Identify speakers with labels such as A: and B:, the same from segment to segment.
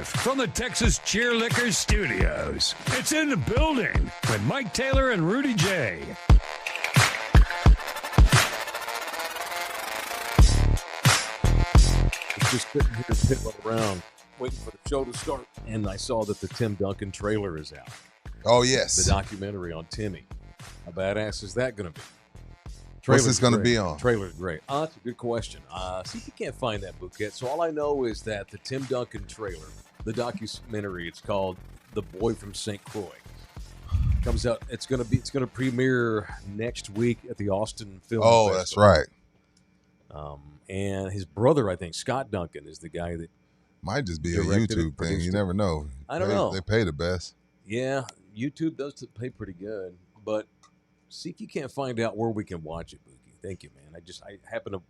A: Live from the Texas Cheerlickers Studios. It's In the Building with Mike Taylor and Rudy J.
B: Just sitting here piddling around, waiting for the show to start, and I saw that the Tim Duncan trailer is out.
C: Oh, yes.
B: The documentary on Timmy. How badass is that going to be?
C: What's this going to be on?
B: Trailer's great. That's a good question. See if you can't find that book yet. So all I know is that the Tim Duncan trailer, the documentary, it's called The Boy from St. Croix, comes out. It's going to premiere next week at the Austin Film Festival.
C: Oh, that's right.
B: And his brother, I think, Scott Duncan, is the guy that
C: might just be a YouTube thing. You never know.
B: I don't know.
C: They pay the best.
B: Yeah, YouTube does pay pretty good, but see if you can't find out where we can watch it, Bookie. Thank you, man. I happened to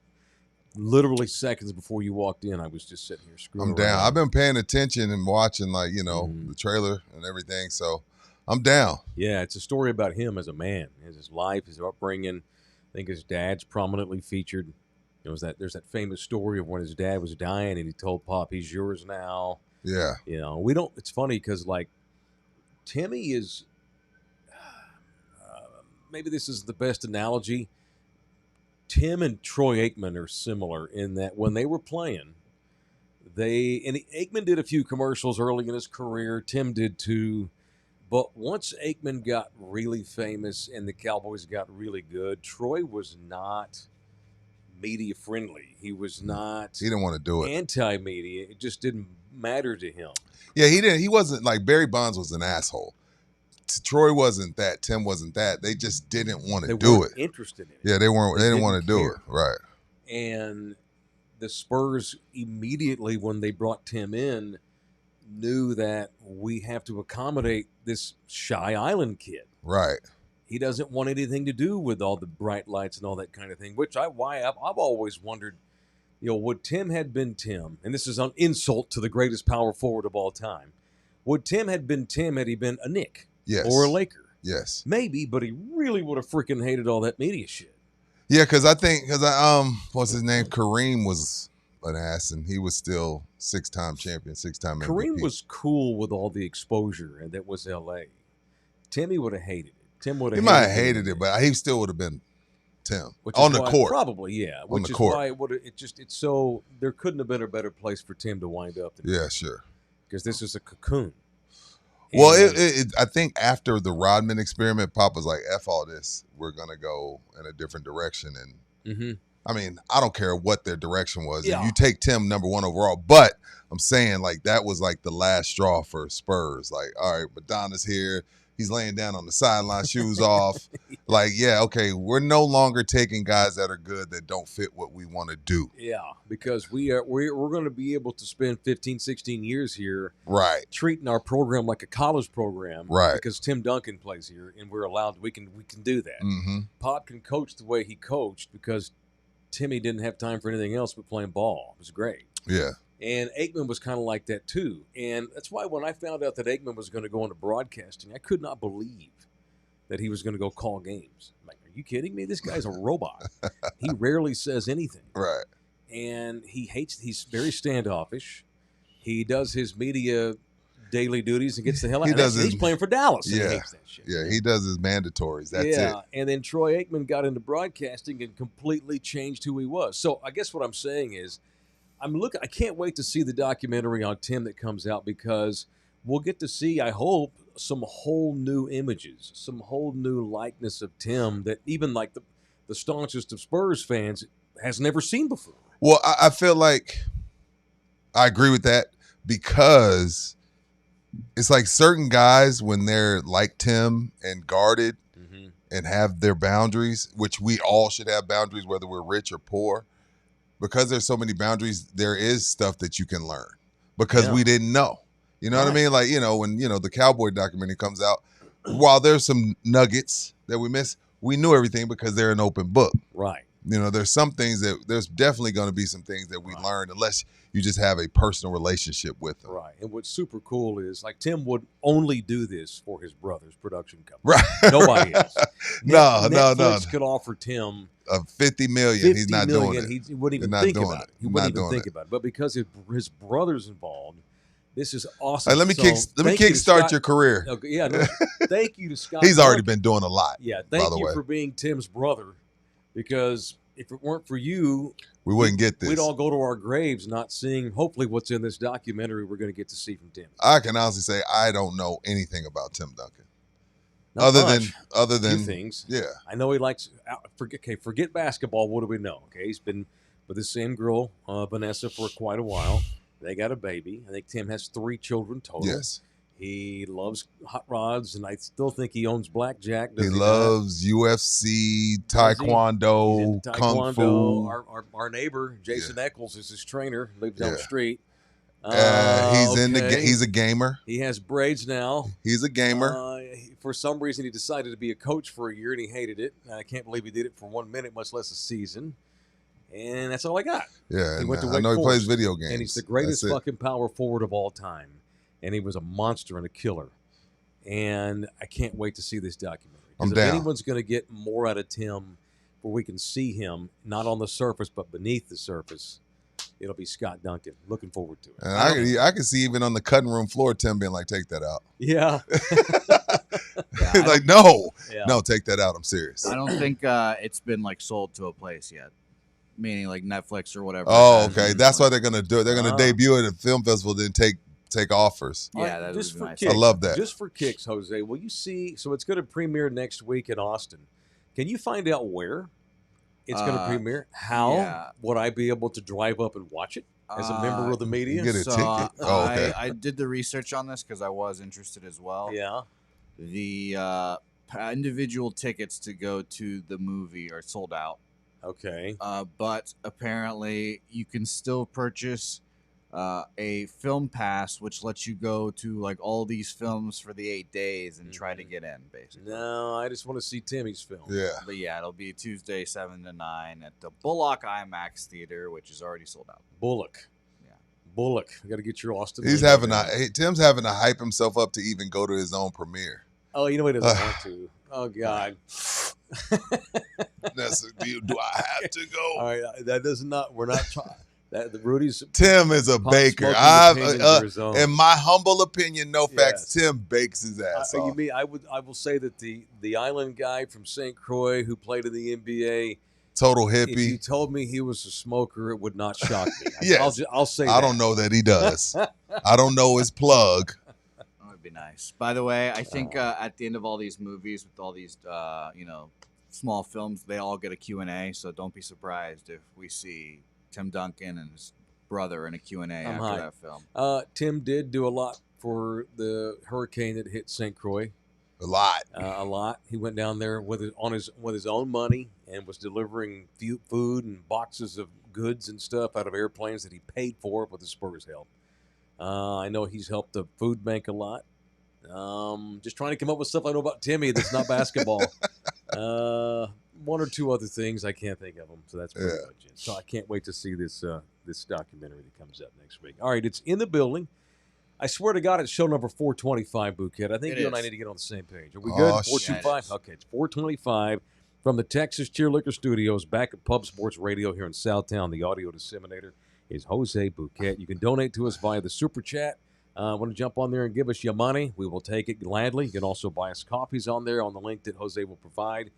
B: literally seconds before you walked in, I was just sitting here screwing
C: I'm down.
B: around.
C: I've been paying attention and watching, the trailer and everything, so I'm down.
B: Yeah, it's a story about him as a man, his life, his upbringing. I think his dad's prominently featured. There's that famous story of when his dad was dying and he told Pop, "He's yours now."
C: Yeah.
B: It's funny because, Timmy is, maybe this is the best analogy. Tim and Troy Aikman are similar in that when they were playing, Aikman did a few commercials early in his career. Tim did too. But once Aikman got really famous and the Cowboys got really good, Troy was not media friendly. He was not.
C: He didn't want to do it.
B: Anti-media. It just didn't matter to him.
C: Yeah, he didn't. He wasn't like Barry Bonds was an asshole. Troy wasn't that. Tim wasn't that. They just didn't want to do it.
B: Interested in it.
C: Yeah, they weren't. They didn't want to do it. Right.
B: And the Spurs immediately, when they brought Tim in, knew that we have to accommodate this shy island kid.
C: Right.
B: He doesn't want anything to do with all the bright lights and all that kind of thing, which I've always wondered, would Tim had been Tim, and this is an insult to the greatest power forward of all time, would Tim had been Tim had he been a Knick?
C: Yes.
B: Or a Laker?
C: Yes.
B: Maybe, but he really would have freaking hated all that media shit.
C: Yeah, because what's his name? Kareem was an ass, and he was still 6-time champion, 6-time MVP.
B: Kareem was cool with all the exposure, and that was L.A. Timmy would have hated it. He
C: might have hated it, but he still would have been Tim on the court.
B: Probably, yeah.
C: On the court.
B: Why it would have. It's so there couldn't have been a better place for Tim to wind up.
C: Sure. Because
B: this is a cocoon.
C: Well, I think after the Rodman experiment, Pop was like, "F all this. We're gonna go in a different direction." And I mean, I don't care what their direction was.
B: Yeah.
C: And you take Tim number 1 overall, but I'm saying that was the last straw for Spurs. All right, Madonna's here. He's laying down on the sideline, shoes off. Okay, we're no longer taking guys that are good that don't fit what we want to do.
B: Yeah, because we're going to be able to spend 15, 16 years here,
C: right,
B: treating our program like a college program,
C: right? Because
B: Tim Duncan plays here, and we're allowed. We can do that.
C: Mm-hmm.
B: Pop can coach the way he coached because Timmy didn't have time for anything else but playing ball. It was great.
C: Yeah.
B: And Aikman was kind of like that, too. And that's why when I found out that Aikman was going to go into broadcasting, I could not believe that he was going to go call games. I'm like, are you kidding me? This guy's a robot. He rarely says anything.
C: Right.
B: And he's very standoffish. He does his media daily duties and gets the hell out. He's playing for Dallas. And he hates that shit.
C: Yeah, he does his mandatories. That's it.
B: Yeah, and then Troy Aikman got into broadcasting and completely changed who he was. So I guess what I'm saying is, I can't wait to see the documentary on Tim that comes out because we'll get to see, I hope, some whole new images, some whole new likeness of Tim that even the staunchest of Spurs fans has never seen before.
C: Well, I feel like I agree with that because it's like certain guys when they're like Tim and guarded and have their boundaries, which we all should have boundaries, whether we're rich or poor. Because there's so many boundaries, there is stuff that you can learn because we didn't know. You know what I mean? When, the Cowboy documentary comes out, while there's some nuggets that we miss, we knew everything because they're an open book.
B: Right.
C: There's some things there's definitely going to be some things that we learned unless you just have a personal relationship with them.
B: Right. And what's super cool is Tim would only do this for his brother's production company.
C: Right.
B: Nobody else.
C: No.
B: Netflix could offer Tim
C: $50 million. He's not doing it.
B: He wouldn't even think about it. He wouldn't even think about it. But because his brother's involved, This is awesome.
C: Hey, let me kickstart your career.
B: Okay, yeah, no, thank you to Scott.
C: He's already
B: Duncan.
C: been doing a lot.
B: Yeah,
C: by
B: thank
C: the
B: you
C: way.
B: for being Tim's brother, because if it weren't for you,
C: we wouldn't get this.
B: We'd all go to our graves not seeing, hopefully, what's in this documentary we're going to get to see from Tim.
C: I can honestly say I don't know anything about Tim Duncan.
B: Not
C: other
B: much.
C: than
B: Few things.
C: Yeah.
B: I know he likes. Forget basketball. What do we know? Okay, he's been with the same girl, Vanessa, for quite a while. They got a baby. I think Tim has 3 children total.
C: Yes.
B: He loves hot rods, and I still think he owns blackjack.
C: He loves UFC, taekwondo, kung fu.
B: Our neighbor, Jason Eccles, is his trainer. Lives down the street.
C: He's a gamer.
B: He has braids now.
C: He's a gamer.
B: For some reason, he decided to be a coach for a year, and he hated it. I can't believe he did it for 1 minute, much less a season. And that's all I got.
C: Yeah,
B: he went to
C: I know he plays video games.
B: And he's the greatest fucking power forward of all time. And he was a monster and a killer. And I can't wait to see this documentary.
C: I'm
B: if
C: down.
B: anyone's going to get more out of Tim, where we can see him, not on the surface, but beneath the surface, it'll be Scott Duncan. Looking forward to it.
C: And I can see even on the cutting room floor, Tim being like, take that out.
B: Yeah.
C: Like, no, take that out. I'm serious.
D: I don't think it's been like sold to a place yet, meaning like Netflix or whatever.
C: Oh, okay. That's why they're gonna do it. They're gonna debut it at a film festival, then take offers.
D: Yeah, that would be nice.
C: I love that.
B: Just for kicks, Jose, will you see? So it's going to premiere next week in Austin. Can you find out where it's going to premiere? How would I be able to drive up and watch it as a member of the media?
C: Get a ticket. Okay.
D: I did the research on this because I was interested as well.
B: Yeah.
D: The individual tickets to go to the movie are sold out.
B: Okay.
D: But apparently you can still purchase a film pass, which lets you go to like all these films for the 8 days and try to get in, basically.
B: No, I just want to see Timmy's film.
C: Yeah.
D: But yeah, it'll be Tuesday 7 to 9 at the Bullock IMAX Theater, which is already sold out.
B: Bullock. Yeah. Bullock. You got to get your Austin.
C: Tim's having to hype himself up to even go to his own premiere.
B: Oh, you know he doesn't want to. Oh God.
C: Do I have to go?
B: All right, that does not. We're not trying. Rudy's
C: Tim is a baker. In my humble opinion, facts, Tim bakes his ass off.
B: You mean I will say that the island guy from St. Croix who played in the NBA,
C: total hippie.
B: If you told me he was a smoker, it would not shock me.
C: Yes.
B: I'll say
C: I don't know that he does. I don't know his plug.
D: That would be nice. By the way, I think at the end of all these movies with all these small films, they all get a Q&A, so don't be surprised if we see Tim Duncan and his brother in a Q&A after that film.
B: Tim did do a lot for the hurricane that hit St. Croix.
C: A lot.
B: A lot. He went down there with his own money and was delivering food and boxes of goods and stuff out of airplanes that he paid for with the Spurs' help. I know he's helped the food bank a lot. Just trying to come up with stuff I know about Timmy that's not basketball. One or two other things I can't think of them, so that's pretty much it. So I can't wait to see this documentary that comes up next week. All right, it's in the building. I swear to God, it's show number 425, Bouquet. I think you and I need to get on the same page. Are we good? 425? Okay, it's 425 from the Texas Cheer Liquor Studios back at Pub Sports Radio here in Southtown. The audio disseminator is Jose Bouquet. You can donate to us via the Super Chat. Want to jump on there and give us your money? We will take it gladly. You can also buy us coffees on there on the link that Jose will provide.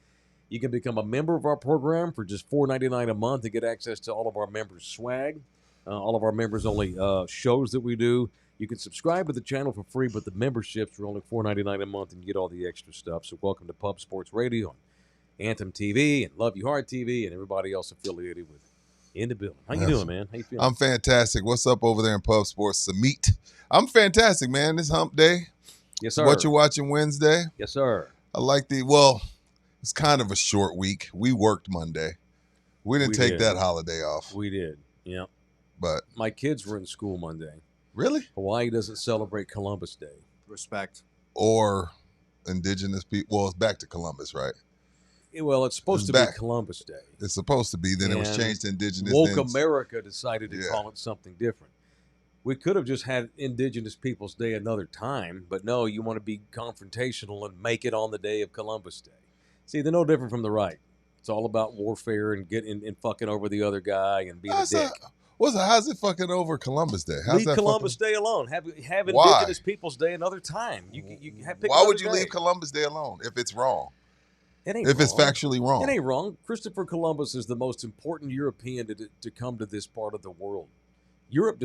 B: You can become a member of our program for just $4.99 a month to get access to all of our members' swag, all of our members-only shows that we do. You can subscribe to the channel for free, but the memberships are only $4.99 a month and you get all the extra stuff. So welcome to Pub Sports Radio and Anthem TV and Love You Hard TV and everybody else affiliated with In the Building. How you doing, man? How you feeling?
C: I'm fantastic. What's up over there in Pub Sports? Samit. I'm fantastic, man. This hump day.
B: Yes, sir.
C: What you watching Wednesday?
B: Yes, sir.
C: I like it's kind of a short week. We worked Monday. We didn't take that holiday off.
B: We did, yeah.
C: But
B: my kids were in school Monday.
C: Really?
B: Hawaii doesn't celebrate Columbus Day.
D: Respect.
C: Or indigenous people. Well, it's back to Columbus, right?
B: Well, it's supposed to be Columbus Day.
C: It's supposed to be. Then it was changed to indigenous.
B: Woke America decided to call it something different. We could have just had Indigenous Peoples Day another time, but no, you want to be confrontational and make it on the day of Columbus Day. See, they're no different from the right. It's all about warfare and getting and fucking over the other guy and being a dick.
C: How's it fucking over Columbus Day? How's
B: Leave
C: that
B: Columbus Day alone. Have
C: Why?
B: Indigenous Peoples Day another time. You pick
C: Why
B: another
C: would you
B: day.
C: leave Columbus Day alone if it's wrong?
B: It ain't
C: If it's
B: wrong.
C: factually wrong.
B: It ain't wrong. Christopher Columbus is the most important European to come to this part of the world. Europe.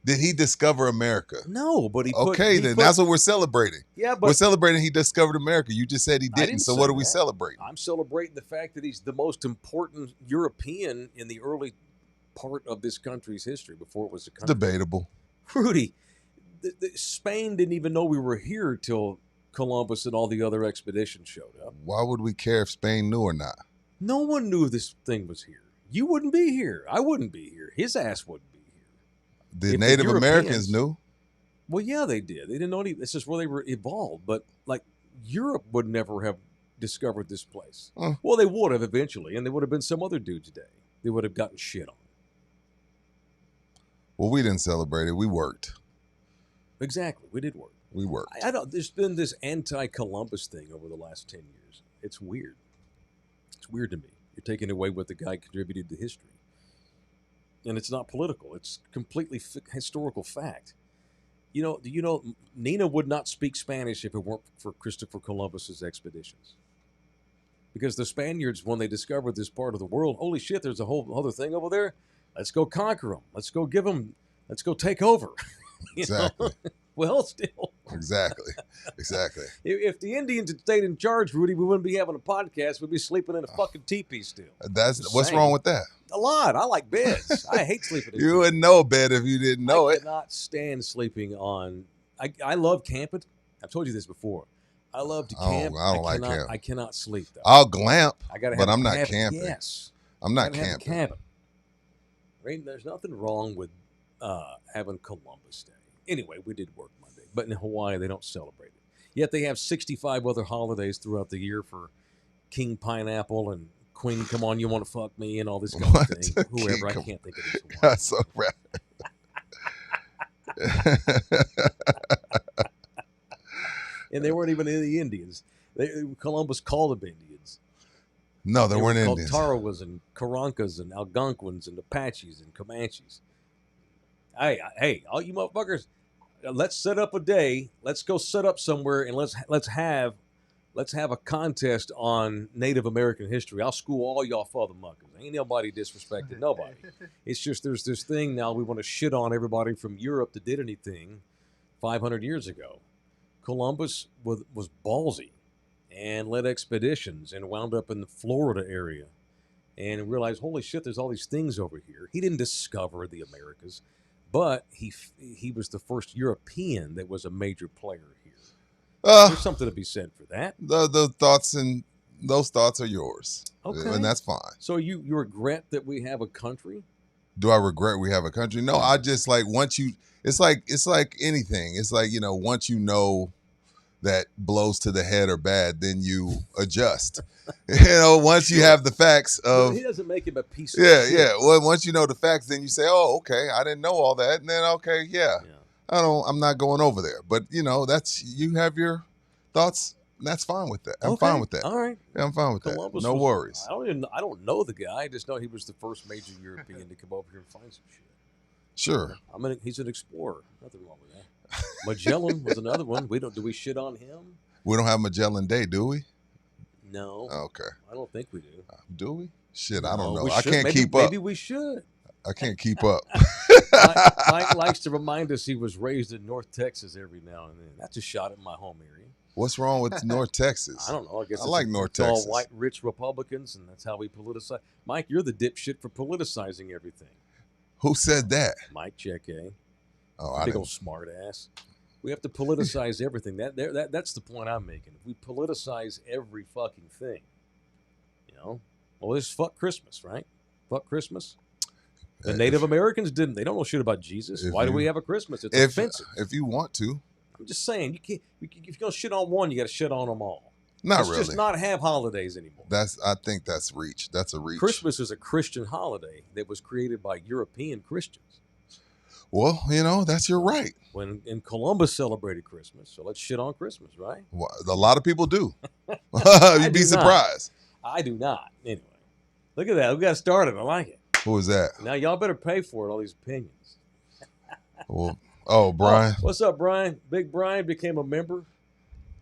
C: Did he discover America?
B: No, but
C: That's what we're celebrating.
B: Yeah, but
C: We're celebrating he discovered America. You just said he didn't. So what
B: say
C: are we
B: that.
C: celebrating?
B: I'm celebrating the fact that he's the most important European in the early part of this country's history before it was a country.
C: Debatable.
B: Rudy, Spain didn't even know we were here till Columbus and all the other expeditions showed up.
C: Why would we care if Spain knew or not?
B: No one knew this thing was here. You wouldn't be here. I wouldn't be here. His ass wouldn't be here.
C: The
B: If
C: Native
B: Europeans
C: Americans knew.
B: Well, yeah, they did. They didn't know any. This is where they were evolved. But like Europe would never have discovered this place. Well, they would have eventually, and there would have been some other dude today. They would have gotten shit on.
C: Well, we didn't celebrate it. We worked.
B: Exactly, we did work.
C: We worked.
B: I don't. There's been this anti-Columbus thing over the last 10 years. It's weird. It's weird to me. You're taking away what the guy contributed to history, and it's not political. It's completely historical fact. Do you know Nina would not speak Spanish if it weren't for Christopher Columbus's expeditions? Because the Spaniards, when they discovered this part of the world, holy shit, there's a whole other thing over there. Let's go conquer them. Let's go let's go take over.
C: Exactly.
B: Well, still.
C: Exactly.
B: If the Indians had stayed in charge, Rudy, we wouldn't be having a podcast. We'd be sleeping in a fucking teepee still.
C: What's wrong with that?
B: A lot. I like beds. I hate sleeping in
C: You wouldn't know a bed if you didn't know
B: I
C: it.
B: cannot stand sleeping on. I love camping. I've told you this before. I love to camp.
C: I don't like camp.
B: I cannot sleep though.
C: I'll glamp,
B: I gotta
C: but
B: have
C: I'm
B: a
C: not
B: cabin.
C: camping.
B: Yes,
C: I'm not
B: gotta have a
C: camping.
B: cabin. Right? There's nothing wrong with having Columbus Day. Anyway, we did work Monday, but in Hawaii they don't celebrate it. Yet they have 65 other holidays throughout the year for King Pineapple and Queen Come On You Want to Fuck Me and all this kind of thing. Whoever, I can't think of this one.
C: That's so right.
B: And they weren't even the Indians. Columbus called them Indians.
C: No, they weren't
B: were
C: Indians.
B: Called Tarawas and Karankas and Algonquins and Apaches and Comanches. Hey, all you motherfuckers, let's set up a day. Let's go set up somewhere and let's have a contest on Native American history. I'll school all y'all fathermuckers. Ain't nobody disrespected nobody. It's just there's this thing now we want to shit on everybody from Europe that did anything 500 years ago. Columbus was ballsy and led expeditions and wound up in the Florida area and realized, holy shit, there's all these things over here. He didn't discover the Americas, but he was the first European that was a major player here. There's something to be said for that.
C: Those thoughts are yours.
B: Okay.
C: And that's fine.
B: So you regret that we have a country?
C: Do I regret we have a country? No, I just like once you it's like anything. It's like, once you know that blows to the head are bad, then you adjust. Once you have the facts of
B: he doesn't make him a piece of shit.
C: Yeah. Well, once you know the facts, then you say, "Oh, okay, I didn't know all that." And then okay, yeah. I'm not going over there. But that's you have your thoughts. That's fine with that. I'm fine with that.
B: All right.
C: Yeah, I'm fine with
B: Columbus
C: that. No worries.
B: I don't know the guy. I just know he was the first major European to come over here and find some shit.
C: Sure.
B: He's an explorer. Nothing wrong with that. Magellan was another one. Do we shit on him?
C: We don't have Magellan Day, do we?
B: No.
C: Okay.
B: I don't think we do.
C: Do we? Shit, I don't know.
B: We
C: I
B: should.
C: can't keep up.
B: Maybe we should.
C: I can't keep up.
B: Mike likes to remind us he was raised in North Texas every now and then. That's a shot at my home area.
C: What's wrong with North Texas?
B: I don't know. I guess
C: I like North
B: it's all
C: Texas.
B: white, rich Republicans, and that's how we politicize. Mike, you're the dipshit for politicizing everything.
C: Who said that?
B: Mike Cheque.
C: Oh, I
B: big
C: didn't.
B: old smart ass. We have to politicize everything. That's the point I'm making. If we politicize every fucking thing, well, this is fuck Christmas, right? Fuck Christmas. The Native Americans didn't. They don't know shit about Jesus. Why do we have a Christmas? It's offensive.
C: If you want to.
B: I'm just saying, you can't. If you're gonna shit on one, you got to shit on them all.
C: Let's
B: just not have holidays anymore.
C: I think that's reach. That's a reach.
B: Christmas is a Christian holiday that was created by European Christians.
C: Well, that's your right.
B: When Columbus celebrated Christmas, so let's shit on Christmas, right?
C: Well, a lot of people do. You'd be surprised.
B: I do not. Anyway, look at that. We got started. I like it.
C: Who was that?
B: Now y'all better pay for it. All these opinions.
C: Well, oh, Brian.
B: Oh, what's up, Brian? Big Brian became a member.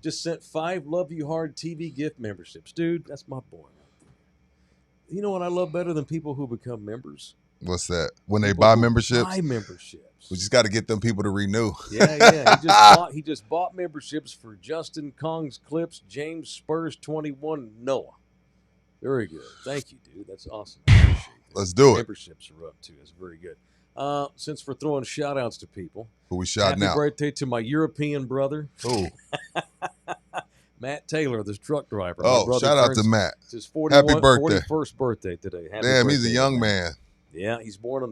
B: Just sent 5 Love You Hard TV gift memberships. Dude, that's my boy. You know what I love better than people who become members?
C: What's that? When they
B: People
C: buy
B: who
C: memberships?
B: Buy memberships.
C: We just got to get them people to renew.
B: Yeah. He just bought memberships for Justin Kong's Clips, James Spurs 21, Noah. Very good. Thank you, dude. That's awesome. I appreciate that.
C: Let's do it.
B: Memberships are up too. That's very good. Since we're throwing shout outs to people,
C: Who we shouting out?
B: happy birthday to my European brother,
C: Who?
B: Matt Taylor, this truck driver.
C: Oh, shout out to Matt.
B: It's his 41,
C: Happy birthday.
B: 41st birthday today. Happy
C: Damn, he's a
B: birthday,
C: young
B: man.
C: man.
B: Yeah, he's born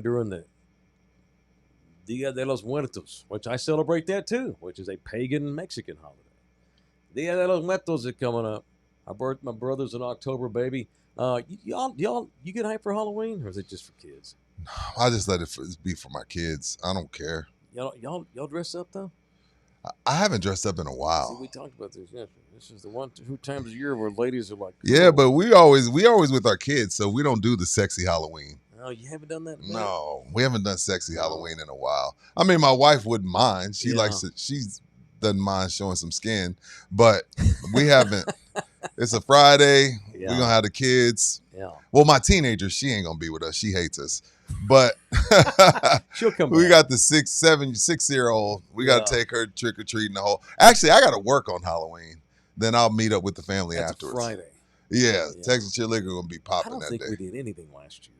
B: during the Dia de los Muertos, which I celebrate that too, which is a pagan Mexican holiday. Dia de los Muertos is coming up. My brother's in October, baby. Y'all, you get hyped for Halloween, or is it just for kids?
C: I just let it be for my kids. I don't care.
B: Y'all dress up though?
C: I haven't dressed up in a
B: See,
C: while.
B: we talked about this yesterday. This is the 1-2 times a year where ladies are like,
C: Yeah, but we always with our kids, so we don't do the sexy Halloween.
B: oh, you haven't done that?
C: No, we haven't done sexy Halloween in a while. I mean, my wife wouldn't mind. She
B: Yeah.
C: likes it. She doesn't mind showing some skin, but we haven't. It's a Friday.
B: Yeah.
C: We're gonna have the kids.
B: Yeah,
C: Well, my teenager, she ain't gonna be with us. She hates us. But
B: she'll come.
C: we
B: back.
C: got the 6-year-old. We got to
B: Yeah.
C: take her trick or treating the whole. Actually, I got to work on Halloween. Then I'll meet up with the family
B: That's
C: afterwards.
B: a Friday.
C: Yeah,
B: Yeah.
C: Texas Chill Liquor gonna be
B: I
C: popping
B: don't
C: that
B: think
C: day.
B: we did anything last year.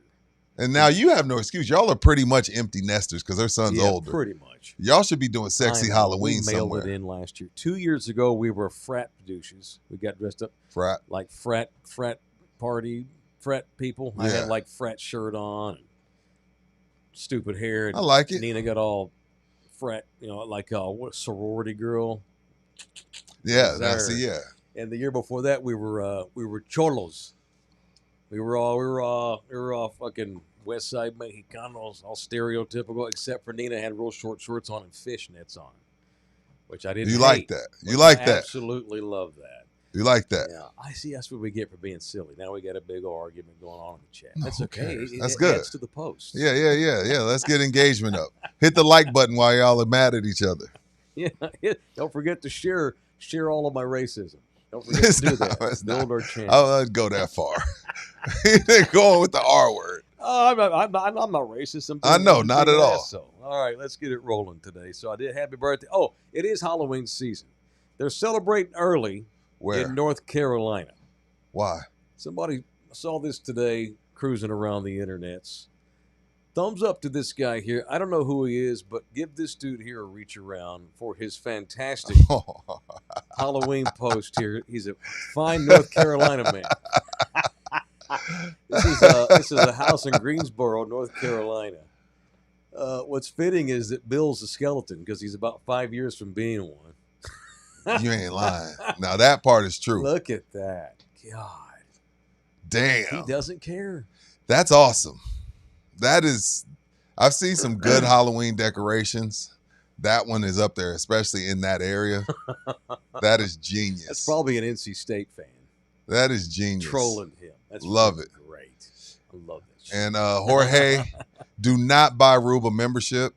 C: And now you have no excuse. Y'all are pretty much empty nesters because her son's
B: Yeah,
C: older.
B: pretty much.
C: Y'all should be doing sexy
B: I know.
C: Halloween
B: We mailed
C: somewhere.
B: it in last year. 2 years ago, we were frat douches. We got dressed up
C: Frat.
B: like frat people. I
C: Yeah.
B: had like frat shirt on, and stupid hair. And
C: I like it.
B: Nina got all frat, like what sorority girl.
C: Yeah,
B: There.
C: yeah.
B: And the year before that, we were cholos. We were all fucking West Side Mexicanos, all stereotypical, except for Nina had real short shorts on and fishnets on, which I didn't.
C: You
B: hate,
C: like that. You
B: but
C: like
B: I
C: that.
B: Absolutely love that.
C: You like that.
B: Yeah, I see. That's what we get for being silly. Now we got a big old argument going on in the chat. That's
C: Who
B: okay.
C: cares?
B: It
C: That's
B: adds
C: good.
B: to the post.
C: Yeah. Let's get engagement up. Hit the like button while y'all are mad at each other.
B: Yeah. Don't forget to share all of my racism. Don't forget to do that.
C: It's
B: Build
C: not.
B: our channel.
C: I wouldn't go that far. They're going with the R word.
B: Oh, I'm not racist.
C: I know, not at all.
B: So, all right, let's get it rolling today. So I did happy birthday. Oh, it is Halloween season. They're celebrating early
C: Where?
B: in North Carolina.
C: Why?
B: Somebody saw this today cruising around the internets. Thumbs up to this guy here. I don't know who he is, but give this dude here a reach around for his fantastic Halloween post here. He's a fine North Carolina man. This is a house in Greensboro, North Carolina. What's fitting is that Bill's a skeleton because he's about 5 years from being one.
C: You ain't lying. Now that part is true.
B: Look at that. God.
C: Damn.
B: He doesn't care.
C: That's awesome. That is, I've seen some good Halloween decorations. That one is up there, especially in that area. That is genius.
B: That's probably an NC State fan.
C: That is genius.
B: Trolling him. That's
C: Love
B: really
C: it.
B: Great. I love that shit.
C: And Jorge, do not buy Rube a membership.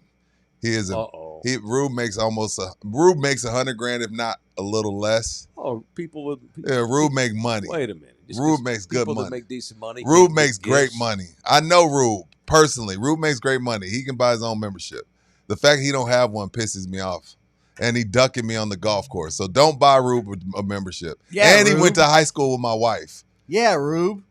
C: He is a
B: Uh-oh.
C: Rube makes $100,000 if not a little less.
B: Oh, people
C: Yeah, Rube make money.
B: Wait a minute. Just
C: Rube
B: 'cause
C: makes good
B: people
C: money.
B: that make decent money.
C: Rube
B: can't
C: makes
B: get
C: great
B: gifts.
C: money. I know Rube personally. Rube makes great money. He can buy his own membership. The fact he don't have one pisses me off. And he ducking me on the golf course. So don't buy Rube a membership.
D: Yeah,
C: and he
D: Rube.
C: went to high school with my wife.
D: Yeah, Rube.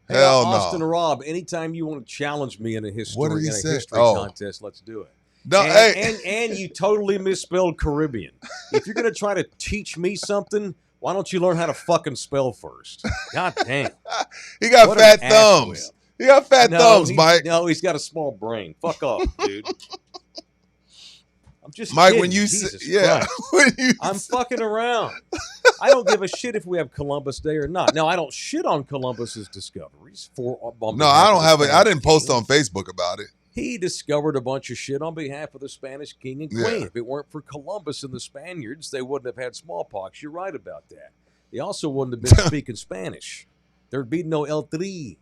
B: Hey,
C: Hell
B: Austin
C: no.
B: Rob, anytime you want to challenge me in a history,
C: What did he say?
B: history
C: Oh.
B: contest, let's do it.
C: No,
B: and,
C: hey.
B: and you totally misspelled Caribbean. If you're going to try to teach me something, why don't you learn how to fucking spell first? God damn.
C: He got
B: What
C: fat
B: an
C: thumbs.
B: asswhip.
C: He got fat thumbs, Mike.
B: No, he's got a small brain. Fuck off, dude. I'm just
C: Mike,
B: kidding.
C: when you
B: Jesus
C: say, yeah,
B: Christ.
C: when you
B: I'm fucking around. I don't give a shit if we have Columbus Day or not. Now, I don't shit on Columbus's discoveries.
C: no, I don't have it. I didn't post on Facebook about it.
B: He discovered a bunch of shit on behalf of the Spanish king and queen.
C: Yeah.
B: If it weren't for Columbus and the Spaniards, they wouldn't have had smallpox. You're right about that. They also wouldn't have been speaking Spanish. There'd be no El Tri.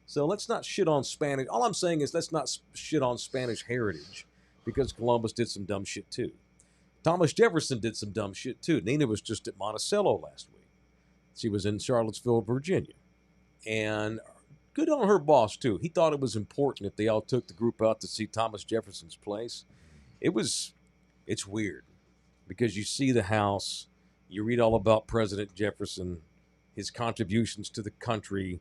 B: So let's not shit on Spanish. All I'm saying is let's not shit on Spanish heritage because Columbus did some dumb shit too. Thomas Jefferson did some dumb shit too. Nina was just at Monticello last week. She was in Charlottesville, Virginia. And good on her boss too. He thought it was important if they all took the group out to see Thomas Jefferson's place. It's weird because you see the house, you read all about President Jefferson, his contributions to the country,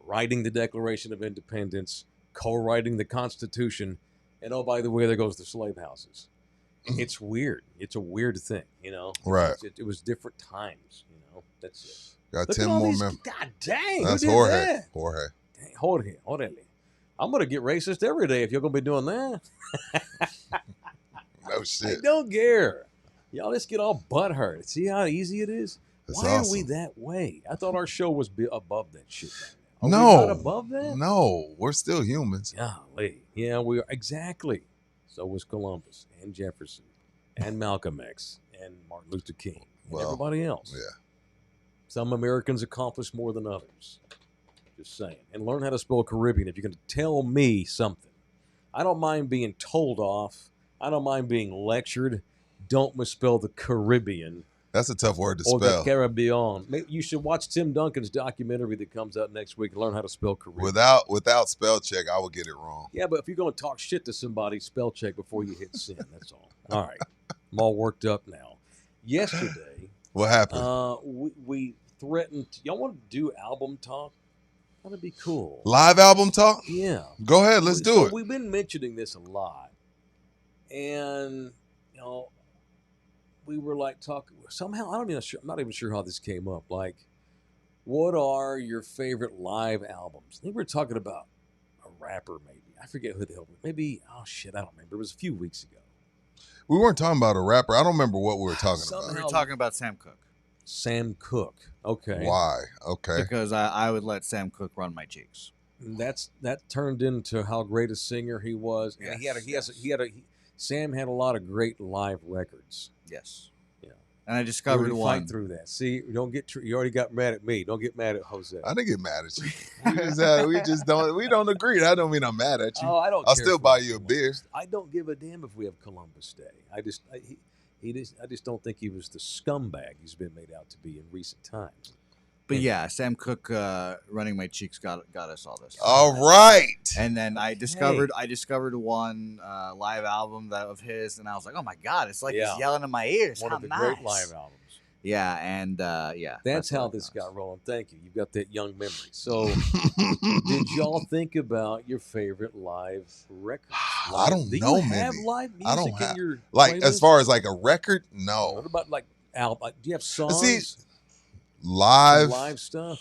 B: writing the Declaration of Independence, co-writing the Constitution, and oh, by the way, there goes the slave houses. It's weird. It's a weird thing, you know.
C: Right.
B: It was different times, you know. That's it.
C: Got
B: Look
C: 10
B: at all
C: more
B: these-
C: members.
B: God dang.
C: That's
B: who did
C: Jorge.
B: that?
C: Jorge.
B: Dang, Jorge. I'm going to get racist every day if you're going to be doing that.
C: No
B: I
C: shit.
B: don't care. Y'all just get all butthurt. See how easy it is?
C: That's
B: Why
C: awesome.
B: are we that way? I thought our show was above that shit. Are
C: No.
B: we not above that?
C: No, we're still humans.
B: Golly. Yeah, we are. Exactly. So was Columbus and Jefferson and Malcolm X and Martin Luther King and
C: Well,
B: everybody else.
C: Yeah.
B: Some Americans accomplish more than others. Just saying. And learn how to spell Caribbean if you're going to tell me something. I don't mind being told off. I don't mind being lectured. Don't misspell the Caribbean
C: That's a tough word to
B: or
C: spell.
B: the Caribbean. Maybe you should watch Tim Duncan's documentary that comes out next week and learn how to spell Caribbean.
C: Without spell check, I would get it wrong.
B: Yeah, but if you're going to talk shit to somebody, spell check before you hit send. That's all. All right. I'm all worked up now. Yesterday,
C: What happened?
B: we threatened. Y'all want to do album talk? That'd be cool.
C: Live album talk?
B: Yeah.
C: Go ahead, let's do
B: So
C: it.
B: We've been mentioning this a lot. And, you know, we were like talking somehow. I'm not even sure how this came up. Like, what are your favorite live albums? I think we were talking about a rapper, maybe. I forget who the hell. Maybe, oh shit, I don't remember. It was a few weeks ago.
C: We weren't talking about a rapper. I don't remember what we were talking
B: Somehow-
C: about.
D: We were talking about Sam Cooke
B: Sam Cooke. Okay.
C: Why? Okay.
D: because I would let Sam Cooke run my cheeks.
B: That turned into how great a singer he was. And Sam had a lot of great live records.
D: Yes.
B: Yeah.
D: And I
B: We
D: discovered
B: would
D: one.
B: fight through that. See, you already got mad at me. Don't get mad at Jose.
C: I didn't get mad at you. We don't agree. That don't mean I'm mad at you.
B: Oh, I don't.
C: I'll
B: care
C: still
B: if
C: buy
B: we
C: you a
B: have
C: beer.
B: Columbus. I don't give a damn if we have Columbus Day. I just don't think he was the scumbag he's been made out to be in recent times.
D: But yeah, Sam Cooke running my cheeks got us all this.
C: All right.
D: And then I discovered one live album of his, and I was like, oh my god, it's like
B: Yeah.
D: he's yelling in my ears.
B: One
D: How
B: of the
D: nice.
B: great live albums.
D: Yeah, and yeah.
B: That's how
D: what
B: this
D: it was.
B: got rolling. Thank you. You've got that young memory. So, did y'all think about your favorite live records?
C: I don't
B: Do
C: know,
B: you have
C: maybe.
B: live music
C: I don't
B: in
C: have-
B: your
C: Like
B: playlist?
C: as far as like a record,
B: What
C: no.
B: about like album? Do you have songs?
C: See,
B: Some
C: live.
B: live stuff.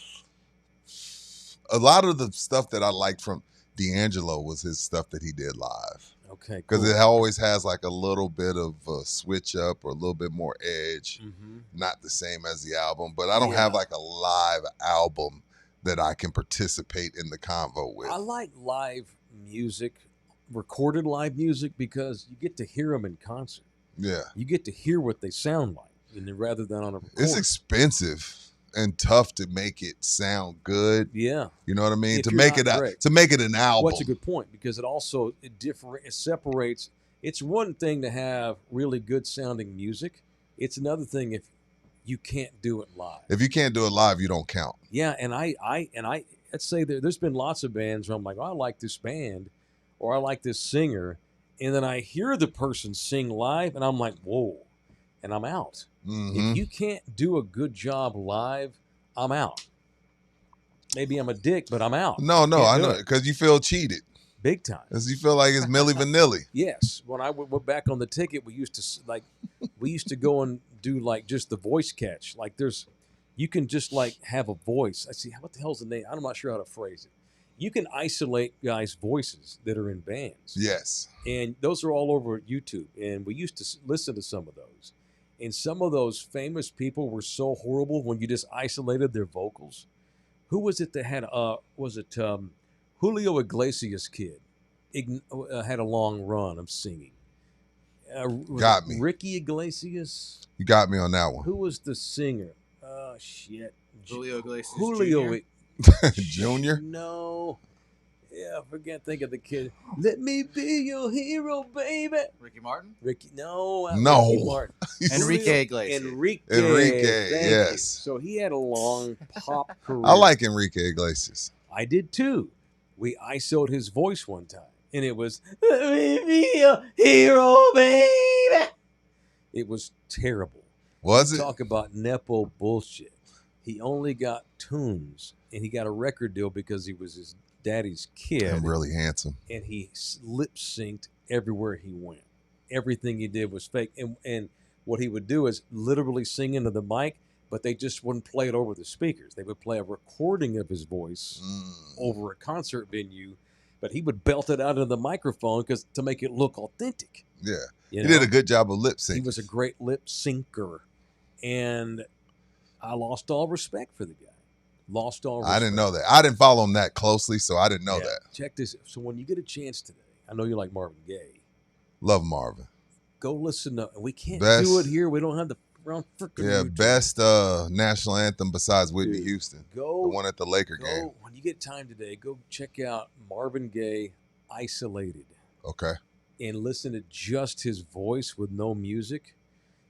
C: A lot of the stuff that I liked from D'Angelo was his stuff that he did live.
B: Okay,
C: Because
B: cool.
C: it always has like a little bit of a switch up or a little bit more edge.
B: Mm-hmm.
C: Not the same as the album, but I don't have
B: Yeah.
C: like a live album that I can participate in the convo with.
B: I like live music, recorded live music, because you get to hear them in concert.
C: Yeah.
B: You get to hear what they sound like, and then rather than on a record.
C: It's expensive and tough to make it sound good.
B: Yeah.
C: You know what I mean?
B: If
C: To
B: you're
C: make
B: not
C: it
B: great.
C: to make it an album.
B: Well, that's a good point, because it separates. It's one thing to have really good sounding music. It's another thing if you can't do it live.
C: If you can't do it live, you don't count.
B: Yeah, and I let's say there's been lots of bands where I'm like, oh, I like this band, or I like this singer, and then I hear the person sing live, and I'm like, whoa, and I'm out.
C: Mhm.
B: If you can't do a good job live, I'm out. Maybe I'm a dick, but I'm out.
C: No,
B: Can't
C: I
B: do
C: know
B: it.
C: because you feel cheated.
B: Big time.
C: Because you feel like it's Milli Vanilli.
B: Yes, when I went back on the ticket, we used to go and do like just the voice catch. Like you can just like have a voice. I see, what the hell's the name? I'm not sure how to phrase it. You can isolate guys' voices that are in bands.
C: Yes.
B: And those are all over YouTube. And we used to listen to some of those. And some of those famous people were so horrible when you just isolated their vocals. Who was it that had, Julio Iglesias kid had a long run of singing. Was
C: Got
B: it
C: me.
B: Ricky Iglesias?
C: You got me on that one.
B: Who was the singer? Oh, shit.
D: Julio Iglesias
B: Julio.
D: Jr.?
C: Junior?
B: No. Yeah, I forget. Think of the kid. Let me be your hero, baby.
D: Ricky Martin?
B: Ricky, no, not
C: No.
B: Ricky Martin.
D: Enrique Iglesias.
B: Enrique, thank you.
C: yes.
B: So he had a long pop career.
C: I like Enrique Iglesias.
B: I did too. We ISO'd his voice one time, and it was "Let me be your hero, baby." It was terrible.
C: Was it?
B: Talk about Nepo bullshit. He only got tunes, and he got a record deal because he was his daddy's kid.
C: And really handsome.
B: And he lip synced everywhere he went. Everything he did was fake. And what he would do is literally sing into the mic, but they just wouldn't play it over the speakers. They would play a recording of his voice over a concert venue, but he would belt it out into the microphone to make it look authentic.
C: Yeah.
B: You
C: He
B: know?
C: did a good job of lip syncing.
B: He was a great lip syncer. And I lost all respect for the guy. Lost all respect.
C: I didn't know that. I didn't follow him that closely, so I didn't know
B: Yeah.
C: that.
B: Check this. So when you get a chance today, I know you like Marvin Gaye.
C: Love Marvin.
B: Go listen to. We can't
C: Best-
B: do it here. We don't have the freaking
C: Yeah,
B: YouTube.
C: best national anthem besides Whitney
B: Dude,
C: Houston.
B: Go
C: The one at the Laker game.
B: Go when you get time today. Go check out Marvin Gaye, "Isolated,"
C: Okay.
B: and listen to just his voice with no music,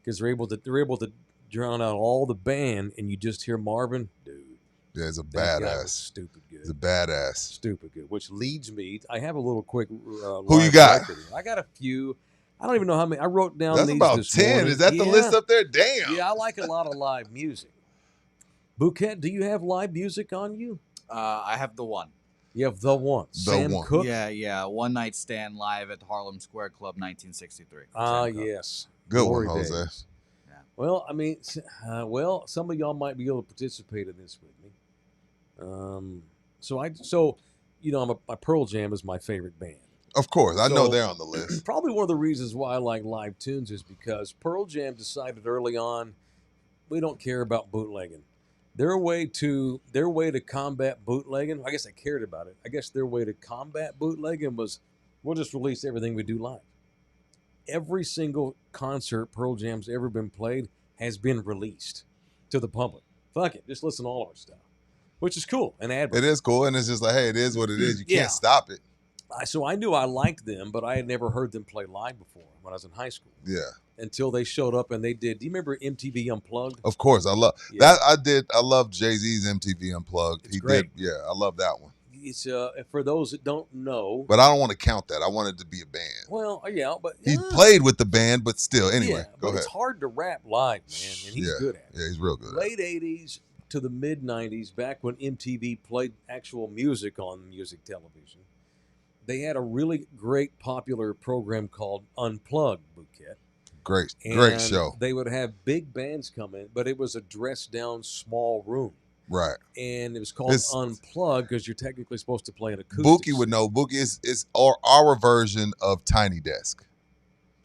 B: because they're able to drown out all the band, and you just hear Marvin. Dude,
C: Yeah, he's a
B: that guy was
C: badass.
B: stupid good.
C: He's a badass.
B: Stupid good. Which leads me. I have a little quick.
C: Who you
B: live
C: got?
B: record here. I got a few. I don't even know how many. I wrote down
C: That's
B: these
C: about
B: this
C: 10.
B: morning.
C: Is that the
B: Yeah.
C: list up there? Damn.
B: Yeah, I like a lot of live music. Bouquet, do you have live music on you?
D: I have the one.
B: You have the one. Sam
C: One.
B: Cooke?
D: Yeah. One Night Stand live at the Harlem Square Club, 1963.
B: Ah,
D: Sam Cooke.
B: yes.
C: Good
B: Glory
C: one, Jose.
B: days. Well, I mean, some of y'all might be able to participate in this with me. So my Pearl Jam is my favorite band.
C: Of course. I know
B: So-
C: they're on the list.
B: Probably one of the reasons why I like live tunes is because Pearl Jam decided early on we don't care about bootlegging. Their way to combat bootlegging, I guess I cared about it. I guess their way to combat bootlegging was we'll just release everything we do live. Every single concert Pearl Jam's ever been played has been released to the public. Fuck it, just listen to all our stuff, which is cool and admirable.
C: It is cool, and it's just like, hey, it is what it is. You
B: Yeah.
C: can't stop it.
B: So I knew I liked them, but I had never heard them play live before when I was in high school.
C: Yeah.
B: Until they showed up and they did. Do you remember MTV Unplugged?
C: Of course. I love
B: Yeah.
C: that. I love Jay-Z's MTV Unplugged.
B: It's great.
C: did. Yeah, I love that one.
B: It's for those that don't know.
C: But I don't want to count that. I want it to be a band.
B: Well, yeah, but
C: He played with the band, but still. Anyway,
B: yeah,
C: go
B: but
C: ahead.
B: it's hard to rap live, man, and he's
C: Yeah.
B: good at it.
C: Yeah, he's real good.
B: Late '80s to the mid '90s, back when MTV played actual music on music television, they had a really great popular program called Unplugged, Bouquet.
C: Great
B: And
C: show.
B: They would have big bands come in, but it was a dressed down small room.
C: Right.
B: And it was called
C: It's-
B: Unplugged because you're technically supposed to play an acoustic.
C: Bookie would know. Bookie is our version of Tiny Desk.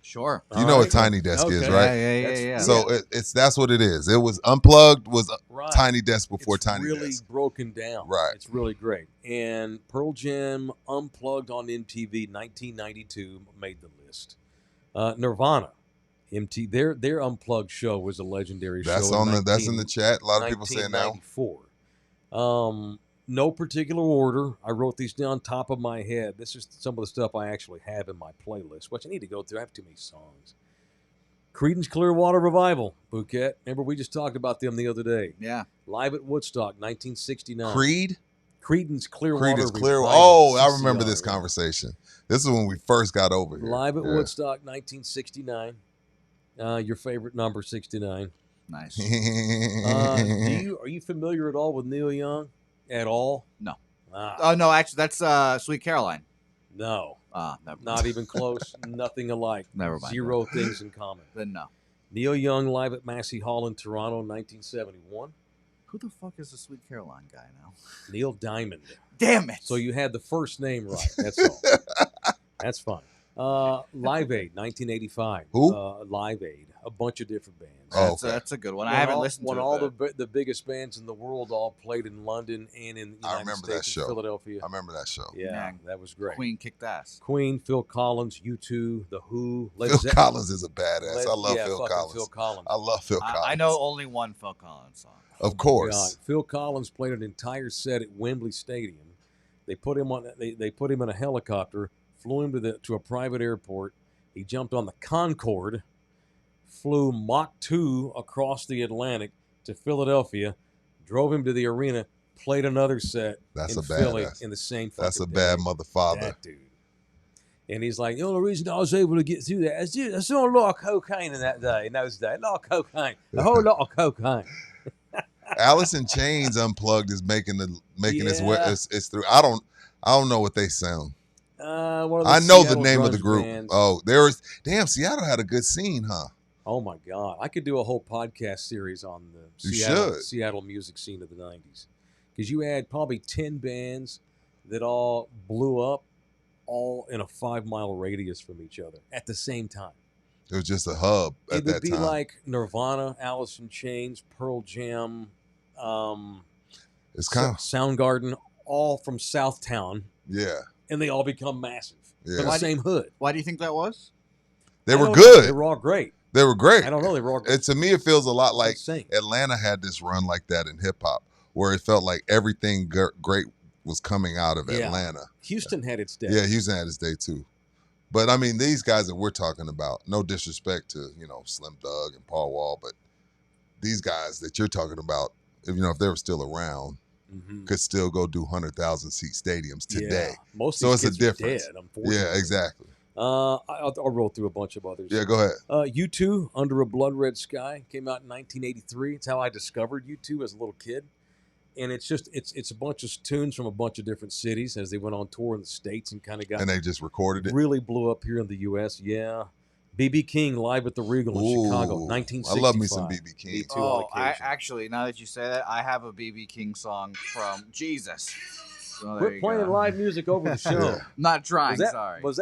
D: Sure.
C: You know what Tiny Desk is,
B: Okay.
C: right?
D: Yeah.
C: So that's what it is. It was Unplugged was
B: Right.
C: Tiny Desk before
B: It's
C: Tiny
B: really
C: Desk.
B: broken down.
C: Right.
B: It's really great. And Pearl Jam Unplugged on MTV 1992 made the list. Nirvana, their Unplugged show was a legendary
C: That's
B: show.
C: that's in the chat. A lot of people saying now.
B: 1994. No particular order. I wrote these down top of my head. This is some of the stuff I actually have in my playlist, which I need to go through. I have too many songs. Creedence Clearwater Revival, Bouquet. Remember, we just talked about them the other day.
D: Yeah.
B: Live at Woodstock, 1969.
C: Creed?
B: Creedence Clearwater
C: Creed is clear.
B: Revival.
C: Oh, I remember
B: CCR,
C: this
B: yeah.
C: conversation. This is when we first got over here.
B: Live at
C: Yeah.
B: Woodstock, 1969. Your favorite number, 69.
D: Nice.
B: Are you familiar at all with Neil Young? At all?
D: No.
B: Ah,
D: Oh no, actually, that's Sweet Caroline.
B: no.
D: Never
B: Not even close. Nothing alike.
D: Never mind.
B: Zero things in common.
D: Then no.
B: Neil Young live at Massey Hall in Toronto, 1971.
D: Who the fuck is the Sweet Caroline guy now?
B: Neil Diamond.
D: Damn it.
B: So you had the first name right. That's all. That's fine. Live Aid, 1985.
C: Who?
B: Live Aid. A bunch of different bands.
C: Oh, okay.
D: That's a good one. I haven't listened to
B: when
D: it.
B: all
D: but-
B: the biggest bands in the world all played in London and in the
C: I
B: United
C: remember
B: States
C: that show.
B: and Philadelphia.
C: I remember that show.
B: Yeah,
D: Yeah.
B: that was great.
D: Queen kicked ass.
B: Queen, Phil Collins, U2, The Who, Led
C: Phil
B: Zeppelin.
C: Collins is a badass. I love Phil
B: fucking
C: Collins.
B: Phil Collins.
C: I love Phil Collins.
D: I know only one Phil Collins song.
C: Of course.
B: God, Phil Collins played an entire set at Wembley Stadium They put him on. They put him in a helicopter, flew him to a private airport. He jumped on the Concorde, flew Mach 2 across the Atlantic to Philadelphia, drove him to the arena, played another set in Philly in the same fucking
C: That's a
B: day.
C: bad mother father.
B: That dude. And he's like, the only reason I was able to get through that is I saw a lot of cocaine in those days. A lot of cocaine. A whole lot of cocaine.
C: Alice in Chains Unplugged is making its way. It's through. I don't know what they sound. I know the name of the group.
B: Bands.
C: Oh, Seattle had a good scene, huh?
B: Oh my God. I could do a whole podcast series on the Seattle music scene of the 90s. Because you had probably 10 bands that all blew up all in a 5-mile radius from each other at the same time.
C: It was just a hub at that time.
B: It would be like Nirvana, Alice in Chains, Pearl Jam,
C: it's kind of
B: Soundgarden, all from Southtown.
C: Yeah.
B: And they all become massive.
C: Yeah.
B: From the same hood.
D: Why do you think that was?
C: They were good.
B: They were all great.
C: They were great.
B: I don't know. They were all great.
C: To me, it feels a lot like
B: insane.
C: Atlanta had this run like that in hip hop, where it felt like everything great was coming out of Atlanta.
B: Houston had its day.
C: Yeah, Houston had its day too. But I mean, these guys that we're talking about, no disrespect to, Slim Doug and Paul Wall, but these guys that you're talking about, if they were still around, could still go do 100,000 seat stadiums today.
B: Yeah. Most
C: so
B: of
C: it's
B: these
C: a
B: kids
C: difference.
B: are dead, unfortunately.
C: Yeah, exactly.
B: I'll roll through a bunch of others.
C: Yeah, go ahead.
B: U2, Under a Blood Red Sky, came out in 1983. It's how I discovered U2 as a little kid. And it's a bunch of tunes from a bunch of different cities as they went on tour in the States and kind of got.
C: And they just recorded it.
B: Really blew up here in the U.S. Yeah, B.B. King live at the Regal in Chicago, 1965.
C: I love me some B.B. King.
D: I actually, now that you say that, I have a B.B. King song from Jesus. So
B: Quit playing live music over the show.
C: Yeah.
D: Not trying.
B: Sorry. Was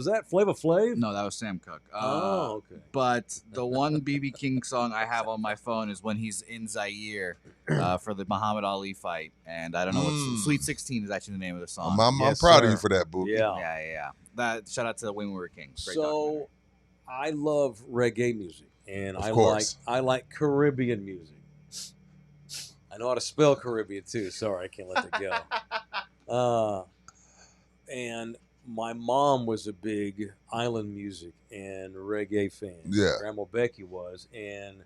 B: that Flava Flav?
D: No, that was Sam Cooke.
B: Okay.
D: But the one B.B. King song I have on my phone is when he's in Zaire for the Muhammad Ali fight, and I don't know what Sweet 16 is actually the name of the song.
C: I'm proud of you for that, Boo.
D: Yeah. That shout out to When We Were Kings. Great documentary.
B: I love reggae music, and
C: Of
B: I like Caribbean music. I know how to spell Caribbean too. Sorry, I can't let that go. And my mom was a big island music and reggae fan.
C: Yeah.
B: Grandma Becky was. And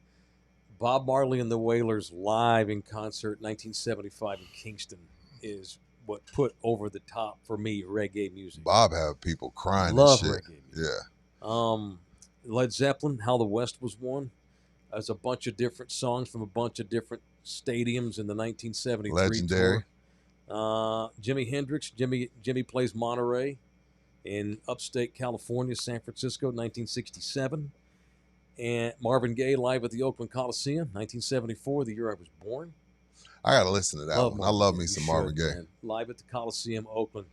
B: Bob Marley and the Wailers live in concert 1975 in Kingston is what put over the top for me reggae music.
C: Bob had people crying
B: Love
C: and shit.
B: reggae music. Led Zeppelin, How the West Was Won. There's a bunch of different songs from a bunch of different stadiums in the 1973
C: Legendary.
B: tour. Jimi Hendrix, Jimmy Plays Monterey in upstate California, San Francisco, 1967. And Marvin Gaye live at the Oakland Coliseum, 1974, the year I was born.
C: I got to listen to that one. I love me some Marvin Gaye.
B: Man. Live at the Coliseum, Oakland.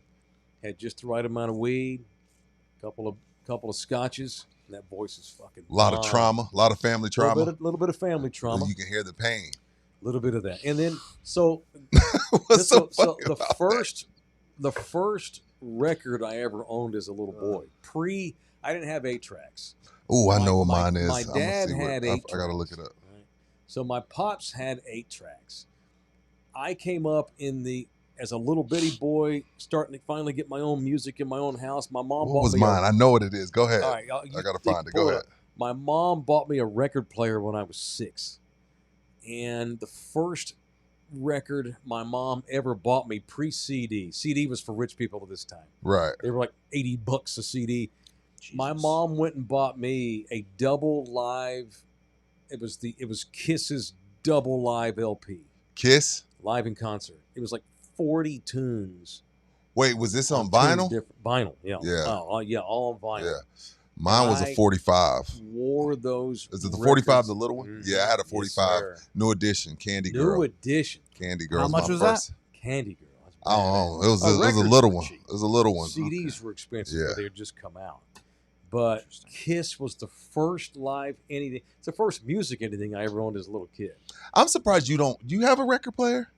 B: Had just the right amount of weed, couple of scotches. And that voice is fucking
C: a lot of trauma, a lot of family trauma.
B: A little bit of family trauma.
C: You can hear the pain.
B: A little bit of that. And then the first record I ever owned as a little boy. I didn't have 8 tracks.
C: Oh, I know what mine is.
B: My dad had 8 tracks.
C: I got to look it up.
B: Right? So my pops had 8 tracks. I came up as a little bitty boy, starting to finally get my own music in my own house. My mom
C: What was mine? I know what it is. Go ahead.
B: All right,
C: I got to find it. Go ahead.
B: My mom bought me a record player when I was 6. And the first record my mom ever bought me pre-CD. CD was for rich people at this time.
C: Right.
B: They were like $80 a CD.
D: Jesus.
B: My mom went and bought me a double live. It was Kiss's double live LP.
C: Kiss?
B: Live in concert. It was like 40 tunes.
C: Wait, was this on vinyl?
B: Vinyl, yeah.
C: Yeah.
B: Oh, yeah, all on vinyl.
C: Yeah. Mine was a 45.
B: Wore those.
C: Is it the 45, the little one?
B: Mm-hmm.
C: Yeah, I had a 45.
B: Yes,
C: New edition, Candy Girl.
B: New edition.
C: Candy Girl.
D: How much was that?
B: Candy Girl.
C: I don't know. It was a little one. It was a little one.
B: CDs were expensive,
C: Yeah.
B: but they had just come out. But Kiss was the first live anything. It's the first music anything I ever owned as a little kid.
C: I'm surprised you don't. Do you have a record player?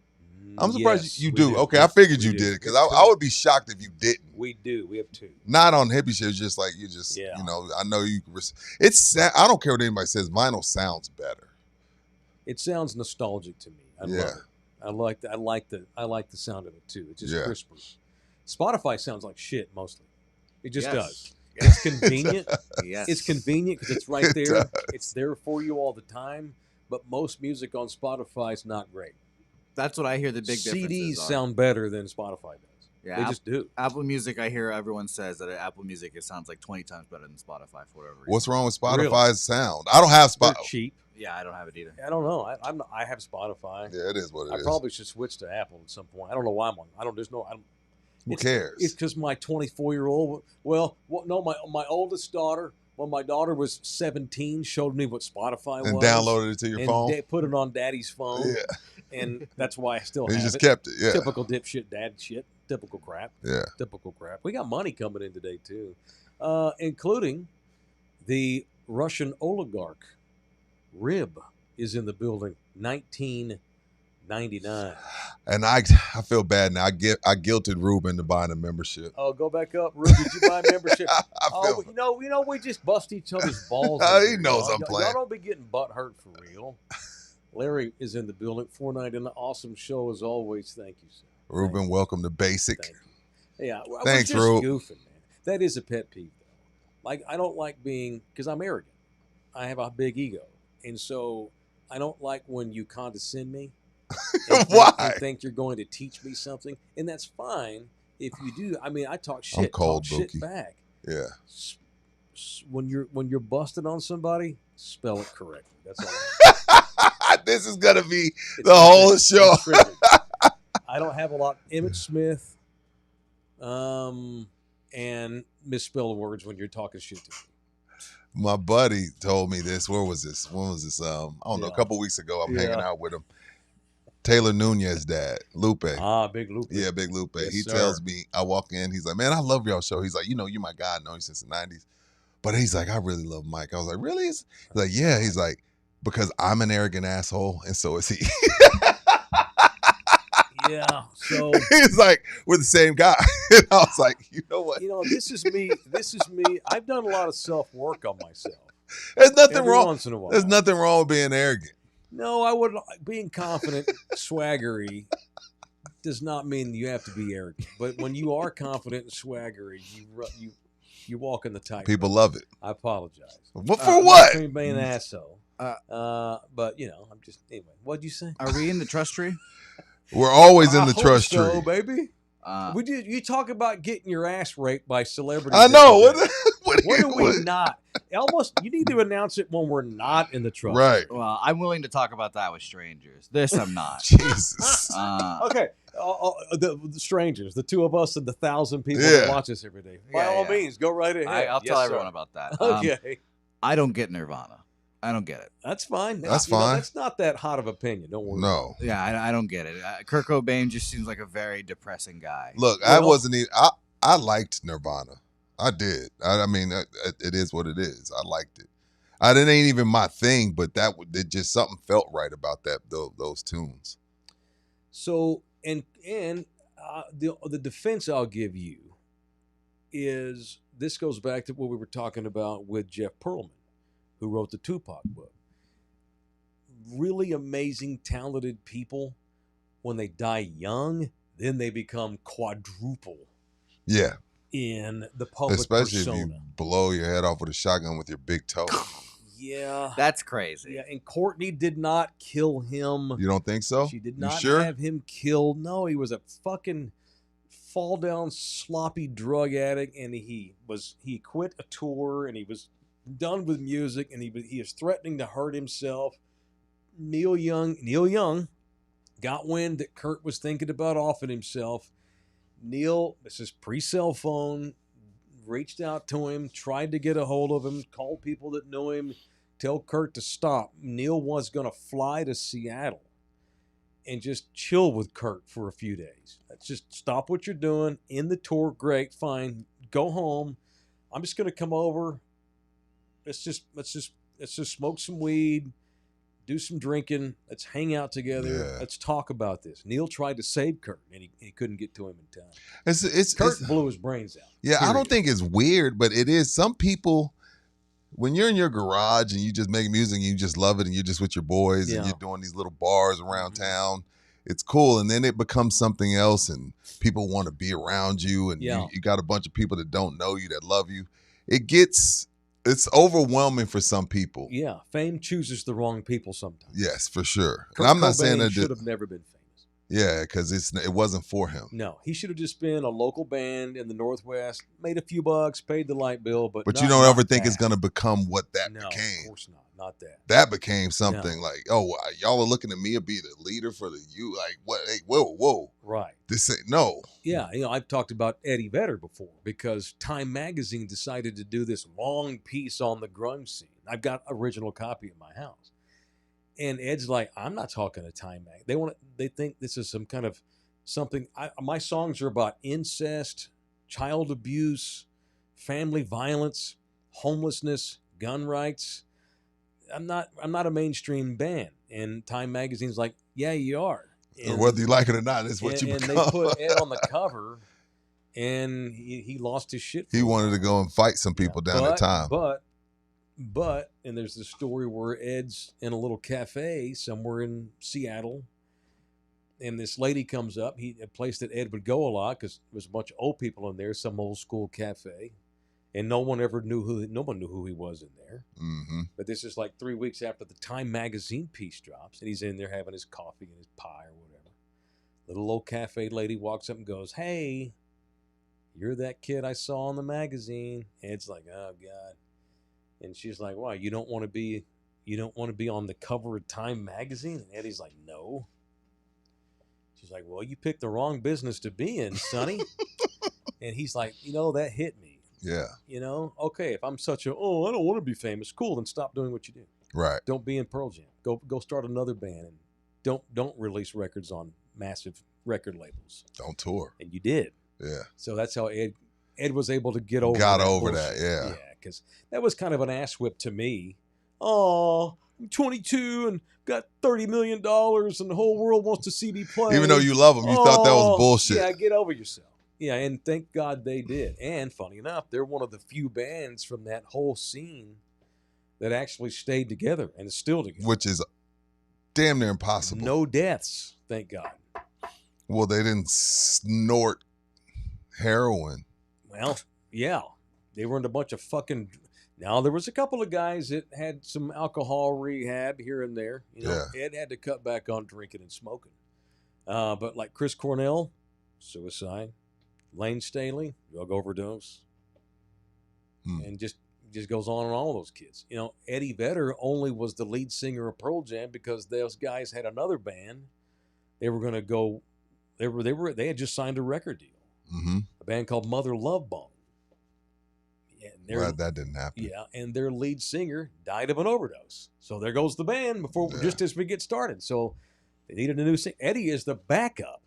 C: I'm surprised
B: Yes,
C: you
B: we
C: do. Okay, I figured you did because I would be shocked if you didn't.
B: We do. We have 2.
C: Not on hippie shit. It's just like you know. I know you. I don't care what anybody says. Vinyl sounds better.
B: It sounds nostalgic to me. I love it. I like the sound of it too. It's just crisper. Spotify sounds like shit mostly. It just
D: Yes.
B: does. It's convenient.
D: Yes.
B: It's convenient because it's right
C: It
B: there.
C: does.
B: It's there for you all the time. But most music on Spotify is not great.
D: That's what I hear the big differences
B: CDs
D: are.
B: sound better than Spotify does.
D: Yeah,
B: They just do.
D: Apple Music, I hear everyone says that Apple Music, it sounds like 20 times better than Spotify for whatever reason.
C: What's wrong with Spotify's
B: Really?
C: sound? I don't have
B: They're
C: Spotify.
B: cheap.
D: Yeah, I don't have it either.
B: I don't know. I have Spotify.
C: Yeah, it is what it
B: I
C: is.
B: probably should switch to Apple at some point. I don't know why I'm on. I don't. There's no. I don't,
C: Who cares?
B: It's because my 24-year-old. Well, no, my oldest daughter. When my daughter was 17, showed me what Spotify
C: and
B: was.
C: downloaded it to your
B: and
C: phone.
B: Put it on Daddy's phone.
C: Yeah,
B: And that's why I still
C: and
B: have
C: you just
B: it.
C: kept it. Yeah,
B: Typical dipshit dad shit. Typical crap.
C: yeah.
B: Typical crap. We got money coming in today too, including the Russian oligarch Rib is in the building. 1999.
C: And I feel bad now. I guilted Rube into buying a membership.
B: Oh, go back up, Rube. Did you buy a membership?
C: I feel
B: you know, we just bust each other's balls.
C: He
B: over here,
C: knows
B: y'all.
C: I'm playing.
B: Y'all don't be getting butt hurt for real. Larry is in the building. 499. Awesome show as always. Thank you, sir.
C: Ruben, welcome to Basic.
B: Thank you. Yeah, we're
C: Thanks,
B: just
C: Rube.
B: goofing, man. That is a pet peeve, though. Like, I don't like being, because I'm arrogant. I have a big ego. And so I don't like when you condescend me.
C: Why?
B: And think you're going to teach me something. And that's fine if you do. I mean, I talk shit.
C: I'm cold,
B: talk shit
C: Bookie.
B: back.
C: Yeah.
B: When you're busted on somebody, spell it correctly. That's all.
C: This is gonna be
B: It's
C: the whole
B: triggered.
C: show.
B: It's triggered. I don't have a lot. Emmett Smith, and misspell words when you're talking shit to me.
C: My buddy told me this. Where was this? When was this? I don't know. A
B: Yeah.
C: couple weeks ago, I'm
B: Yeah.
C: hanging out with him. Taylor Nunez's dad, Lupe.
B: Big Lupe.
C: Yeah, Big Lupe.
B: Yes,
C: He
B: sir.
C: tells me, I walk in, he's like, man, I love y'all show. He's like, you know, you're my guy. I know you since the 90s. But he's like, I really love Mike. I was like, really? He's like, yeah. He's like, because I'm an arrogant asshole, and so is he.
B: Yeah. So
C: He's like, we're the same guy. And I was like, you know what?
B: you know, this is me. This is me. I've done a lot of self work on myself.
C: There's nothing
B: Every
C: wrong.
B: once in a while.
C: There's nothing wrong with being arrogant.
B: No, I would. Being confident, swaggery, does not mean you have to be arrogant. But when you are confident and swaggery, you walk in the tight.
C: People love it.
B: I apologize.
C: What for
B: I'm
C: what?
B: not being an asshole. But you know, I'm just anyway. What'd you say?
D: Are we in the trust tree?
C: We're always in
B: I
C: the
B: hope
C: trust
B: so,
C: tree.
B: baby. You talk about getting your ass raped by celebrities.
C: I know.
B: every day.
C: What
B: When are we not? Almost, you need to announce it when we're not in the trust.
C: Right.
D: Well, I'm willing to talk about that with strangers. This I'm not.
C: Jesus.
B: Okay, the strangers, the two of us and the 1,000 people
C: Yeah.
B: that watch us every day. By
D: Yeah,
B: all
D: yeah.
B: means, go right ahead.
D: I'll
B: Yes,
D: tell
B: sir.
D: everyone about that.
B: Okay,
D: I don't get Nirvana. I don't get it.
B: that's fine.
C: That's
B: You know,
C: fine.
B: that's not that hot of opinion. Don't worry.
C: No.
D: Yeah, I don't get it. Kurt Cobain just seems like a very depressing guy.
C: Look, I
B: Well-
C: wasn't even. I liked Nirvana. I did. I mean, it is what it is. I liked it. It ain't even my thing, but it just something felt right about those tunes.
B: So, and the defense I'll give you is this goes back to what we were talking about with Jeff Pearlman, who wrote the Tupac book. Really amazing, talented people, when they die young, then they become quadruple
C: Yeah,
B: in the public
C: especially
B: persona.
C: if you blow your head off with a shotgun with your big toe.
B: Yeah.
D: That's crazy.
B: Yeah, and Courtney did not kill him.
C: You don't think so?
B: She did
C: You
B: not
C: sure?
B: have him killed. No, he was a fucking fall down sloppy drug addict, and he quit a tour, and he was done with music, and he was threatening to hurt himself. Neil Young got wind that Kurt was thinking about offing himself. Neil, this is pre-cell phone, reached out to him, tried to get a hold of him, called people that knew him, tell Kurt to stop. Neil was going to fly to Seattle and just chill with Kurt for a few days. Let's just stop what you're doing. In the tour, great, fine. Go home. I'm just going to come over. Let's just smoke some weed, do some drinking. Let's hang out together.
C: Yeah.
B: Let's talk about this. Neil tried to save Kurt, and he couldn't get to him in time.
C: It's
B: Kurt blew his brains out.
C: Yeah, I
B: Period.
C: don't think it's weird, but it is. Some people, when you're in your garage and you just make music and you just love it and you're just with your boys and
B: Yeah.
C: you're doing these little bars around town, it's cool, and then it becomes something else, and people want to be around you, and
B: Yeah.
C: you got a bunch of people that don't know you that love you. It's overwhelming for some people.
B: Yeah, fame chooses the wrong people sometimes.
C: Yes, for sure.
B: Kurt
C: And I'm not
B: Cobain
C: saying that.
B: should have never been famous.
C: Yeah, because it wasn't for him.
B: No, he should have just been a local band in the Northwest, made a few bucks, paid the light bill, but
C: you don't ever think it's
B: that.
C: going to become what that
B: No,
C: became.
B: of course not that.
C: That became something like, oh, y'all are looking at me to be the leader for the you. Like, what? Hey, whoa.
B: Right.
C: This ain't, no.
B: Yeah, I've talked about Eddie Vedder before because Time Magazine decided to do this long piece on the grunge scene. I've got original copy at my house. And Ed's like, I'm not talking to Time Mag. They think this is some kind of something. My songs are about incest, child abuse, family violence, homelessness, gun rights. I'm not a mainstream band. And Time Magazine's like, yeah, you are.
C: And whether you like it or not, it's what you become.
B: And they put Ed on the cover, and he lost his shit.
C: He wanted to go and fight some people down at time.
B: But and there's this story where Ed's in a little cafe somewhere in Seattle, and this lady comes up. A place that Ed would go a lot because there was a bunch of old people in there, some old school cafe, and no one knew who he was in there.
C: Mm-hmm.
B: But this is like 3 weeks after the Time Magazine piece drops, and he's in there having his coffee and his pie or whatever. Little old cafe lady walks up and goes, "Hey, you're that kid I saw in the magazine." And it's like, oh God. And she's like, "Why? You don't want to be on the cover of Time Magazine?" And Eddie's like, "No." She's like, "Well, you picked the wrong business to be in, Sonny." And he's like, that hit me.
C: Yeah.
B: Okay, if I'm such I don't want to be famous, cool, then stop doing what you do.
C: Right.
B: Don't be in Pearl Jam. Go start another band, and don't release records on massive record labels.
C: Don't tour.
B: And you did.
C: Yeah.
B: So that's how Ed was able to get over
C: that. Yeah.
B: Yeah, because that was kind of an ass whip to me. Oh, I'm 22 and got $30 million and the whole world wants to see me play.
C: Even though you love them, you thought that was bullshit.
B: Yeah, get over yourself. Yeah, and thank God they did. And funny enough, they're one of the few bands from that whole scene that actually stayed together and is still together.
C: Which is damn near impossible.
B: No deaths, thank God.
C: Well, they didn't snort heroin.
B: Well, yeah. They were in a bunch of fucking... Now, there was a couple of guys that had some alcohol rehab here and there. Ed had to cut back on drinking and smoking. But like Chris Cornell, suicide. Lane Staley, drug overdose. And just goes on and on with those kids. Eddie Vedder only was the lead singer of Pearl Jam because those guys had another band. They were going to go... They had just signed a record deal.
C: Mm-hmm.
B: A band called Mother Love Bone.
C: Glad that didn't happen.
B: Yeah, and their lead singer died of an overdose. So there goes the band just as we get started. So they needed a new singer. Eddie is the backup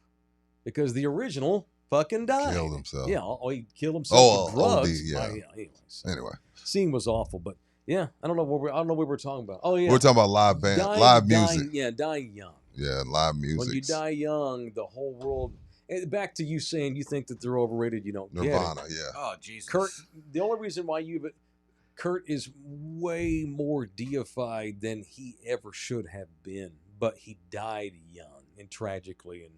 B: because the original fucking died.
C: Killed himself.
B: Yeah, he killed himself with drugs.
C: OD, yeah.
B: Anyway, scene was awful, but yeah, I don't know what we were talking about. Oh yeah,
C: we're talking about live music.
B: Dying young.
C: Yeah, live music.
B: When you die young, the whole world. And back to you saying you think that they're overrated, you don't
C: Nirvana,
B: get it.
C: yeah.
D: Oh Jesus.
B: Kurt. The only reason why Kurt is way more deified than he ever should have been, but he died young and tragically, and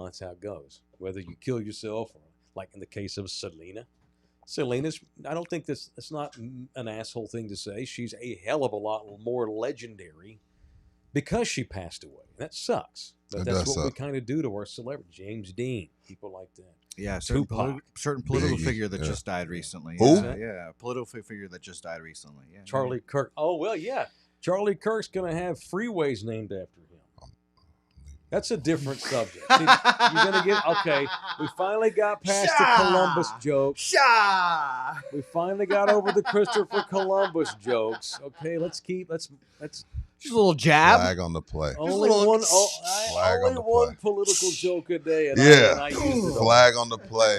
B: that's how it goes. Whether you kill yourself or, like in the case of Selena's, I don't think it's not an asshole thing to say. She's a hell of a lot more legendary because she passed away. That sucks. But that's what we kind of do to our celebrities. James Dean, people like that.
D: Yeah, certain political figure that just died recently.
C: Who?
D: Yeah, political figure that just died recently. Yeah,
B: Charlie Kirk. Oh, well, yeah. Charlie Kirk's going to have freeways named after him. That's a different subject. See, you're going to get... Okay, we finally got past the Columbus joke. We finally got over the Christopher Columbus jokes. Okay, let's
D: just a little jab.
C: Flag on the play.
B: Only one political joke a day. And I used it
C: flag on the play.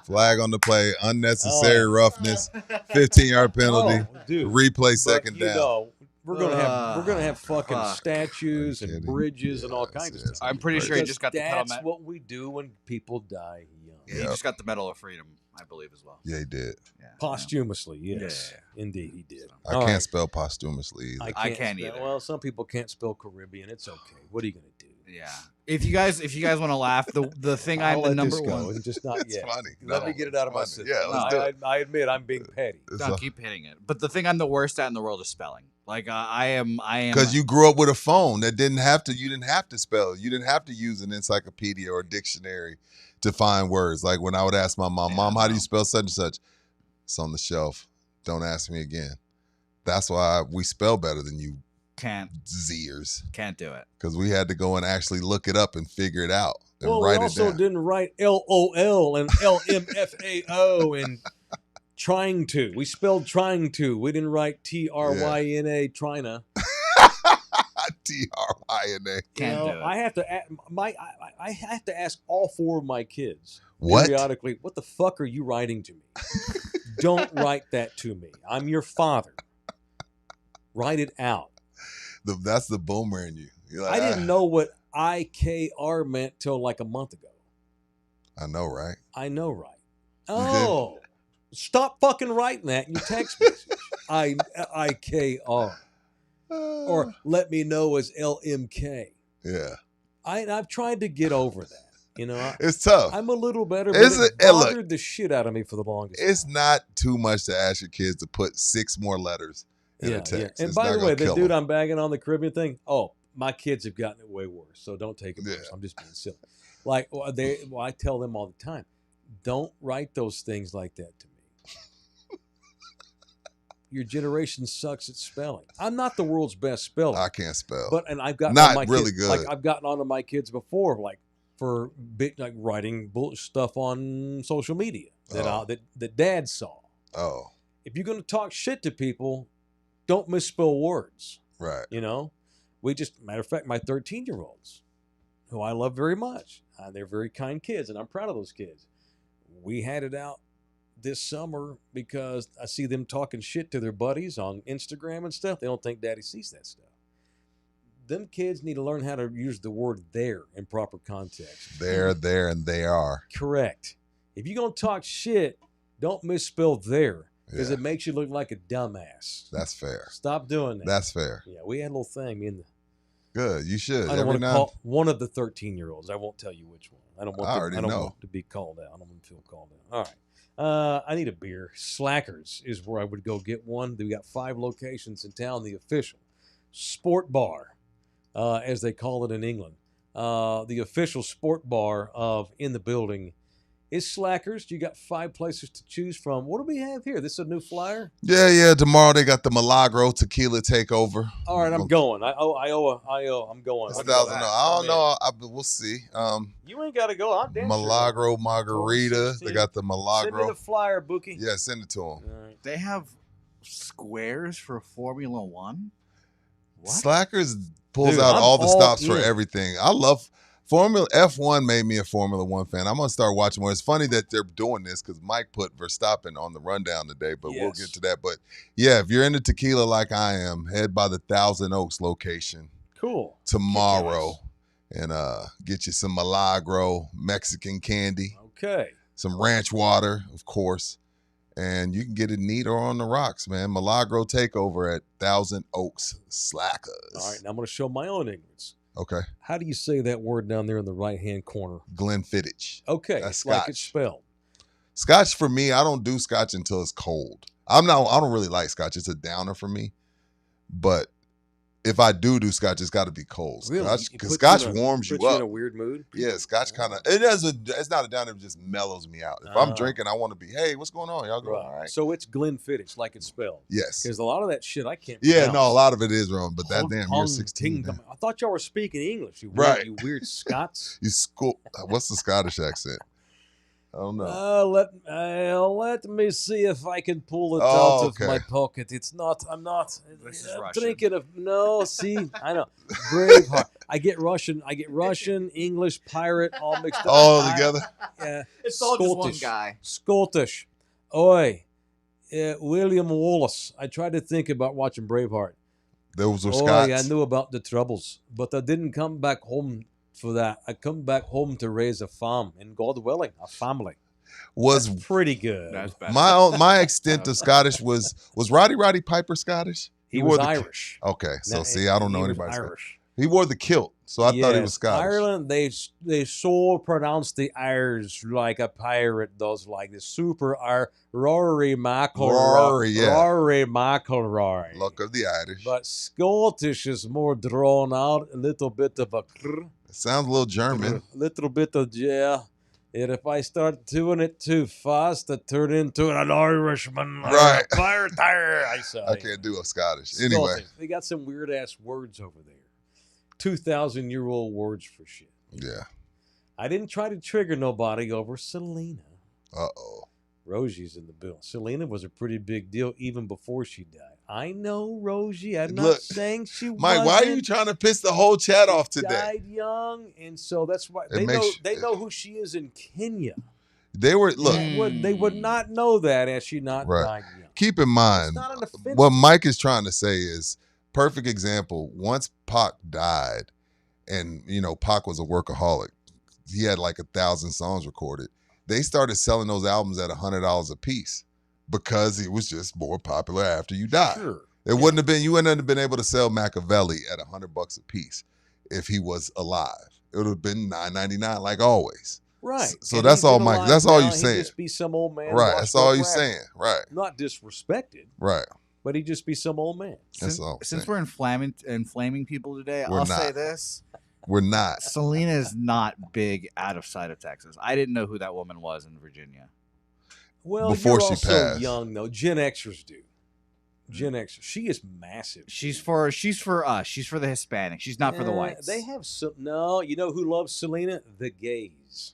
C: Flag on the play. Unnecessary roughness. 15-yard penalty. Replay second down.
B: We're gonna have fucking statues and bridges and all kinds of stuff.
D: I'm pretty sure you just got the Medal.
B: That's what we do when people die young.
D: Yeah, you just got the Medal of Freedom. I believe as well.
C: Yeah, he did.
D: Yeah.
B: Posthumously, yes.
D: Yeah.
B: Indeed, he did.
C: I
B: All
C: can't
B: right.
C: spell posthumously either.
D: I can't
B: spell-
D: either.
B: Well, some people can't spell Caribbean. It's okay. What are you going to do?
D: Yeah. If you guys want to laugh, the thing
B: I'll
D: I'm the
B: let
D: number
B: this go.
D: one.
B: It's just not
C: It's
B: yet.
C: funny.
B: Let
C: No,
B: me get it
C: it's
B: out of my
C: funny.
B: system.
C: Yeah, let's do it.
B: I admit I'm being petty.
D: Don't keep hitting it. But the thing I'm the worst at in the world is spelling. Like I am.
C: Because you grew up with a phone that didn't have to. You didn't have to spell. You didn't have to use an encyclopedia or a dictionary to find words. Like when I would ask my mom, "Mom, how do you spell such and such?" It's on the shelf. Don't ask me again. That's why we spell better than you
D: can't
C: Zers.
D: Can't do it.
C: Because we had to go and actually look it up and figure it out and
B: Well,
C: write
B: we
C: it
B: also
C: down.
B: didn't write LOL and LMFAO and trying to. We spelled trying to. We didn't write TRYNA, Trina.
C: TRYNA.
D: Can't do it.
B: I have to I have to ask all 4 of my kids
C: What?
B: periodically, what the fuck are you writing to me? Don't write that to me. I'm your father. Write it out.
C: That's the boomer in you. You're like,
B: I didn't know what IKR meant till like a month ago.
C: I know, right?
B: I know, right? Oh, stop fucking writing that in your text message. IKR. Or let me know as LMK.
C: Yeah.
B: I've tried to get over that. You know,
C: It's tough.
B: I'm a little better, but
C: It's
B: it
C: hey, look,
B: bothered the shit out of me for the longest
C: It's
B: time.
C: not too much to ask your kids to put 6 more letters in a text.
B: And
C: It's
B: by
C: not
B: the
C: gonna
B: way, the
C: kill
B: dude
C: them.
B: I'm bagging on the Caribbean thing, my kids have gotten it way worse. So don't take it
C: Yeah.
B: worse. I'm just being silly. Like I tell them all the time, don't write those things like that to me. Your generation sucks at spelling. I'm not the world's best speller.
C: I can't spell.
B: And I've gotten
C: Not
B: on my
C: really
B: kids,
C: good.
B: Like I've gotten onto my kids before, like for like writing stuff on social media that Dad saw.
C: Oh,
B: If you're going to talk shit to people, don't misspell words.
C: right.
B: You know, matter of fact, my 13-year-olds, who I love very much, they're very kind kids, and I'm proud of those kids. We had it out this summer because I see them talking shit to their buddies on Instagram and stuff. They don't think Daddy sees that stuff. Them kids need to learn how to use the word there in proper context.
C: There, and they are.
B: Correct. If you're going to talk shit, don't misspell there because
C: Yeah.
B: it makes you look like a dumbass.
C: That's fair.
B: Stop doing that.
C: That's fair.
B: Yeah, we had a little thing.
C: Good. You should.
B: I don't
C: Every
B: want to
C: now
B: call one of the 13-year-olds. I won't tell you which one. I don't want.
C: I already know.
B: want to be called out. I don't want to feel called out. All right. I need a beer. Slackers is where I would go get one. We got 5 locations in town. The official sport bar, as they call it in England. The official sport bar of In the Building is Slackers. You got 5 places to choose from. What do we have here? This is a new flyer.
C: Yeah. Tomorrow they got the Milagro Tequila Takeover.
B: All right, I'm going. I'm going.
C: It's
B: I'll go.
C: $1,000. I don't know. We'll see.
B: You ain't got to go. I'm damn sure.
C: Milagro Margarita.
B: 2016.
C: They got the
B: Send me
C: Milagro.
B: the flyer, Bookie.
C: Yeah, send it to them.
B: All right.
D: They have squares for Formula One. What?
C: Slackers pulls
B: Dude,
C: out
B: I'm
C: all the
B: all
C: stops for
B: in.
C: everything. I love Formula F1 made me a Formula One fan. I'm gonna start watching more. It's funny that they're doing this because Mike put Verstappen on the rundown today, but we'll
B: Yes.
C: get to that. But yeah, if you're into tequila like I am, head by the Thousand Oaks location
B: Cool.
C: tomorrow and get you some Milagro Mexican candy,
B: Okay.
C: some ranch water, of course. And you can get it neat or on the rocks, man. Milagro Takeover at Thousand Oaks Slackers.
B: All right. Now I'm going to show my own ignorance.
C: Okay.
B: How do you say that word down there in the right-hand corner?
C: Glenfiddich.
B: Okay.
C: That's
B: like it's
C: Scotch.
B: spelled.
C: Scotch for me, I don't do Scotch until it's cold. I don't really like Scotch. It's a downer for me. But if I do Scotch, it's got to be cold.
B: Really?
C: Because
B: It puts
C: Scotch
B: you in a-
C: warms you
B: puts you in
C: up.
B: a weird mood?
C: Yeah, Scotch kind of it's not a downer, it just mellows me out. If I'm
B: Oh.
C: drinking, I want to be, hey, what's going on? Y'all go,
B: Right.
C: all right.
B: So it's Glenfiddich, like it's spelled.
C: Yes.
B: Because a lot of that shit I can't
C: Yeah,
B: pronounce.
C: no, a lot of it is wrong, but that
B: Hong
C: damn,
B: Kong
C: you're 16.
B: ting-
C: man.
B: I thought y'all were speaking English. You
C: Right.
B: You weird Scots.
C: You school. What's the Scottish accent? I don't know.
B: Let me see if I can pull it
C: Oh,
B: out
C: okay.
B: of my pocket. I'm not
D: This is
B: I'm
D: Russian.
B: thinking of see, I know. Braveheart. I get Russian, English, pirate, all mixed up.
C: All together?
B: Yeah.
D: It's all just one
B: Scottish.
D: guy.
B: Scottish. Oi. William Wallace. I tried to think about watching Braveheart.
C: Those were
B: Oh,
C: Scots.
B: I knew about the troubles, but I didn't come back home for that. I come back home to raise a farm, and God willing, a family.
C: was
B: pretty good.
D: That's bad.
C: my extent of Scottish was Roddy Piper Scottish?
B: He
C: wore
B: was
C: the
B: Irish.
C: Okay, so
B: Now,
C: see, I don't know
B: he was
C: anybody's
B: Irish.
C: He wore the kilt, so I thought he was
B: Yes,
C: Scottish.
B: Ireland, they so pronounce the Irish like a pirate does, like the super Rory McIlroy.
C: Rory, yeah.
B: Rory McIlroy.
C: Luck of the Irish.
B: But Scottish is more drawn out, a little bit of a
C: It sounds a little German.
B: little bit of yeah. And if I start doing it too fast, I turn into an Irishman.
C: Right.
B: Pirate, I say.
C: I can't do a Scottish. Anyway.
B: Scottish. They got some weird ass words over there. 2,000-year-old words for shit.
C: Yeah.
B: I didn't try to trigger nobody over Selena.
C: Uh-oh.
B: Rosie's in the bill. Selena was a pretty big deal even before she died. I know, Rosie. I'm
C: Look,
B: not saying she was.
C: Mike, why are you trying to piss the whole chat off today?
B: Died young, and so that's why
C: It
B: they know who she is in Kenya.
C: They were, look,
B: They would not know that had she not
C: Right.
B: died young.
C: keep in mind,
B: It's not an offense.
C: what Mike is trying to say is, perfect example, once Pac died, and, you know, Pac was a workaholic. He had like 1,000 songs recorded. They started selling those albums at $100 a piece because it was just more popular after you died.
B: Sure.
C: You wouldn't have been able to sell Machiavelli at $100 a piece if he was alive. It would have been $9.99 like always.
B: Right.
C: So
B: And
C: that's
B: he's
C: all
B: been
C: Mike.
B: alive
C: That's all
B: now.
C: you're saying.
B: He'd just be some old man.
C: Right.
B: washed
C: That's all
B: up
C: you're
B: rap.
C: saying. Right.
B: Not disrespected,
C: Right.
B: but he'd just be some old man.
C: That's all I'm
D: Since
C: saying.
D: we're inflaming people today,
C: We're
D: I'll
C: not.
D: say this.
C: We're not.
D: Selena is not big outside of Texas. I didn't know who that woman was in Virginia.
B: Well,
C: Before
B: you're
C: she
B: also
C: passed.
B: young though. Gen Xers do. Gen Xers. She is massive.
D: She's for us. She's for the Hispanics. She's not for the whites.
B: They have some. No, you know who loves Selena? The gays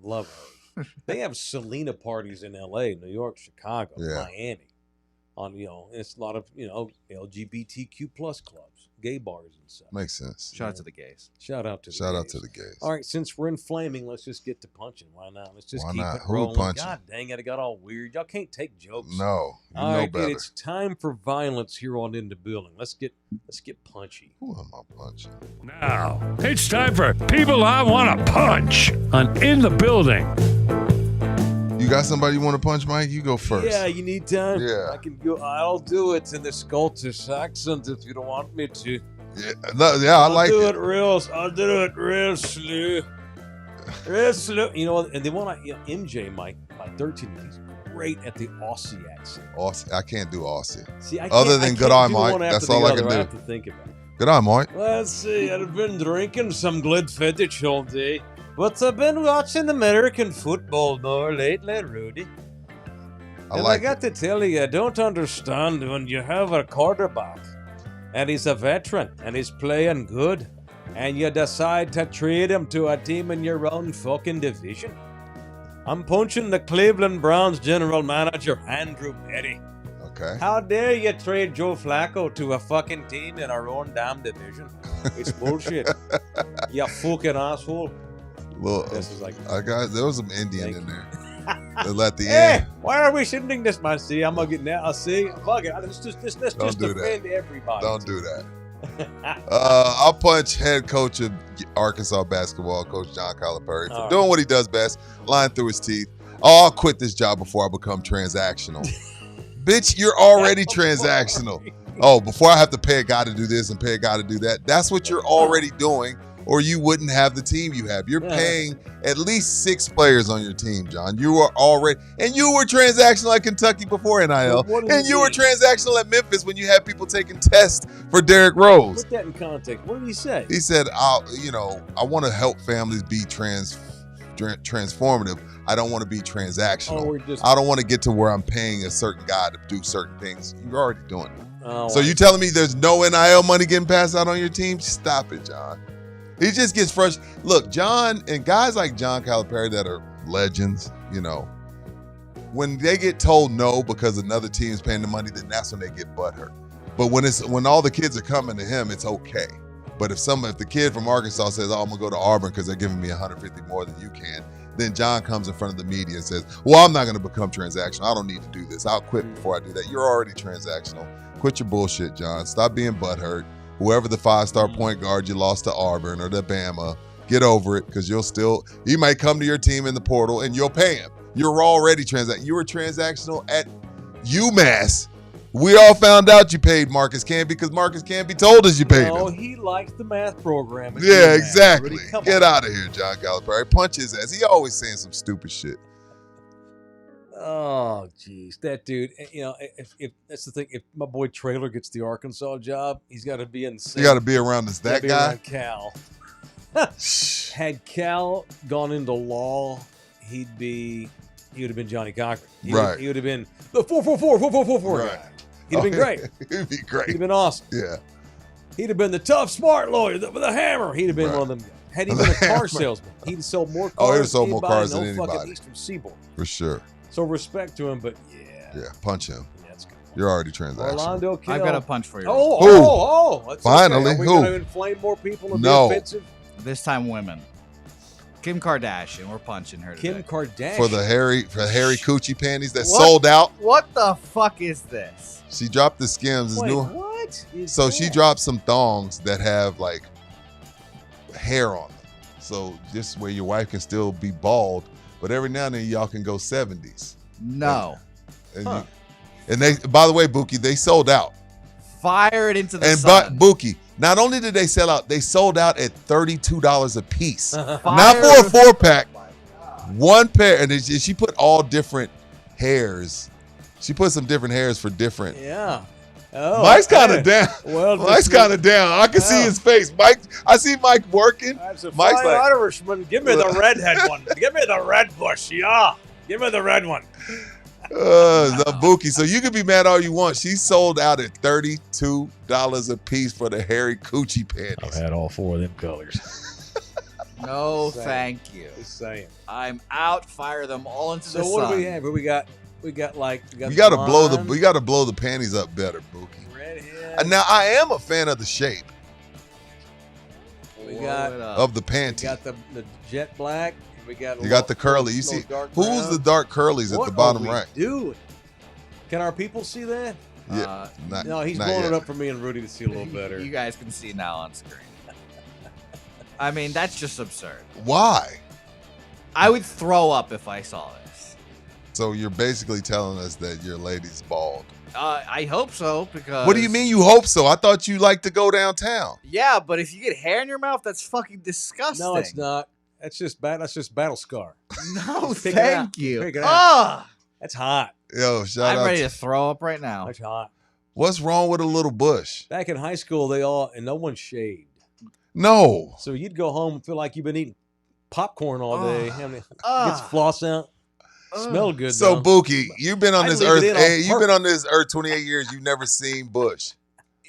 B: love her. They have Selena parties in L.A., New York, Chicago,
C: Yeah.
B: Miami. It's a lot of LGBTQ plus clubs, gay bars and stuff.
C: Makes sense.
D: Shout out to the gays.
B: Shout out to the
C: Shout out
B: gays.
C: to the gays.
B: All right, since we're inflaming, let's just get to punching. Why not? Let's just
C: Why
B: keep
C: not?
B: it
C: Who
B: rolling.
C: punching?
B: God dang it, it got all weird. Y'all can't take jokes.
C: No, you
B: All
C: know
B: right,
C: better.
B: it's time for violence here on In the Building. Let's get punchy.
C: Who am I punching?
A: Now, it's time for People I Want to Punch on In the Building.
C: You got somebody you want to punch, Mike? You go first.
B: Yeah, you need time.
C: Yeah.
B: I can go. I'll do it in the Scottish accent if you don't want me to.
C: Yeah, no, yeah, I like
B: I'll do
C: it.
B: I'll do it real slow. Real slow. You know, and they want to. MJ, my 13, he's great at the Aussie accent.
C: Aussie. I can't do Aussie.
B: See, I
C: Other
B: can't-
C: than
B: I
C: good
B: can't
C: eye,
B: do
C: Mike,
B: one after
C: that's
B: the
C: all I
B: other.
C: can do.
B: I have to think about it.
C: Good eye, Mike.
B: Let's see. I've been drinking some Glenfiddich all day, but I've been watching American football more lately, Rudy.
C: I
B: And
C: like
B: I got to tell you, I don't understand when you have a quarterback and he's a veteran and he's playing good and you decide to trade him to a team in your own fucking division. I'm punching the Cleveland Browns general manager, Andrew Petty.
C: Okay.
B: How dare you trade Joe Flacco to a fucking team in our own damn division? It's bullshit. You fucking asshole.
C: Well,
B: This is like,
C: there was some Indian
B: Thank
C: in
B: you.
C: there. At the
B: hey,
C: end.
B: why are we sending this, man? See, I'm gonna get now. I'll see. Fuck it. Let's just
C: Don't do that.
B: offend everybody.
C: Don't do that. I'll punch head coach of Arkansas basketball, Coach John Calipari, for
B: All right.
C: doing what he does best, lying through his teeth. Oh, I'll quit this job before I become transactional. Bitch, you're already transactional. Oh, before I have to pay a guy to do this and pay a guy to do that. That's what you're already doing, or you wouldn't have the team you have. You're
B: Yeah.
C: paying at least 6 players on your team, John. You are already, and you were transactional at Kentucky before NIL,
B: But what do
C: and
B: you
C: you were
B: mean?
C: transactional at Memphis when you had people taking tests for Derrick Rose.
B: Put that in context. What did he say?
C: He said, I want to help families be transformative. I don't want to be transactional.
B: we're just.
C: I don't want to get to where I'm paying a certain guy to do certain things. You're already doing it.
B: Oh,
C: So you telling me there's no NIL money getting passed out on your team? Stop it, John. He just gets frustrated. Look, John and guys like John Calipari that are legends, when they get told no because another team is paying the money, then that's when they get butthurt. But when all the kids are coming to him, it's okay. But if the kid from Arkansas says, "Oh, I'm gonna go to Auburn because they're giving me 150 more than you can," then John comes in front of the media and says, "Well, I'm not gonna become transactional. I don't need to do this. I'll quit before I do that." You're already transactional. Quit your bullshit, John. Stop being butthurt. Whoever the 5-star point guard you lost to Auburn or to Bama, get over it because he might come to your team in the portal and you'll pay him. You're already transactional. You were transactional at UMass. We all found out you paid Marcus Canby because Marcus Canby told us you paid
B: No,
C: him.
B: he likes the math program.
C: Yeah, exactly.
B: Rudy, come
C: Get
B: on.
C: out of here, John Calipari. Punch his ass. He always saying some stupid shit.
B: Oh, jeez, that dude. If that's the thing, if my boy Traylor gets the Arkansas job, he's got to be in.
C: You got to be around this that guy.
B: Around Cal. Had Cal gone into law, he would have been Johnny Cochran.
C: Right.
B: He would have been the 444
C: Right.
B: guy. He'd have been great.
C: He'd be great.
B: He'd have been awesome.
C: Yeah.
B: He'd have been the tough, smart lawyer with a hammer. He'd have been one of them guys. Had he been a car salesman, he'd have sold more cars.
C: Oh, he'd have sold more
B: anybody
C: cars
B: in
C: than
B: the whole fucking
C: anybody.
B: Eastern Seaboard.
C: For sure.
B: So respect to him, but yeah.
C: Yeah. Punch him.
B: That's good.
C: You're already transactional.
B: Orlando Kill.
D: I've got a punch for you.
B: That's
C: Finally,
B: okay. Are we
C: who?
B: going to inflame more people and
C: No.
B: be offensive?
D: This time, women. Kim Kardashian. We're punching her today.
B: Kim Kardashian.
C: For the hairy coochie panties that
D: What?
C: sold out.
D: What the fuck is this?
C: She dropped the Skims.
B: Wait,
C: New.
B: what?
C: So she dropped some thongs that have like hair on them. So this way your wife can still be bald, but every now and then y'all can go 70s.
D: No.
C: And,
B: Huh.
C: and they, by the way, Buki, they sold out.
D: Fire it into the
C: And
D: sun.
C: Buki, not only did they sell out, they sold out at $32 a piece. Not
D: Fire-
C: for a 4-pack. One pair, and she put all different hairs. She put some different hairs for different.
B: Yeah. Oh,
C: Mike's kind of down.
B: Well,
C: Mike's kind of down. I can see his face. Mike, I see Mike working.
B: That's a
C: Mike's
B: fine
C: like-
B: Irishman. Give me the redhead one. Give me the red bush. Yeah. Give me the red one.
C: The Buki. So you can be mad all you want. She sold out at $32 a piece for the hairy coochie
B: I've
C: panties.
B: had all four of them colors.
D: No,
B: Saying.
D: thank you.
B: Just saying.
D: I'm out. Fire them all into the
B: So what
D: sun.
B: do we have? We got
C: You got to blow the.
B: blonde,
C: We got to blow the panties up better, Buki.
B: redhead.
C: Now I am a fan of the shape
B: We
D: Blow
B: got-
D: it up.
C: of the
B: We
C: panty.
B: got the jet black. We got
C: You got the curly. You see, who's the dark curlies at the bottom right?
B: Dude, can our people see that?
C: Yeah, not,
B: No, he's
C: not
B: blowing
C: yet.
B: it up for me and Rudy to see a little better.
D: You guys can see now on screen. I mean, that's just absurd.
C: Why?
D: I would throw up if I saw this.
C: So you're basically telling us that your lady's bald.
D: I hope so, because...
C: What do you mean you hope so? I thought you like to go downtown.
D: Yeah, but if you get hair in your mouth, that's fucking disgusting.
B: No, it's not. That's just battle scar.
D: No,
B: Pick it out.
D: thank you.
B: Pick it out.
D: Ah,
B: That's hot.
C: Yo, shout
D: I'm
C: out.
D: ready to throw up right now.
B: That's hot.
C: What's wrong with a little bush?
B: Back in high school, no one shaved.
C: No.
B: So you'd go home and feel like you've been eating popcorn all day. Gets
D: Ah.
B: floss out. Smelled good.
C: So
B: though.
C: Buki, you've been on
B: I'd
C: this
B: leave
C: earth.
B: it in on
C: You've been on this earth 28 years. You've never seen bush.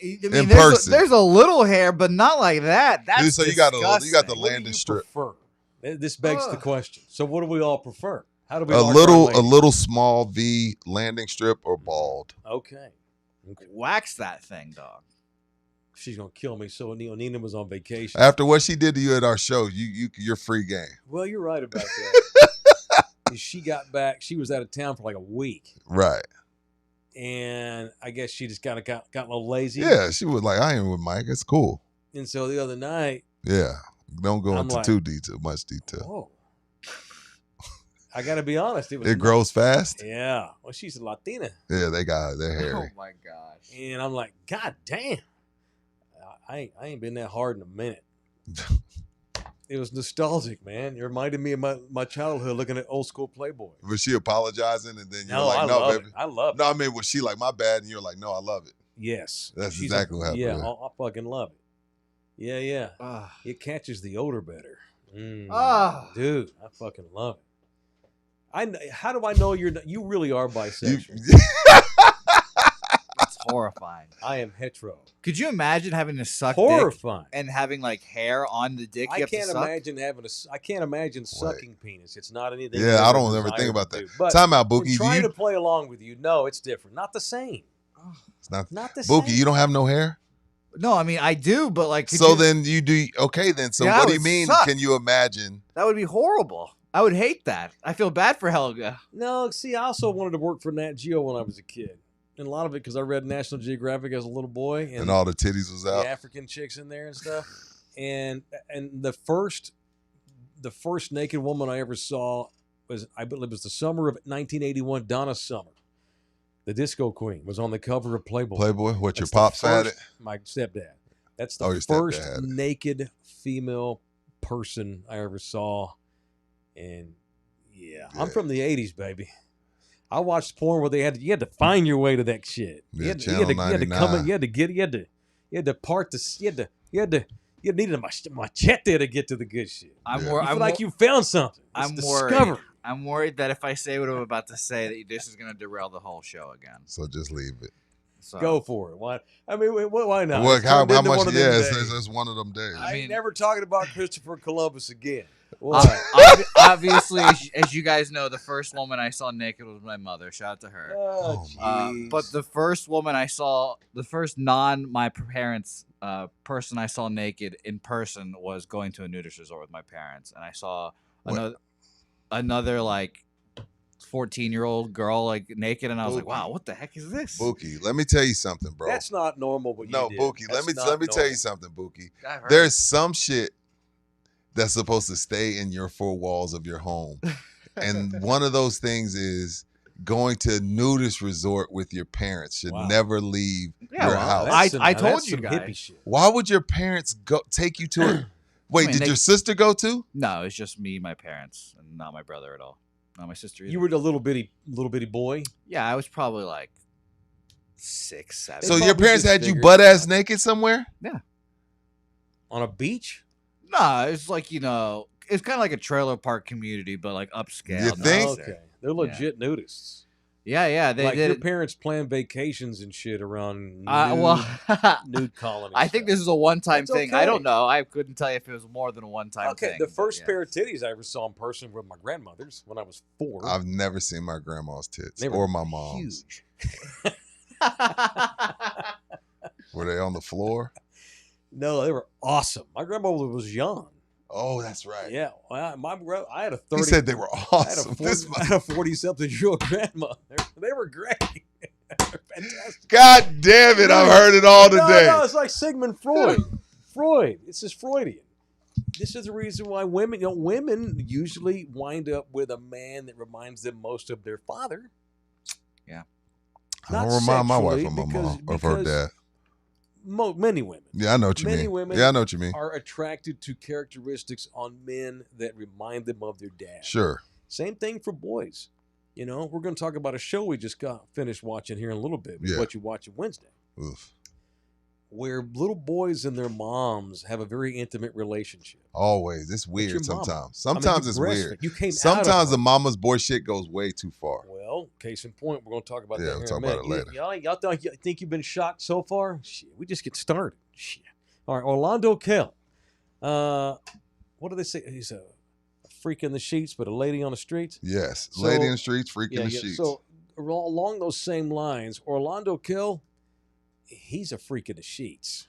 D: I
C: In
D: mean,
C: person.
D: there's a little hair, but not like that. That's
C: Dude, so you got the
D: disgusting.
C: you got the
B: What do
C: landing
B: you
C: strip.
B: prefer? This begs the
D: Ugh.
B: question. So what do we all prefer? How do we
C: A
B: like our
C: little
B: ladies?
C: small V landing strip or bald.
B: Okay.
D: Wax that thing, dog.
B: She's gonna kill me. So Nina was on vacation.
C: After what she did to you at our show, you're free game.
B: Well, you're right about that. She got back. She was out of town for like a week,
C: Right.
B: and I guess she just got a little lazy.
C: Yeah, she was like, I ain't with Mike. It's cool.
B: And so the other night,
C: Yeah. Don't go
B: I'm
C: into
B: like,
C: much detail.
B: oh, I got to be honest.
C: It grows fast.
B: Yeah. Well, she's a Latina,
C: Yeah, they're
D: Oh
C: hairy.
D: my gosh.
B: and I'm like, God damn, I ain't been that hard in a minute. It was nostalgic, man. It reminded me of my childhood looking at old school Playboy.
C: Was she apologizing and then you're
B: No,
C: like,
B: I
C: no,
B: love
C: baby?
B: it. I love it.
C: No, I mean, was she like, my bad? And you're like, no, I love it.
B: Yes.
C: That's
B: She's
C: exactly what happened
B: Yeah,
C: with her.
B: I fucking love it. Yeah, yeah.
D: Ah.
B: It catches the odor better.
D: Ah.
B: Dude, I fucking love it. How do I know you really are
C: You-
B: bisexual?
D: It's horrifying.
B: I am hetero.
D: Could you imagine having to suck dick
B: Horrifying.
D: and having like hair on the dick? You
B: I
D: have to
B: can't
D: suck?
B: imagine I can't imagine sucking penis. It's not anything.
C: Yeah,
B: I've
C: I
B: ever
C: don't ever think
B: desired
C: about
B: to
C: that.
B: do. But
C: Time out,
B: we're
C: Buki.
B: trying to play along with you. No, it's different. Not the same.
C: It's not
B: Not the same.
C: Buki, you don't have no hair?
D: No, I mean I do, but like, could
C: So
D: you-
C: then you do okay then. So
D: Yeah,
C: what
D: it
C: do you
D: would
C: mean?
D: suck.
C: Can you imagine?
D: that would be horrible. I would hate that. I feel bad for Helga.
B: No, see, I also wanted to work for Nat Geo when I was a kid. And a lot of it because I read National Geographic as a little boy.
C: And all the titties was out.
B: the African chicks in there and stuff. And the first naked woman I ever saw I believe it was the summer of 1981. Donna Summer, the disco queen, was on the cover of Playboy.
C: Playboy, what your
B: That's the
C: pops had it?
B: first- My stepdad. That's
C: Oh,
B: the
C: your stepdad
B: first
C: had it.
B: naked female person I ever saw. And yeah, I'm
C: Yeah.
B: from the 80s, baby. I watched porn where you had to find your way to that shit.
C: Yeah,
B: you had
C: Channel
B: to come in,
C: 99.
B: you had to part the you needed a machete to get to the good shit.
D: I'm
C: Yeah.
D: more.
B: You
D: I'm
B: feel like
D: more,
B: you found something. It's
D: I'm
B: discovered.
D: worried. I'm worried that if I say what I'm about to say, that this is going to derail the whole show again.
C: So just leave it.
D: So
B: Go for it. Why? I mean, why not?
C: Look,
B: It's
C: how
B: turned into
C: much?
B: one of them
C: Yeah,
B: days.
C: it's one of them days.
B: I
D: mean-
B: ain't never talking about Christopher Columbus again.
D: Obviously, as you guys know, the first woman I saw naked was my mother. Shout out to her.
B: Oh, jeez.
D: But the first woman I saw, the first my parents person I saw naked in person was going to a nudist resort with my parents, and I saw another like 14-year-old girl like naked, and I was like,
C: Bookie.
D: wow, what the heck is this?
C: Buki, let me tell you something, bro.
B: That's not normal. What
C: No,
B: you did.
C: Buki, let
B: That's
C: me
B: not
C: tell you
B: normal.
C: something, Buki.
D: I've heard.
C: There's some shit that's supposed to stay in your four walls of your home. And one of those things is going to a nudist resort with your parents should
B: Wow.
C: never leave
D: Yeah,
C: your
D: well,
C: house.
D: I
B: Now
D: told
B: that's
D: you
B: some
D: guys.
B: hippie shit.
C: Why would your parents take you to it? Wait,
D: I mean,
C: did
D: they-
C: your sister go too?
D: No, it's just me, my parents, and not my brother at all. Not my sister either.
B: You were the little bitty boy.
D: Yeah, I was probably like 6, 7.
C: So your
B: probably
C: parents
B: just
C: had you
B: figured-
C: butt ass naked somewhere?
B: On a beach?
D: No, it's like, it's kind of like a trailer park community, but like upscale.
C: You think?
D: nicer.
B: Okay. They're legit nudists.
D: Yeah, they
B: Like
D: did.
B: your parents plan vacations and shit around nude,
D: well,
B: nude colonies.
D: I think this is a one-time
B: That's
D: thing.
B: okay.
D: I don't know. I couldn't tell you if it was more than a one-time
B: Okay,
D: thing.
B: the
D: but
B: first
D: yeah.
B: pair of titties I ever saw in person were my grandmother's when I was 4.
C: I've never seen my grandma's tits
B: They were
C: or my mom's.
B: huge.
C: Were they on the floor?
B: No, they were awesome. My grandmother was young.
C: Oh, that's right.
B: Yeah, well, I had a 30.
C: He said they were
B: I had
C: awesome.
B: I had a 40-something-year-old grandmother. They were great. They're fantastic.
C: God damn it! I've heard it all today.
B: No, it's like Sigmund Freud. Freud. It's just Freudian. This is the reason why women usually wind up with a man that reminds them most of their father.
C: I
B: Not
C: don't remind my wife
B: sexually,
C: of my mom or of her
B: because
C: dad.
B: Many women
C: Yeah, I know what you
B: many
C: mean.
B: women
C: Yeah, I know what you mean.
B: are attracted to characteristics on men that remind them of their dad.
C: Sure.
B: Same thing for boys. We're going to talk about a show we just got finished watching here in a little bit.
C: Yeah.
B: What you watch Wednesday,
C: Oof.
B: where little boys and their moms have a very intimate relationship.
C: Always. It's
B: your
C: weird
B: mama.
C: sometimes.
B: I mean,
C: Sometimes
B: you
C: it's
B: breastfed.
C: weird.
B: You came
C: Sometimes the
B: out of
C: mama's boy shit goes way too far.
B: Well, case in point, we're going to talk about
C: Yeah,
B: that
C: we'll
B: here
C: talk
B: in a
C: about
B: minute.
C: it later.
B: Y'all think you've been shocked so far? Shit, we just get started. Shit. All right, Orlando Kell. What do they say? He's a freak in the sheets, but a lady on the streets.
C: Yes.
B: So-
C: Lady in the streets, freak in the sheets.
B: So along those same lines, Orlando Kell, he's a freak in the sheets.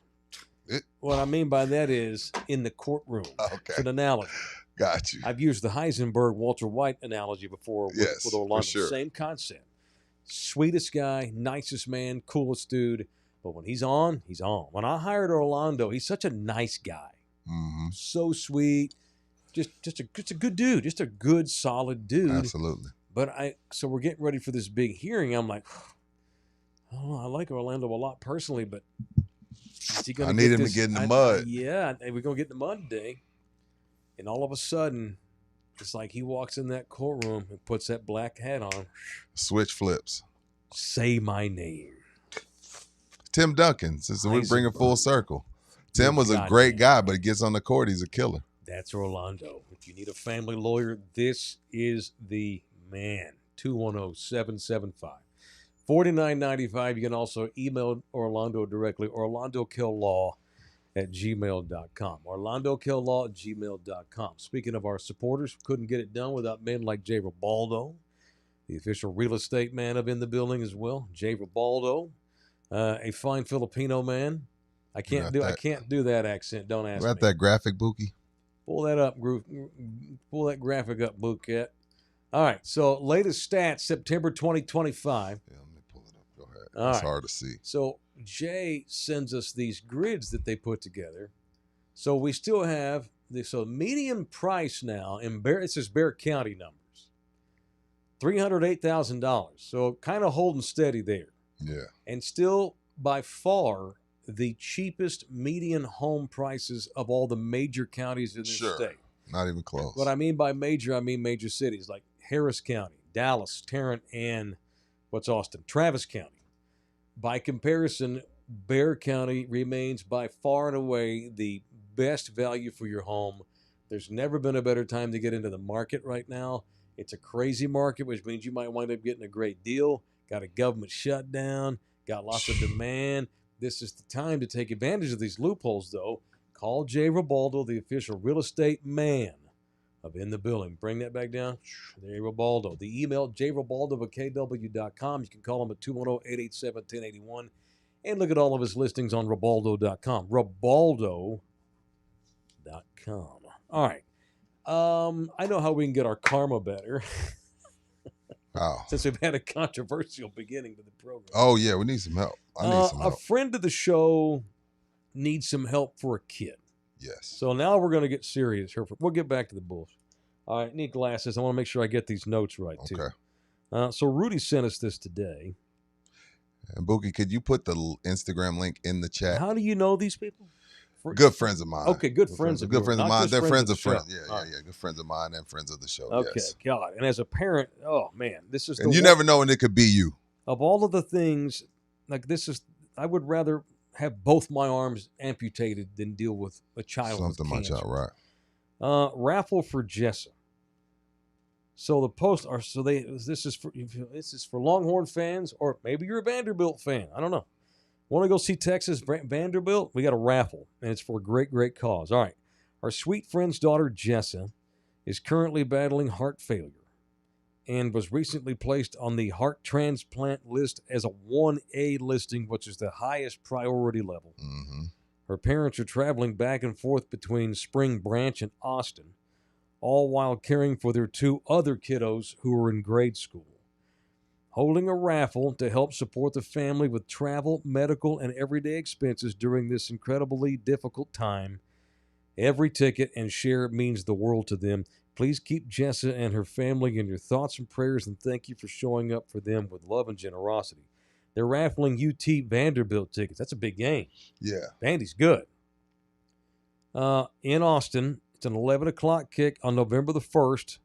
B: What I mean by that is in the courtroom. It's
C: Okay.
B: an analogy.
C: Got you.
B: I've used the Heisenberg Walter White analogy before
C: Yes,
B: with
C: for
B: Orlando.
C: sure.
B: Same concept. Sweetest guy, nicest man, coolest dude. But when he's on, he's on. When I hired Orlando, he's such a nice guy.
C: Mm-hmm.
B: So sweet. Just a good dude. Just a good, solid dude.
C: Absolutely.
B: But so we're getting ready for this big hearing. I'm like, I don't know, I like Orlando a lot personally, but is he gonna
C: I need him to
B: this-
C: get in the mud.
B: Yeah, and we're gonna get in the mud today. And all of a sudden, it's like he walks in that courtroom and puts that black hat on.
C: Switch flips.
B: Say my name.
C: Tim Duncan, since we bring it full
B: Heisenberg.
C: circle. Tim was a
B: Goddamn.
C: great guy, but he gets on the court, he's a killer.
B: That's Orlando. If you need a family lawyer, this is the man. 210-775-4995. You can also email Orlando directly, orlandokilllaw@gmail.com. orlandokilllaw@gmail.com. Speaking of our supporters, couldn't get it done without men like Jay Ribaldo, the official real estate man up in the building as well. Jay Ribaldo, a fine Filipino man. I can't do that accent. Don't ask
C: Got
B: me.
C: that graphic, Buki?
B: Pull that up, pull that graphic up, Bouquet. All right, so latest stats, September 2025.
C: Yeah, let me pull it up. Go ahead.
B: All
C: It's
B: right.
C: hard to see.
B: So Jay sends us these grids that they put together. So we still have so median price now it says Bexar County numbers. $308,000. So kind of holding steady there.
C: Yeah.
B: And still by far the cheapest median home prices of all the major counties in this
C: Sure.
B: state.
C: Not even close.
B: What I mean by major, I mean major cities like Harris County, Dallas, Tarrant, and Austin? Travis County. By comparison, Bexar County remains by far and away the best value for your home. There's never been a better time to get into the market right now. It's a crazy market, which means you might wind up getting a great deal. Got a government shutdown, got lots of demand. This is the time to take advantage of these loopholes, though. Call Jay Ribaldo, the official real estate man of In the Building. Bring that back down. There, Ribaldo. The email, jribaldo@kw.com. You can call him at 210-887-1081. And look at all of his listings on ribaldo.com. Ribaldo.com. All right. I know how we can get our karma better.
C: Wow.
B: Since we've had a controversial beginning to the program.
C: Oh, yeah, we need some help. I need some help.
B: A friend of the show needs some help for a kid.
C: Yes.
B: So now we're going to get serious here. We'll get back to the Bulls. All right, need glasses. I want to make sure I get these notes right, too.
C: Okay.
B: So Rudy sent us this today.
C: And Bookie, could you put the Instagram link in the chat?
B: How do you know these people?
C: Good friends of mine.
B: Okay, good friends of
C: Good friends of mine. They're friends of friends.
B: show.
C: Yeah. Good friends of mine and friends of the show.
B: Okay,
C: yes.
B: God. And as a parent, oh, man, this is
C: And you never know when it could be you.
B: Of all of the things, like this is, I would rather have both my arms amputated than deal with a child
C: Something
B: with cancer.
C: my child, right.
B: Raffle for Jessa. So the post are this is for Longhorn fans, or maybe you're a Vanderbilt fan. I don't know. Want to go see Texas Vanderbilt? We got a raffle, and it's for a great, great cause. All right. Our sweet friend's daughter, Jessa, is currently battling heart failure and was recently placed on the heart transplant list as a 1A listing, which is the highest priority level.
C: Mm-hmm.
B: Her parents are traveling back and forth between Spring Branch and Austin, all while caring for their two other kiddos who are in grade school. Holding a raffle to help support the family with travel, medical, and everyday expenses during this incredibly difficult time. Every ticket and share means the world to them. Please keep Jessa and her family in your thoughts and prayers, and thank you for showing up for them with love and generosity. They're raffling UT Vanderbilt tickets. That's a big game.
C: Yeah.
B: Vandy's good. In Austin, it's an 11 o'clock kick on November the 1st.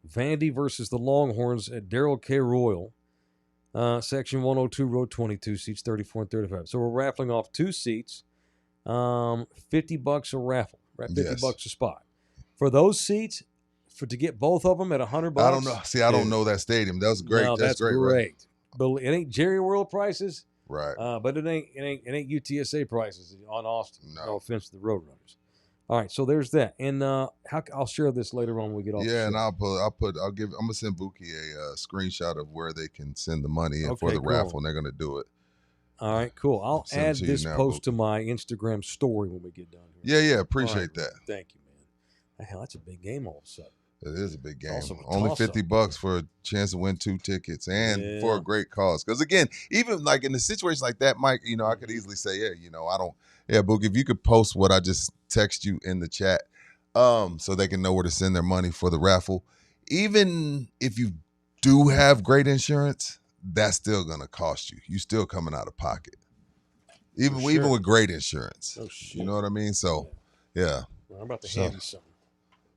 B: Vandy versus the Longhorns at Darrell K. Royal. Section 102, row 22, seats 34 and 35. So we're raffling off 2 seats. $50 a raffle, right? $50 a spot. For those seats, to get both of them at $100.
C: I don't know. See, I don't know that stadium. That was great.
B: No, that's great.
C: Right?
B: But it ain't Jerry World prices.
C: Right.
B: But it ain't UTSA prices on Austin.
C: No
B: offense to the Roadrunners. All right, so there's that, and I'll share this later on when we get off.
C: Yeah,
B: the show.
C: and I'm gonna send Buki a screenshot of where they can send the money in for the raffle, and they're gonna do it.
B: All right, cool. I'll add this post
C: Buki.
B: to my Instagram story when we get done here.
C: Yeah, appreciate that.
B: Thank you, man. Hell, that's a big game all of a sudden.
C: It is a big game.
B: Only
C: $50 for a chance to win 2 tickets and for a great cause. Because again, even like in a situation like that, Mike, I could easily say, Boog, if you could post what I just text you in the chat, so they can know where to send their money for the raffle. Even if you do have great insurance, that's still gonna cost you. You still coming out of pocket. Even with great insurance.
B: Oh, shit.
C: You know what I mean? So yeah.
B: Well, I'm about to hand you some.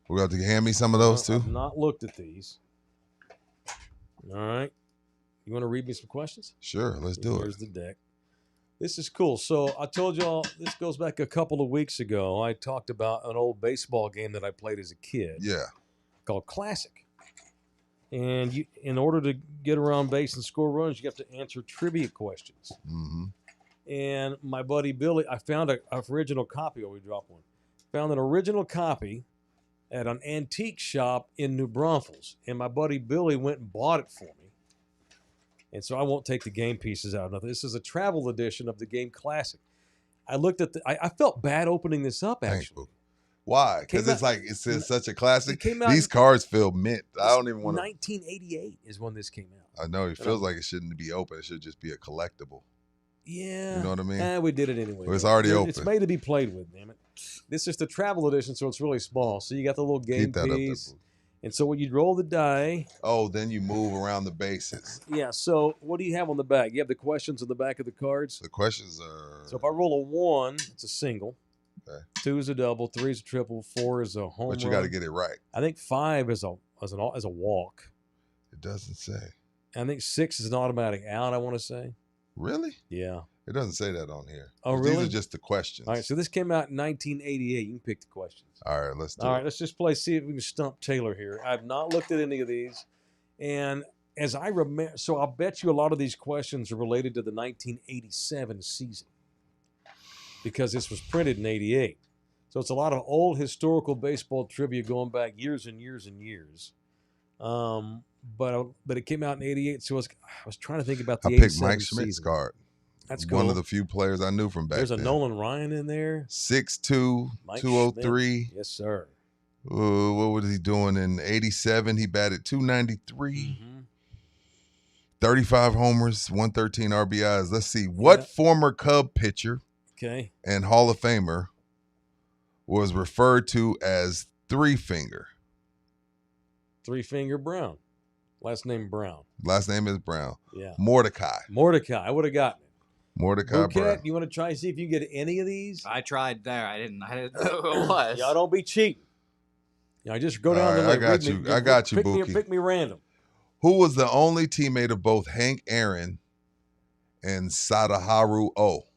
C: We're going to hand me some of those too?
B: I've not looked at these. All right. You want to read me some questions?
C: Sure. Let's do it.
B: Here's the deck. This is cool. So I told y'all, this goes back a couple of weeks ago. I talked about an old baseball game that I played as a kid.
C: Yeah.
B: Called Classic. And in order to get around base and score runs, you have to answer trivia questions.
C: Mm-hmm.
B: And my buddy Billy, I found an original copy. We dropped one. Found an original copy at an antique shop in New Braunfels. And my buddy Billy went and bought it for me. And so I won't take the game pieces out. This is a travel edition of the game Classic. I looked at I felt bad opening this up, actually.
C: Why? Because it's such a classic.
B: Came out
C: These cards feel mint. I don't even want to.
B: 1988 is when this came out.
C: I know. It feels like it shouldn't be open. It should just be a collectible.
B: Yeah.
C: You know what I mean?
B: We did it anyway.
C: It's already open.
B: It's made to be played with, damn it. This is the travel edition, so it's really small. So you got the little game piece. And so when you roll the die,
C: Oh, then you move around the bases.
B: yeah. So what do you have on the back? You have the questions on the back of the cards.
C: The questions are.
B: So if I roll a 1, it's a single.
C: Okay.
B: 2 is a double. 3 is a triple. 4 is a home
C: But you
B: run.
C: got to get it right.
B: I think 5 is a walk.
C: It doesn't say.
B: I think 6 is an automatic out. I want to say.
C: Really?
B: Yeah.
C: It doesn't say that on here.
B: Oh,
C: 'Cause
B: really?
C: These are just the questions.
B: All right. So this came out in 1988. You can pick the questions.
C: All right, let's do
B: All
C: it.
B: right. Let's just play. See if we can stump Taylor here. I've not looked at any of these, and as I remember, so I'll bet you a lot of these questions are related to the 1987 season because this was printed in '88. So it's a lot of old historical baseball trivia going back years and years and years. But it came out in '88, so I was trying to think about the
C: I picked
B: 87
C: Mike Schmidt's
B: season.
C: card.
B: That's cool.
C: One of the few players I knew from back
B: There's a
C: then.
B: Nolan Ryan in there.
C: 6'2",
B: Mike
C: 203.
B: Schmidt. Yes, sir.
C: What was he doing in 87? He batted 293.
B: Mm-hmm.
C: 35 homers, 113 RBIs. Let's see. What
B: Yeah.
C: former Cub pitcher
B: Okay.
C: and Hall of Famer was referred to as Three Finger?
B: Three Finger Brown. Last name Brown.
C: Last name is Brown.
B: Yeah.
C: Mordecai.
B: Mordecai. I would have gotten it.
C: Mordecai Brown.
B: Bouquet, you want to try and see if you can get any of these?
D: I tried there. I didn't know who it was.
B: Y'all don't be cheating. Y'all just go down
C: All
B: the
C: right,
B: list.
C: I got
B: Read
C: you.
B: me-
C: I got you,
B: pick me,
C: Bookie.
B: pick me random.
C: Who was the only teammate of both Hank Aaron and Sadaharu O?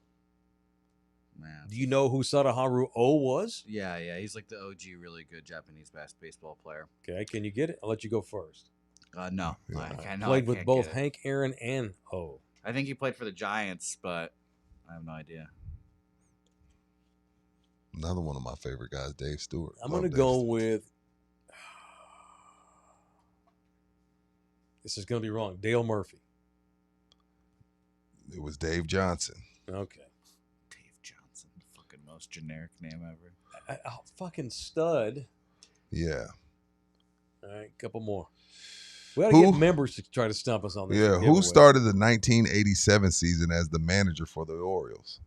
D: Man.
B: Do you know who Sadaharu O was?
D: Yeah. He's like the OG, really good Japanese baseball player.
B: Okay, can you get it? I'll let you go first.
D: No.
C: Yeah.
D: I
B: Played with
D: can't
B: both
D: get it.
B: Hank Aaron and O.
D: I think he played for the Giants, but I have no idea.
C: Another one of my favorite guys, Dave Stewart.
B: I'm
C: Love
B: going to
C: Dave
B: go
C: Stewart.
B: with. This is going to be wrong. Dale Murphy.
C: It was Dave Johnson.
B: Okay.
D: Dave Johnson, the fucking most generic name ever.
B: Fucking stud.
C: Yeah.
B: All right, couple more. We got to
C: Who-
B: get members to try to stump us on this.
C: Yeah.
B: giveaway.
C: Who started the 1987 season as the manager for the Orioles?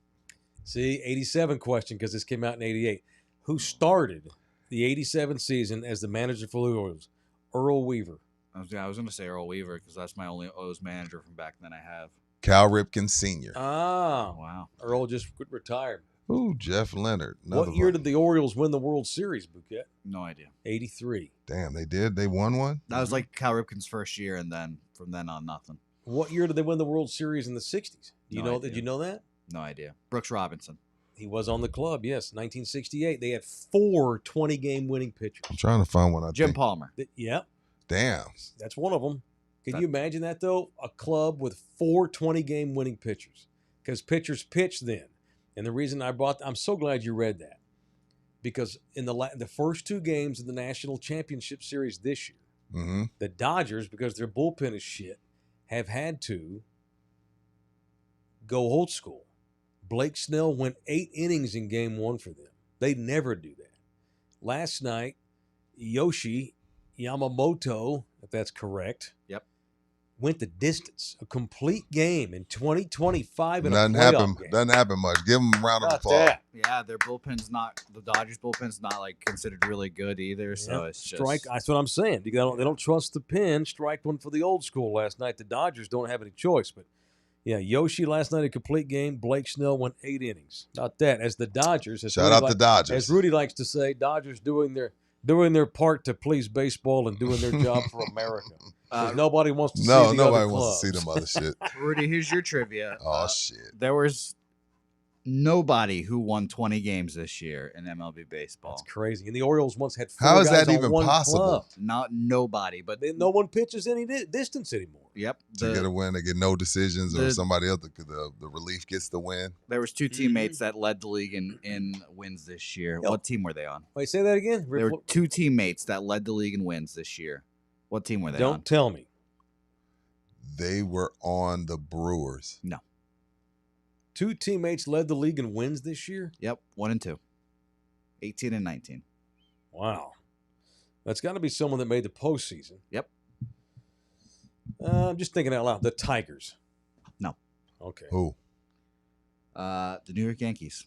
B: See, 87 question because this came out in 88. Who started the 87 season as the manager for the Orioles? Earl Weaver.
D: I was going to say Earl Weaver because that's my only O's manager from back then I have.
C: Cal Ripken Sr.
B: Ah,
D: Wow.
B: Earl just retired.
C: Ooh, Jeff Leonard.
B: What year did the Orioles win the World Series, Bouquet?
D: No idea.
B: 83.
C: Damn, they did. They won one.
D: That was like Cal Ripken's first year, and then from then on, nothing.
B: What year did they win the World Series in the 60s? Do you
D: No
B: know?
D: idea.
B: Did you know that?
D: No idea. Brooks Robinson.
B: He was on the club, yes. 1968. They had 4 20-game winning pitchers.
C: I'm trying to find one. I
D: Jim
C: think.
D: Palmer.
C: Damn.
B: That's one of them. Can you imagine that, though? A club with 4 20-game winning pitchers. Because pitchers pitch then. And the reason I'm so glad you read that. Because in the first 2 games of the National Championship Series this year,
C: Mm-hmm.
B: the Dodgers, because their bullpen is shit, have had to go old school. Blake Snell went 8 innings in game 1 for them. They never do that. Last night, Yoshi Yamamoto, if that's correct,
D: Yep.
B: went the distance. A complete game in 2025 in
C: Doesn't
B: a playoff
C: happen.
B: game.
C: Doesn't happen much. Give them a round of
B: About
C: applause.
B: that.
D: Yeah, their bullpen's not the Dodgers bullpen's not like considered really good either. So
B: Yeah,
D: it's just
B: strike. That's what I'm saying. They don't trust the pen. Strike one for the old school last night. The Dodgers don't have any choice. But yeah, Yoshi last night a complete game. Blake Snell went 8 innings. Not that as the Dodgers.
C: Shout out the Dodgers.
B: As Rudy likes to say, Dodgers doing their part to please baseball and doing their job for America. 'Cause nobody wants to see the
C: Nobody
B: other
C: wants to see
B: clubs.
C: them other shit.
D: Rudy, here's your trivia.
C: Oh shit.
D: There was nobody who won 20 games this year in MLB baseball.
B: That's crazy. And the Orioles once had 4
C: How is
B: guys
C: that
B: on
C: even
B: one
C: possible?
B: club.
D: Not nobody, but
B: No one pitches any distance anymore.
D: yep.
C: To get a win, they get no decisions, or
D: the-
C: somebody else, the relief gets the win.
D: There was 2 teammates that led the league in wins this year.
B: Yep.
D: What team were they on?
B: Wait, say that again.
D: There were 2 teammates that led the league in wins this year. What team were they
B: Don't
D: on?
B: tell me.
C: They were on the Brewers.
B: 2 teammates led the league in wins this year?
D: Yep, 1 and 2. 18 and 19.
B: Wow. That's got to be someone that made the postseason.
D: Yep.
B: I'm just thinking out loud. The Tigers.
D: No.
B: Okay.
C: Who?
D: The New York Yankees.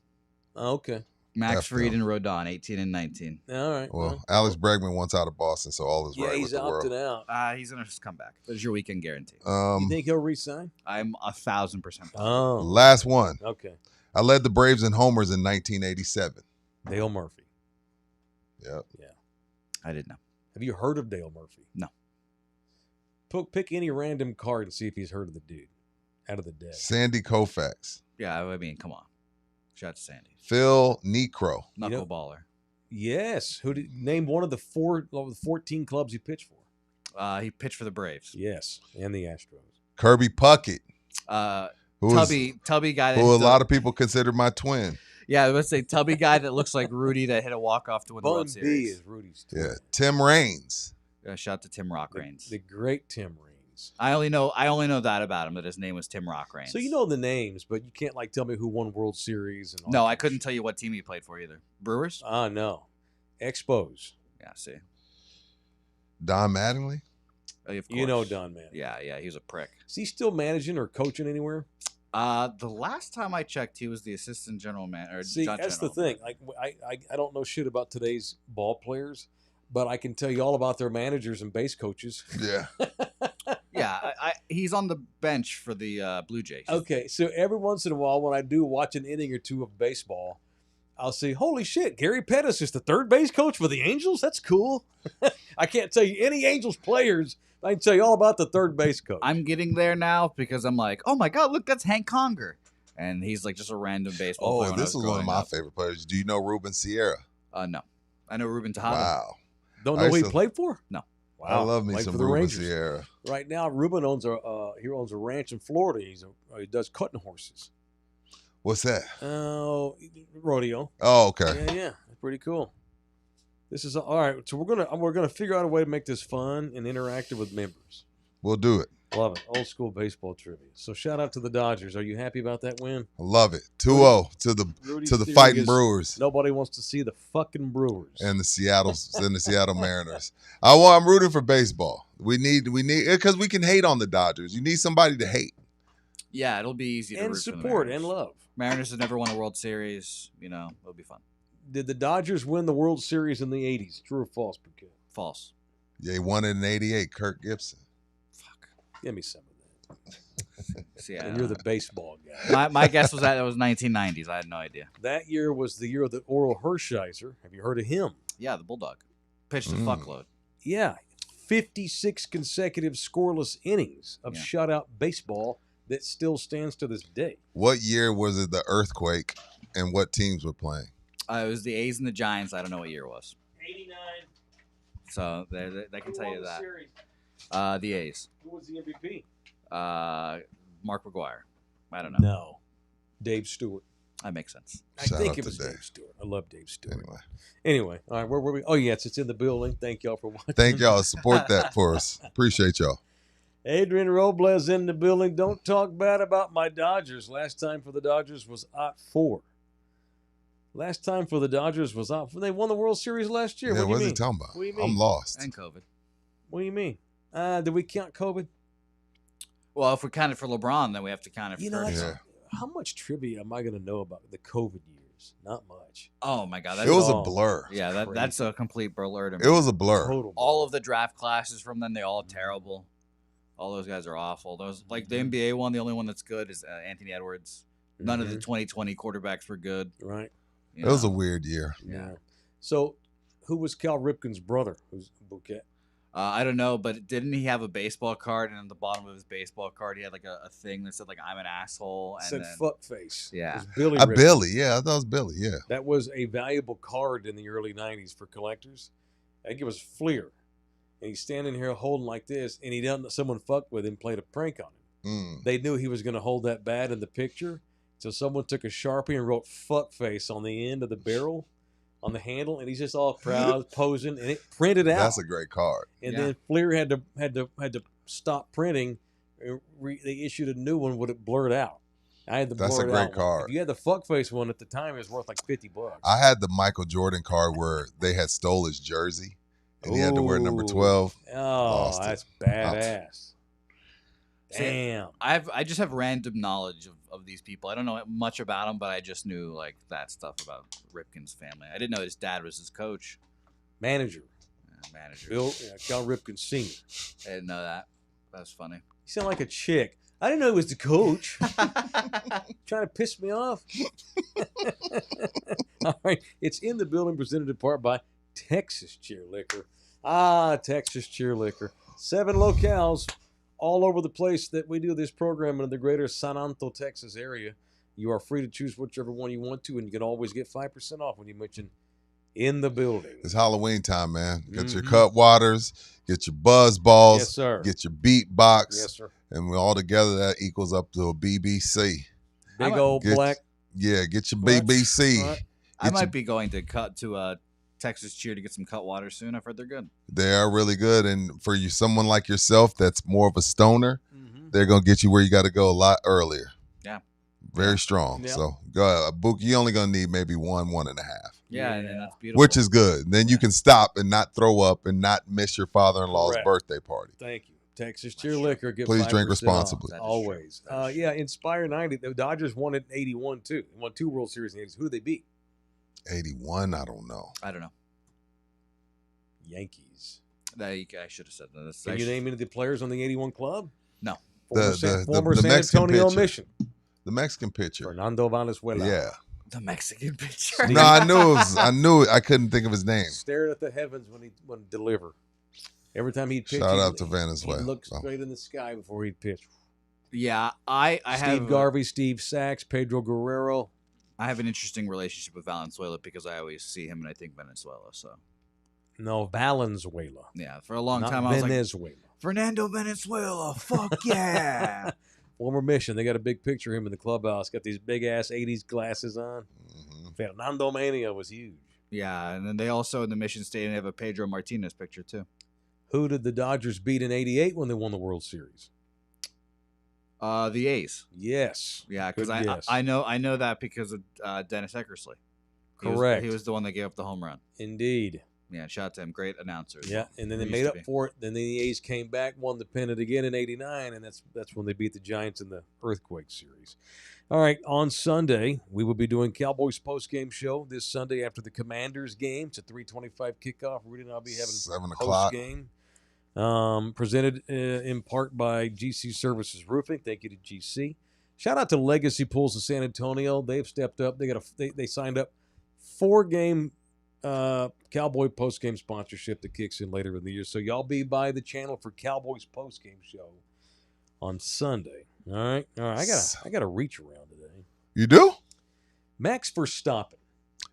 B: Okay.
D: Max
C: F
D: Fried
C: them.
D: and Rodon, 18 and 19.
B: All right.
C: Well, Alex Bregman wants out of Boston, so all is
B: yeah,
C: right with
B: he's
C: the world.
B: opted out.
D: He's gonna just come back. There's your weekend guarantee.
B: You think he'll resign?
D: I'm 1,000% positive.
B: Oh,
C: Last one.
B: okay.
C: I led the Braves in homers in 1987.
B: Dale Murphy.
C: Yep.
B: Yeah.
D: I didn't know.
B: Have you heard of Dale Murphy?
D: No.
B: Pick any random card and see if he's heard of the dude out of the deck.
C: Sandy Koufax.
D: Yeah, I mean, come on. Shout out to Sandy.
C: Phil Necro.
D: Knuckleballer.
B: Yes. Who did name one of the 14 clubs he pitched for?
D: He pitched for the Braves.
B: Yes, and the Astros.
C: Kirby Puckett.
D: Tubby guy.
C: Who a lot of people consider my twin.
D: Yeah, let's say tubby guy that looks like Rudy that hit a walk-off to win the
B: Bun
D: World
B: B
D: Series.
B: is Rudy's twin.
C: Yeah. Tim Raines.
D: Shout out to Tim Rock Reigns.
B: The great Tim Raines.
D: I only know that about him, that his name was Tim Rock Reigns.
B: So you know the names, but you can't tell me who won World Series and all
D: No,
B: that
D: I couldn't
B: shit.
D: tell you what team he played for either. Brewers?
B: No. Expos.
D: Yeah, see.
C: Don Mattingly.
D: Of
B: You know
D: course.
B: Don Man.
D: Yeah, he was a prick.
B: Is he still managing or coaching anywhere?
D: The last time I checked, he was the assistant general manager.
B: See, that's the thing. Like I don't know shit about today's ball players, but I can tell you all about their managers and base coaches.
C: Yeah.
D: Yeah, he's on the bench for the Blue Jays.
B: Okay, so every once in a while when I do watch an inning or two of baseball, I'll say, holy shit, Gary Pettis is the third base coach for the Angels? That's cool. I can't tell you any Angels players. I can tell you all about the third base coach.
D: I'm getting there now because I'm like, oh my God, look, that's Hank Conger. And he's like just a random baseball player.
C: Oh,
D: when I
C: this was one of
D: growing
C: my
D: up.
C: favorite players. Do you know Ruben Sierra?
D: No. I know Ruben Tejada.
C: Wow.
B: Don't
C: I
B: know who he
C: used to-
B: played for?
D: No.
B: Wow.
C: I love me
B: Played
C: some
B: for the
C: Ruben
B: Rangers.
C: Sierra.
B: Right now, Ruben owns a ranch in Florida. He does cutting horses.
C: What's that?
B: Oh, rodeo.
C: Oh, okay.
B: Yeah, that's pretty cool. This is all right. So we're gonna figure out a way to make this fun and interactive with members.
C: We'll do it.
B: Love it. Old school baseball trivia. So shout out to the Dodgers. Are you happy about that win?
C: I love it. 2-0
B: Rudy
C: to the
B: Steer
C: fighting
B: is-
C: Brewers
B: Nobody wants to see the fucking Brewers.
C: and the Seattle Mariners. I'm rooting for baseball. We need because we can hate on the Dodgers. You need somebody to hate.
D: Yeah, it'll be easy to
B: and
D: root for the
B: support
D: Mariners.
B: and love.
D: Mariners have never won a World Series. It'll be fun.
B: Did the Dodgers win the World Series in the 80s? True or false, Piquet?
D: False.
C: Yeah, he won it in '88. Kirk Gibson.
D: Fuck.
B: Give me some of that.
D: See,
B: And you're the baseball guy.
D: my guess was that it was 1990s. I had no idea.
B: That year was the year of the Oral Hershiser. Have you heard of him?
D: Yeah, the Bulldog pitched a
C: Mm.
D: fuckload.
B: Yeah. 56 consecutive scoreless innings of
D: Yeah.
B: shutout baseball that still stands to this day.
C: What year was it the earthquake, and what teams were playing?
D: It was the A's and the Giants. I don't know what year it was.
B: 89.
D: So they can tell you that.
B: Series?
D: The A's.
B: Who was the MVP?
D: Mark McGuire. I don't know.
B: No. Dave Stewart.
D: That makes sense.
B: I
C: Shout
B: think
C: out
B: it
C: to
B: was
C: Dave.
B: Dave Stewart. I love Dave Stewart.
C: Anyway,
B: Anyway, all right, where were we? Oh, yes, it's in the building. Thank y'all for watching.
C: thank y'all. Support that for us. Appreciate y'all.
B: Adrian Robles in the building. Don't talk bad about my Dodgers. Last time for the Dodgers was 4. Last time for the Dodgers was 4. They won the World Series last year.
C: Yeah,
B: What do you
C: what's
B: mean?
C: he talking about?
B: What do you mean?
C: I'm lost.
D: And COVID.
B: What do you mean? Did we count COVID?
D: Well, if we count it for LeBron, then we have to count it for
B: You know,
D: Curry.
C: Yeah.
B: how much trivia am I going to know about the COVID years? Not much.
D: Oh my God,
C: It was a
B: all-
C: blur.
D: yeah, that's a complete blur to me.
C: It was a blur.
B: Total.
D: All of the draft classes from them, they're all terrible. All those guys are awful. Those like the NBA one, the only one that's good is Anthony Edwards. None of the 2020 quarterbacks were good.
B: Right.
C: It was a weird year.
B: Yeah. So, who was Cal Ripken's brother? Who's Bouquet?
D: I don't know, but didn't he have a baseball card? And on the bottom of his baseball card, he had like a thing that said like "I'm an asshole." And
B: Said
D: then,
B: fuck face.
D: Yeah.
B: It was Billy.
C: A
B: Ripken.
C: Billy. Yeah, I thought it was Billy. Yeah.
B: That was a valuable card in the early 90s for collectors. I think it was Fleer. And he's standing here holding like this, and he doesn't. Someone fucked with him, played a prank on him.
C: Mm.
B: They knew he was going to hold that bad in the picture, so someone took a Sharpie and wrote "fuck face" on the end of the barrel, on the handle, and he's just all proud, posing, and it printed out.
C: That's a great card.
B: And
D: Yeah.
B: then Fleer had to stop printing. They issued a new one with it blurred out. I had the
C: That's a
B: blurred
C: great
B: out one.
C: card.
B: If you had the fuck face one at the time, it was worth like $50.
C: I had the Michael Jordan card where they had stole his jersey, and he had to wear number
B: Ooh.
C: 12.
B: Oh,
C: Lost it.
B: that's badass.
D: See,
B: Damn.
D: I just have random knowledge of these people. I don't know much about them, but I just knew like that stuff about Ripken's family. I didn't know his dad was his coach,
B: Manager.
D: manager.
B: Cal Ripken Sr.
D: I didn't know that. That's funny.
B: You sound like a chick. I didn't know he was the coach. Trying to piss me off. All right. It's in the building, presented in part by Texas Cheer Liquor. Texas Cheer Liquor. 7 locales all over the place that we do this program in the greater San Antonio, Texas area. You are free to choose whichever one you want to, and you can always get 5% off when you mention in the building.
C: It's Halloween time, man. Get your cut waters, get your buzz balls,
B: Yes, sir.
C: get your beat box.
B: Yes, sir.
C: And we all together, that equals up to a BBC.
B: Big old black.
C: Yeah, get your
B: What?
C: BBC.
B: What?
D: I might be going to Texas Cheer to get some cut water soon. I've heard they're good.
C: They are really good. And for someone like yourself that's more of a stoner, they're going to get you where you got to go a lot earlier.
D: Yeah.
C: Very strong.
B: Yeah.
C: So, go Book, you only going to need maybe 1.5.
D: Yeah, and that's beautiful.
C: Which is good. Then you can stop and not throw up and not miss your father-in-law's
B: Correct.
C: birthday party.
B: Thank you. Texas Cheer Liquor. Get
C: Please
B: 5%
C: drink
B: off.
C: responsibly.
D: That is
B: Always.
D: true. That is
B: Yeah, Inspire 90. The Dodgers won it in 81, too. They won 2 World Series in the 80s. Who did they beat?
C: 81, I don't know.
D: I don't know.
B: Yankees.
D: I should have said that.
B: Can you name any of the players on the 81 club?
D: No.
B: Former
C: The
B: San
C: Mexican
B: Antonio
C: pitcher.
B: Mission.
C: The Mexican pitcher.
B: Fernando Valenzuela.
C: Yeah.
D: The Mexican pitcher.
C: No, I knew it. I couldn't think of his name.
B: Stared at the heavens when he'd deliver. Every time he'd pitch,
C: Shout out
B: he'd-
C: to Venezuela.
B: He'd look straight in the sky before he'd pitch.
D: Yeah, I have
B: Steve Garvey, Steve Sachs, Pedro Guerrero.
D: I have an interesting relationship with Valenzuela because I always see him and I think Venezuela. So
B: No, Valenzuela.
D: yeah, for a long
B: Not
D: time I was like,
B: Venezuela.
D: Fernando Venezuela, fuck yeah.
B: Former Mission. They got a big picture of him in the clubhouse. Got these big ass 80s glasses on. Fernando Mania was huge.
D: Yeah, and then they also in the Mission Stadium have a Pedro Martinez picture too.
B: Who did the Dodgers beat in 88 when they won the World Series?
D: The A's.
B: Yes.
D: Yeah, because
B: Good guess.
D: I know that because of Dennis Eckersley.
B: Correct.
D: He was the one that gave up the home run.
B: Indeed.
D: Yeah, shout out to him. Great announcer.
B: Yeah, and then they
D: He
B: made
D: used
B: up
D: to be.
B: for it. Then the A's came back, won the pennant again in '89, and that's when they beat the Giants in the Earthquake series. All right, on Sunday we will be doing Cowboys post-game show this Sunday after the Commanders game. It's a 3:25 kickoff. Rudy and I'll be having
C: 7 o'clock.
B: post-game. Presented in part by GC Services Roofing. Thank you to GC. Shout out to Legacy Pools of San Antonio. They've stepped up. They signed up 4-game Cowboy post-game sponsorship that kicks in later in the year. So y'all be by the channel for Cowboys post-game show on Sunday. All right. I got to reach around today.
C: You do?
B: Max Verstappen.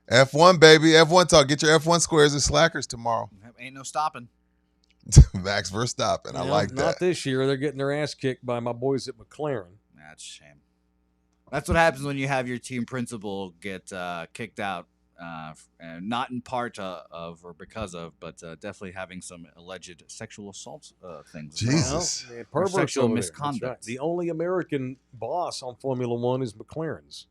C: F1, baby. F1 talk. Get your F1 squares and slackers tomorrow.
D: Ain't no stopping.
C: Max Verstappen. I
B: You know,
C: like that.
B: Not this year. They're getting their ass kicked by my boys at McLaren.
D: That's a shame. That's what happens when you have your team principal get kicked out, and not in part of or because of, but definitely having some alleged sexual assault things.
C: Jesus.
B: Well, man,
D: Or
B: perverts
D: sexual
B: over there. That's
D: misconduct.
B: right. The only American boss on Formula One is McLaren's.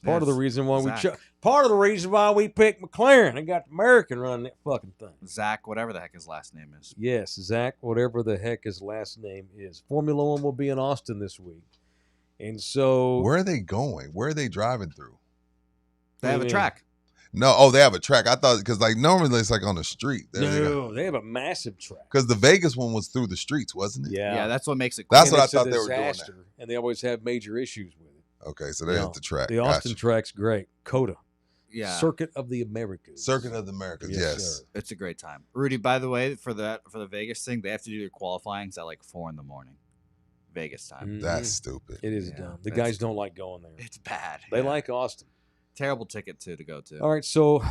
B: Part of the
D: Yes,
B: reason why
D: Zach.
B: part of the reason why we picked McLaren. They got the American running that fucking thing.
D: Zach, whatever the heck his last name is.
B: Yes, Zach, whatever the heck his last name is. Formula One will be in Austin this week. And so
C: Where are they going? Where are they driving through?
D: They have a
B: Yeah.
D: track.
C: No, they have a track. I thought because like normally it's like on the street.
B: no, they have a massive track.
C: Because the Vegas one was through the streets, wasn't it?
D: Yeah, that's what makes it.
C: That's
B: And
C: what I
B: it's a
C: thought they were doing that.
B: disaster, and they always have major issues with it.
C: Okay, so they
B: No,
C: hit the track.
B: The Austin track's great. COTA.
D: Yeah,
B: Circuit of the Americas.
C: Circuit of the Americas. Yes.
B: sir.
D: it's a great time. Rudy, by the way, for the Vegas thing, they have to do their qualifying at like 4 a.m. Vegas time.
B: Mhm.
C: That's stupid.
B: It is
D: Yeah,
B: dumb. The
D: that's-
B: guys don't like going there.
D: It's bad.
B: They
D: yeah.
B: like Austin.
D: Terrible ticket too to go to.
B: All right, so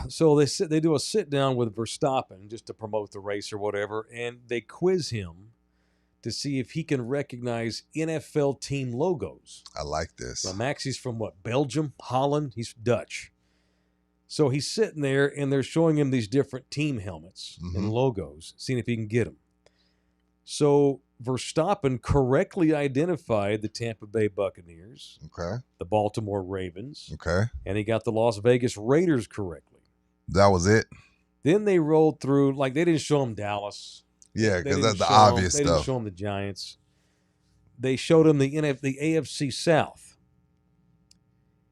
B: they do a sit down with Verstappen just to promote the race or whatever, and they quiz him to see if he can recognize NFL team logos.
C: I like this.
B: Now, Maxi's from what? Belgium, Holland. He's Dutch. So he's sitting there, and they're showing him these different team helmets
C: Mhm.
B: and logos, seeing if he can get them. So Verstappen correctly identified the Tampa Bay Buccaneers,
C: Okay.
B: the Baltimore Ravens,
C: Okay.
B: and he got the Las Vegas Raiders correctly.
C: That was it.
B: Then they rolled through, like they didn't show him Dallas.
C: Yeah,
B: They
C: because
B: didn't
C: that's the
B: show
C: obvious
B: him, They didn't
C: stuff.
B: show him the Giants. They showed him the AFC South.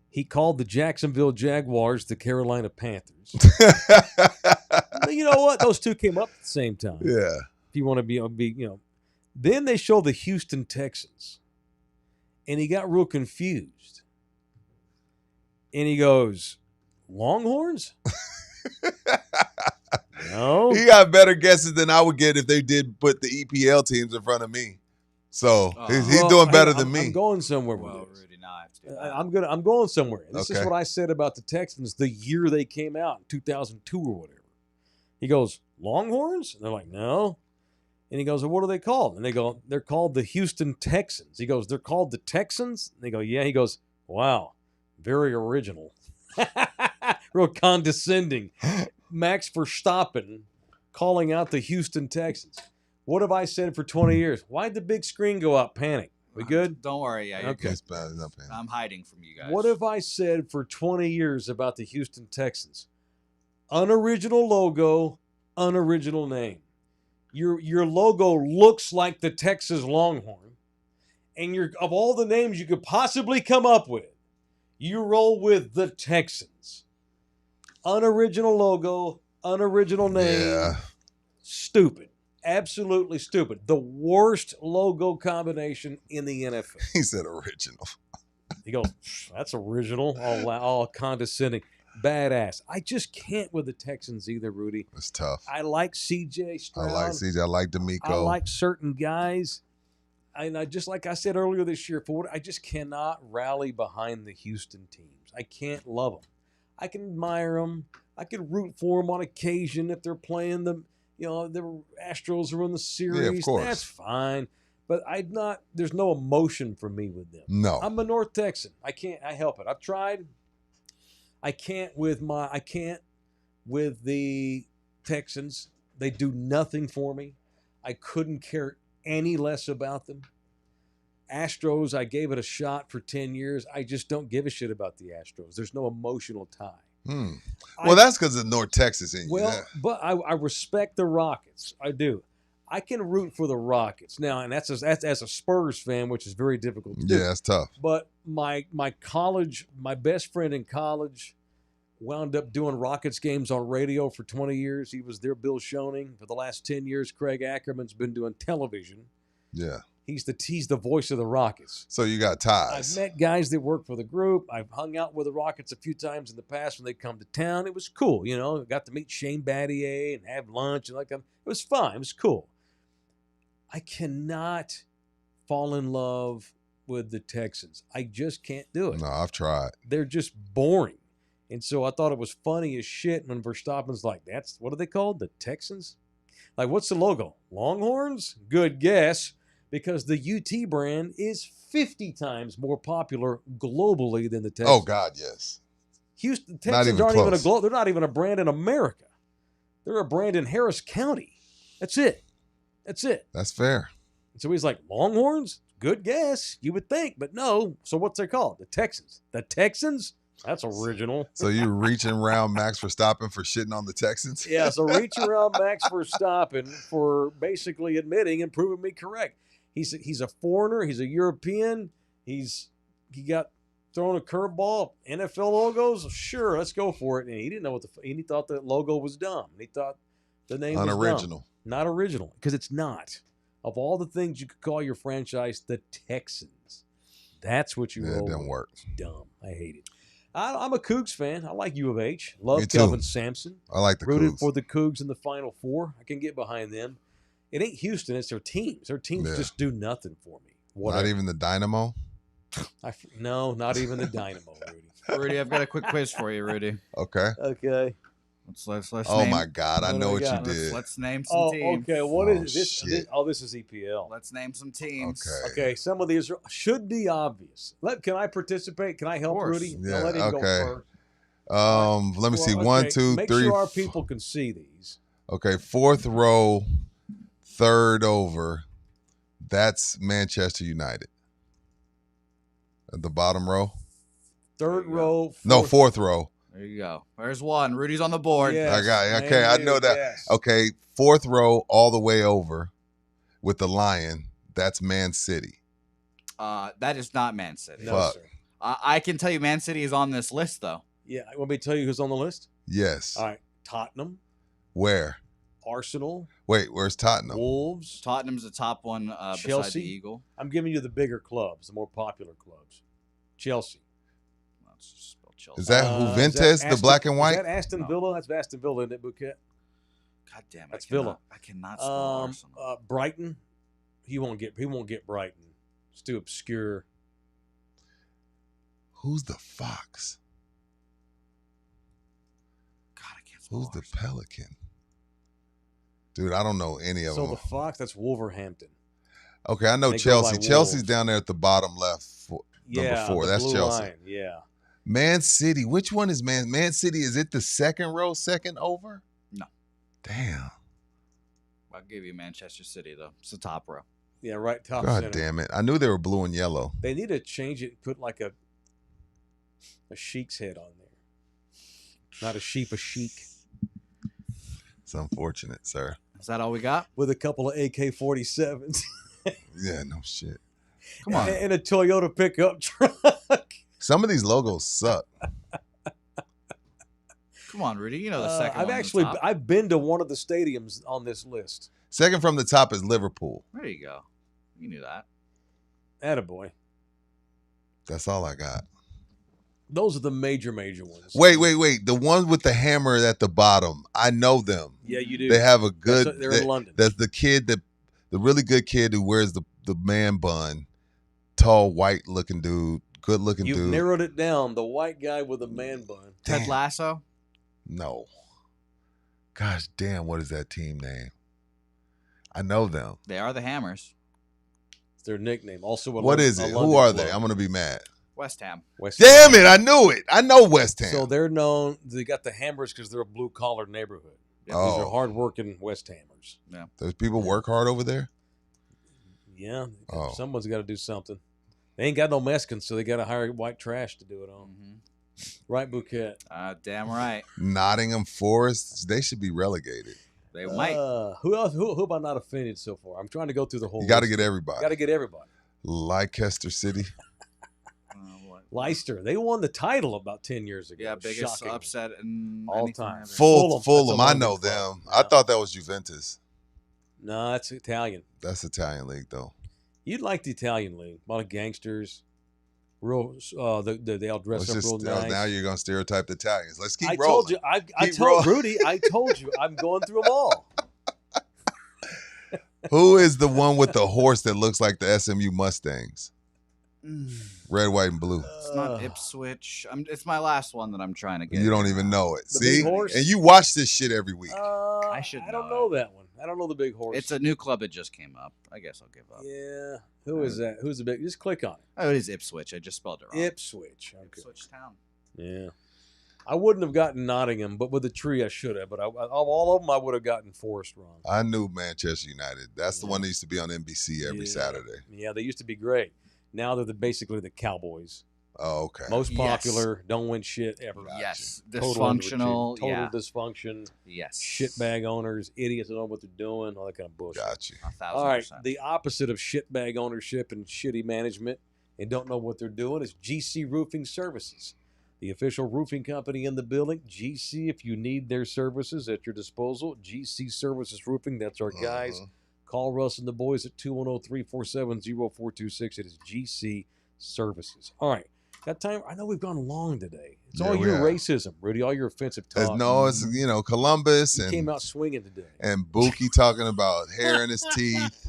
B: He called the Jacksonville Jaguars the Carolina Panthers. But you know what? Those two came up at the same time.
C: Yeah.
B: If you want to be, Then they show the Houston Texans, and he got real confused. And he goes, Longhorns? No.
C: He got better guesses than I would get if they did put the EPL teams in front of me. So he's doing better than me.
B: I'm going somewhere with this.
D: Rudy, now I have to do that.
B: I'm going somewhere. This is
C: Okay.
B: what I said about the Texans the year they came out in 2002 or whatever. He goes, Longhorns? And they're like, no. And he goes, well, what are they called? And they go, they're called the Houston Texans. He goes, they're called the Texans? And they go, yeah. He goes, wow, very original. Real condescending. Max Verstappen calling out the Houston Texans. What have I said for 20 years? Why'd the big screen go up? Panic. We good?
D: Don't worry. Yeah, you're
B: Okay.
C: It's bad enough, man.
D: I'm hiding from you guys.
B: What have I said for 20 years about the Houston Texans? Unoriginal logo, unoriginal name. Your logo looks like the Texas Longhorn, and of all the names you could possibly come up with, you roll with the Texans. Unoriginal logo, unoriginal name.
C: Yeah.
B: Stupid. Absolutely stupid. The worst logo combination in the NFL.
C: He said original.
B: He goes, that's original, all condescending. Badass. I just can't with the Texans either, Rudy.
C: It's tough.
B: I like CJ Stroud.
C: I like CJ. I like D'Amico.
B: I like certain guys. And I just like I said earlier this year, I just cannot rally behind the Houston teams. I can't love them. I can admire them. I can root for them on occasion if they're playing the Astros are in the series.
C: Yeah, of course.
B: That's fine. But there's no emotion for me with them.
C: No.
B: I'm a North Texan. I help it. I've tried. I can't with the Texans. They do nothing for me. I couldn't care any less about them. Astros, I gave it a shot for 10 years. I just don't give a shit about the Astros. There's no emotional tie.
C: Well, that's because of North Texas in you.
B: Well, but I respect the Rockets. I do. I can root for the Rockets now, and that's as a Spurs fan, which is very difficult to do.
C: Yeah, that's tough.
B: But my best friend in college wound up doing Rockets games on radio for 20 years. He was there, Bill Schoening. For the last 10 years, Craig Ackerman's been doing television.
C: Yeah.
B: He's the voice of the Rockets.
C: So you got ties.
B: I've met guys that work for the group. I've hung out with the Rockets a few times in the past when they come to town. It was cool, I got to meet Shane Battier and have lunch and it was fun. It was cool. I cannot fall in love with the Texans. I just can't do it.
C: No, I've tried.
B: They're just boring. And so I thought it was funny as shit when Verstappen's like, what are they called? The Texans? Like, what's the logo? Longhorns? Good guess. Because the UT brand is 50 times more popular globally than the Texans.
C: Oh, God, yes.
B: Houston Texans aren't even they're not even a brand in America. They're a brand in Harris County. That's it.
C: That's fair.
B: So he's like, Longhorns? Good guess. You would think, but no. So what's they called? The Texans. The Texans? That's original.
C: So you're reaching around Max Verstappen for shitting on the Texans?
B: Yeah, so reach around Max Verstappen for basically admitting and proving me correct. He's a foreigner. He's a European. He got thrown a curveball. NFL logos? Sure, let's go for it. And he didn't know he thought the logo was dumb. He thought the name was
C: unoriginal.
B: Dumb. Not original, because it's not. Of all the things you could call your franchise, the Texans. That's what you roll.
C: It didn't work.
B: Dumb. I hate it. I'm a Cougs fan. I like U of H. Love
C: Me too.
B: Kelvin Sampson.
C: I like the
B: Rooted
C: Cougs.
B: for the Cougs in the Final Four. I can get behind them. It ain't Houston. It's their teams. Their teams just do nothing for me. Whatever.
C: Not even the Dynamo?
B: No, not even the Dynamo, Rudy.
D: Rudy, I've got a quick quiz for you, Rudy.
C: Okay.
B: Okay.
D: Let's
C: Oh,
D: name,
C: my God. I
B: What
C: know
B: do
C: what
B: we
C: you
B: got?
C: did.
D: Let's name some teams.
B: Okay. What is this?
C: Shit.
B: This is EPL.
D: Let's name some teams.
C: Okay.
B: Okay, some of these should be obvious. Can I participate? Can I help
D: course.
B: Rudy?
C: Yeah,
B: I'll let him go
C: okay.
B: first.
C: Let me see.
B: Well,
C: 1,
B: okay,
C: 2,
B: Make
C: 3.
B: sure our people can see these.
C: Okay, 4th row, 3rd over. That's Manchester United. At the bottom row?
B: Third row.
C: No,
B: fourth-
C: 4th row.
D: There you go. There's one. Rudy's on the board.
B: Yes,
C: I got it.
B: thank
C: Okay, I
B: you,
C: know that.
B: yes.
C: Okay, 4th row all the way over with the lion. That's Man City.
D: That is not Man City.
B: No,
C: Fuck.
B: sir.
D: I can tell you Man City is on this list, though.
B: Yeah, want me to tell you who's on the list?
C: Yes.
B: All right, Tottenham,
C: Where?
B: Arsenal,
C: Wait, where's Tottenham?
B: Wolves,
D: Tottenham's the top one beside
B: Chelsea.
D: the Eagle.
B: I'm giving you the bigger clubs, the more popular clubs. Chelsea.
D: Well, let's just spell Chelsea.
C: Is that Juventus, the black and white?
B: Is that Aston Villa? That's Aston Villa, isn't it, Bouquet?
D: God damn it.
B: That's Villa.
D: I cannot spell Arsenal.
B: Brighton. He won't get Brighton. It's too obscure.
C: Who's the Fox?
D: God, I can't spell
C: Who's the
D: Arsenal.
C: Pelican? Dude, I don't know any of
B: So
C: them.
B: the Fox, that's Wolverhampton.
C: Okay, I know
B: They go by
C: Chelsea. Chelsea's
B: Wolves.
C: down there at the bottom left. Number 4.
B: the
C: That's
B: blue
C: Chelsea.
B: line, yeah.
C: Man City. Which one is Man? Man City, is it the second row, second over?
D: No.
C: Damn.
D: I'll give you Manchester City, though. It's the top row.
B: Yeah, right top
C: God
B: center.
C: damn it. I knew they were blue and yellow.
B: They need to change it and put like a sheik's head on there. Not a sheep, a sheik.
C: It's unfortunate, sir.
D: Is that all we got?
B: With a couple of AK-47s.
C: Yeah, no shit.
D: Come on.
B: And a Toyota pickup truck.
C: Some of these logos suck.
D: Come on, Rudy. You know the second one.
B: I've been to one of the stadiums on this list.
C: Second from the top is Liverpool.
D: There you go. You knew that.
B: Attaboy.
C: That's all I got.
B: Those are the major ones.
C: Wait. The ones with the hammer at the bottom. I know them.
B: Yeah, you do.
C: They have a good.
B: They're in London.
C: That's the kid the really good kid who wears the man bun. Tall, white looking dude. Good looking dude.
B: You've narrowed it down. The white guy with a man bun.
C: Damn.
D: Ted Lasso?
C: No. Gosh damn, what is that team name? I know them.
D: They are the Hammers.
B: It's their nickname. Also,
C: What is it? Who are they? I'm going to be mad.
D: West Ham.
C: Damn it, I knew it. I know West Ham.
B: So they're known. They got the Hammers because they're a blue-collar neighborhood. These are hard-working West Hammers.
D: Yeah.
C: Those people work hard over there?
B: Yeah.
C: Oh.
B: Someone's got to do something. They ain't got no Mexicans, so they got to hire white trash to do it on.
D: Mm-hmm.
B: Right, Bouquet?
D: Damn right.
C: Nottingham Forest, they should be relegated.
D: They might.
B: Who else? Who have I not offended so far? I'm trying to go through the whole.
C: You got to
B: list.
C: get everybody.
B: Got to get everybody.
C: Leicester City.
B: Leicester. They won the title about 10 years ago.
D: Yeah, biggest
B: Shocking.
D: upset in
B: All
D: anything
B: time.
D: ever.
C: Fulham.
B: That's a
C: I know
B: London
C: them.
B: club.
C: I thought that was Juventus.
B: No, that's Italian.
C: That's Italian league, though.
B: You'd like the Italian league. A lot of gangsters. Real. They all dress up real nice.
C: Now you're going to stereotype the Italians. Let's keep rolling.
B: Told you. I told Rudy. I told you. I'm going through them all.
C: Who is the one with the horse that looks like the SMU Mustangs? Red, white, and blue.
D: It's not Ipswich. It's my last one that I'm trying to get.
C: You don't even know it.
B: The
C: See?
B: big horse?
C: And you watch this shit every week.
D: I should
B: I don't
D: know
B: know that one. I don't know the big horse.
D: It's a new club that just came up. I guess I'll give up.
B: Yeah. Who is that? Who's the big? Just click on it.
D: Oh, it is Ipswich. I just spelled it wrong.
B: Ipswich. Okay.
D: Ipswich Town.
B: Yeah. I wouldn't have gotten Nottingham, but with the tree I should have. But of all of them, I would have gotten Forest wrong.
C: I knew Manchester United. That's the one that used to be on NBC every Saturday.
B: Yeah, they used to be great. Now they're basically the Cowboys.
C: Oh, okay.
B: Most popular, don't win shit ever.
D: Yes.
B: Total
D: Dysfunctional.
B: total dysfunction.
D: Yes.
B: Shitbag owners, idiots that don't know what they're doing, all that kind of bullshit.
C: Got you.
D: 1,000%.
B: All right, the opposite of shitbag ownership and shitty management and don't know what they're doing is GC Roofing Services. The official roofing company in the building, GC, if you need their services at your disposal, GC Services Roofing, that's our guys. Call Russ and the boys at 210-347-0426. It is GC Services. All right, got time? I know we've gone long today. It's all your racism, Rudy, all your offensive talk.
C: No, it's, Columbus.
B: You came out swinging today.
C: And Buki talking about hair in his teeth.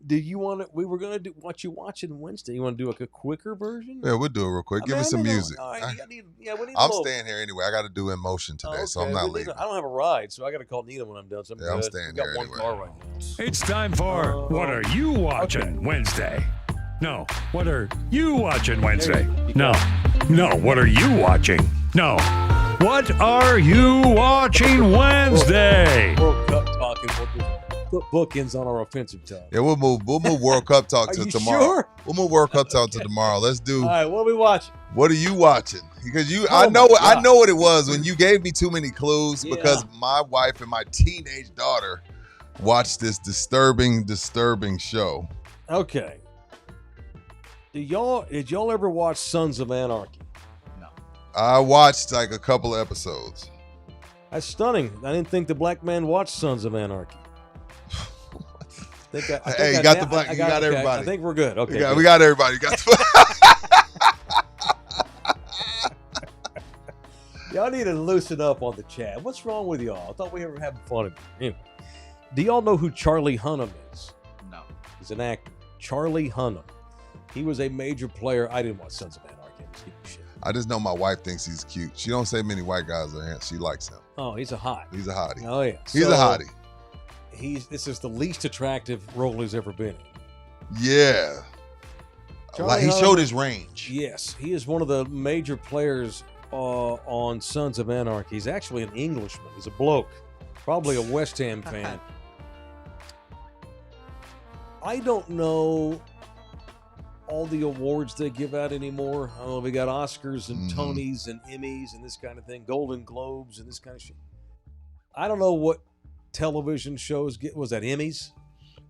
B: Do you want to? We were going to do what you watching Wednesday. You want to do like a quicker version?
C: Yeah, we'll do it real quick. Give me some music.
B: All right, we need
C: I'm staying here anyway. I got to do In Motion today, so I'm not leaving.
B: I don't have a ride, so I got to call Nina when I'm done. So
C: I'm staying here
B: one
C: anyway.
B: car right now.
A: It's time for What Are You Watching Wednesday? No, What Are You Watching Wednesday? No, What Are You Watching? No, What Are You Watching Wednesday?
B: World Cup talking. We'll put bookends on our offensive talk.
C: Yeah, we'll move World Cup talk
B: Are
C: to
B: you
C: tomorrow.
B: Sure?
C: We'll move World Cup talk to tomorrow. Let's do.
B: All right, what are we watching?
C: What are you watching? Because
B: Oh
C: I know
B: my God.
C: what it was when you gave me too many clues.
B: Yeah.
C: Because my wife and my teenage daughter watched this disturbing show.
B: Okay. Did y'all ever watch Sons of Anarchy?
D: No.
C: I watched like a couple of episodes.
B: That's stunning. I didn't think the black man watched Sons of Anarchy.
C: Hey, you got the black. You got everybody.
B: I think we're good. Okay,
C: We got everybody.
B: Y'all need to loosen up on the chat. What's wrong with y'all? I thought we were having fun. Anyway, do y'all know who Charlie Hunnam is?
D: No.
B: He's an actor. Charlie Hunnam. He was a major player. I didn't watch Sons of Anarchy. I'm just giving you shit.
C: I just know my wife thinks he's cute. She don't say many white guys are handsome. She likes him.
B: Oh, he's a hot.
C: He's a hottie.
B: Oh yeah,
C: He's a hottie.
B: This is the least attractive role he's ever been in.
C: Yeah.
B: Charlie
C: He
B: Hunnam,
C: showed his range.
B: Yes, he is one of the major players on Sons of Anarchy. He's actually an Englishman. He's a bloke, probably a West Ham fan. I don't know all the awards they give out anymore. I don't know, we got Oscars and Tonys and Emmys and this kind of thing, Golden Globes and this kind of shit. I don't know what television shows get. Was that Emmys?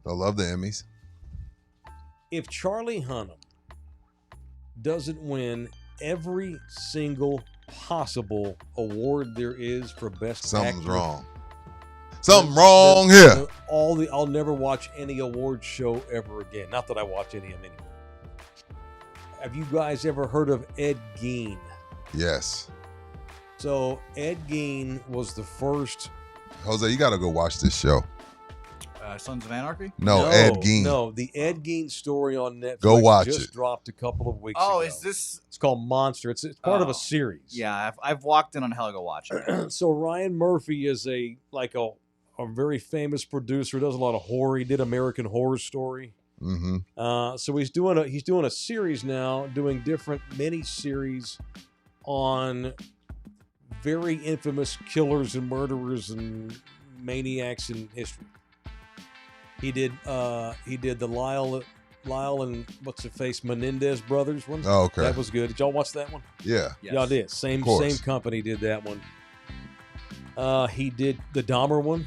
C: I love the Emmys.
B: If Charlie Hunnam doesn't win every single possible award there is for best
C: Something's
B: actor,
C: wrong. Something wrong here.
B: I'll never watch any award show ever again. Not that I watch any of them anymore. Have you guys ever heard of Ed Gein?
C: Yes.
B: So Ed Gein was the first.
C: Jose, you got to go watch this show.
D: Sons of Anarchy?
C: No, Ed Gein.
B: No, the Ed Gein story on Netflix
C: Go watch
B: just
C: it.
B: dropped a couple of weeks ago.
D: Oh, is this?
B: It's called Monster. It's part of a series.
D: Yeah, I've walked in on Hell Go Watch it.
B: So Ryan Murphy is a very famous producer. Does a lot of horror. He did American Horror Story.
C: Mm-hmm.
B: So he's doing a series now, doing different mini series on very infamous killers and murderers and maniacs in history. He did the Lyle and what's the face Menendez brothers one.
C: Oh, okay.
B: That was good. Did y'all watch that one?
C: Yeah.
D: Yes.
B: Y'all did. Same company did that one. He did the Dahmer one.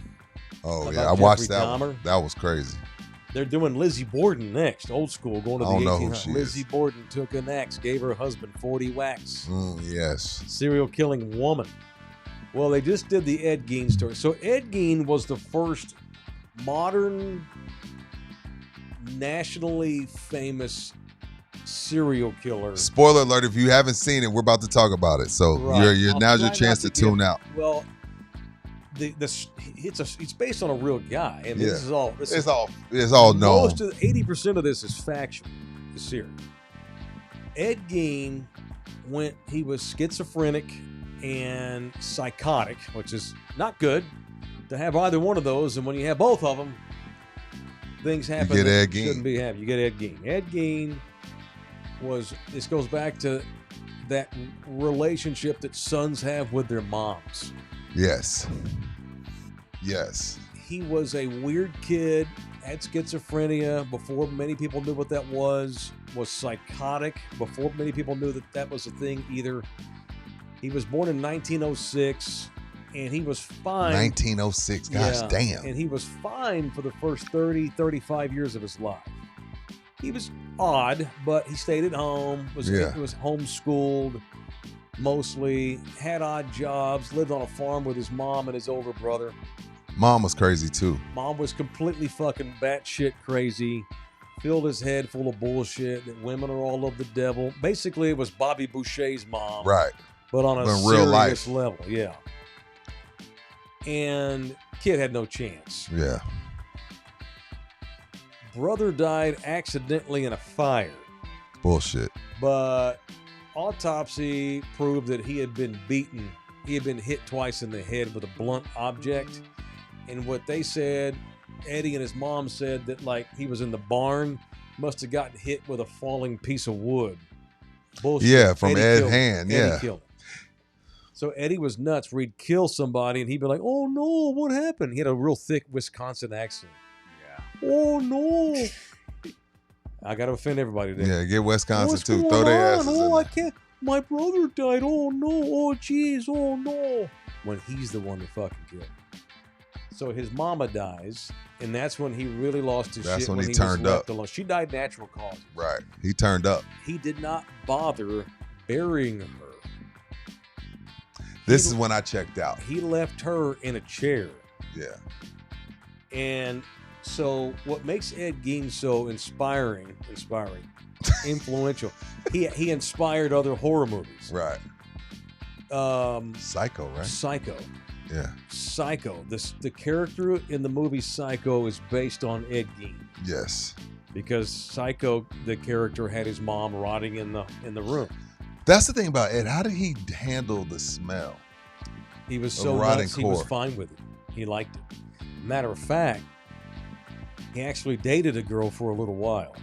C: Oh,
B: About
C: yeah. I watched
B: Jeffrey
C: that
B: Dahmer.
C: one. That was crazy.
B: They're doing Lizzie Borden next, old school, going to the
C: I don't know who
B: 1800s.
C: she
B: Lizzie
C: is.
B: Borden took an axe, gave her husband 40 whacks.
C: Yes.
B: Serial killing woman. Well, they just did the Ed Gein story. So Ed Gein was the first modern, nationally famous serial killer.
C: Spoiler alert, if you haven't seen it, we're about to talk about it. So
B: Right.
C: now's your
B: Try
C: chance
B: not
C: to tune out.
B: Well, it's based on a real guy. I mean,
C: Yeah.
B: this is all.
C: It's all known.
B: Most of 80% of this is factual. The series. Ed Gein he was schizophrenic and psychotic, which is not good to have either one of those. And when you have both of them, things happen
C: get
B: that
C: Ed Gein.
B: shouldn't be happening. You get Ed Gein. Ed Gein this goes back to that relationship that sons have with their moms.
C: Yes. Yes.
B: He was a weird kid, had schizophrenia before many people knew what that was psychotic before many people knew that was a thing either. He was born in 1906, and he was fine.
C: 1906, gosh damn.
B: And he was fine for the first 35 years of his life. He was odd, but he stayed at home, was homeschooled mostly, had odd jobs, lived on a farm with his mom and his older brother.
C: Mom was crazy too.
B: Mom was completely fucking batshit crazy, filled his head full of bullshit, that women are all of the devil. Basically, it was Bobby Boucher's mom.
C: Right.
B: But on a
C: In
B: serious
C: real life.
B: level, yeah. And kid had no chance.
C: Yeah.
B: Brother died accidentally in a fire,
C: Bullshit.
B: but autopsy proved that he had been beaten. He had been hit twice in the head with a blunt object. And what they said, Eddie and his mom said that like he was in the barn, must have gotten hit with a falling piece of wood. Bullshit.
C: Yeah, from
B: Eddie
C: Ed's
B: killed him.
C: hand.
B: Eddie
C: Yeah.
B: killed him. So Eddie was nuts where he'd kill somebody and he'd be like, oh no, what happened? He had a real thick Wisconsin accent.
D: Yeah.
B: Oh no. I got to offend everybody there.
C: Yeah, get Wisconsin
B: What's
C: too.
B: going
C: Throw their
B: on?
C: asses in
B: Oh, I
C: there.
B: can't. My brother died. Oh no. Oh jeez. Oh no. When he's the one that fucking killed him. So his mama dies, and that's when he really lost his
C: That's
B: shit.
C: when he
B: was
C: turned
B: left
C: up.
B: alone. She died natural causes.
C: Right. He turned up.
B: He did not bother burying her.
C: This is when I checked out.
B: He left her in a chair.
C: Yeah.
B: And so what makes Ed Gein so inspiring, influential, he inspired other horror movies.
C: Right. Psycho, right?
B: Psycho.
C: Yeah.
B: Psycho. The character in the movie Psycho is based on Ed Gein.
C: Yes.
B: Because Psycho, the character, had his mom rotting in the room.
C: That's the thing about Ed. How did he handle the smell?
B: He was so
C: rotting
B: nuts, he was
C: core.
B: fine with it. He liked it. Matter of fact, he actually dated a girl for a little while.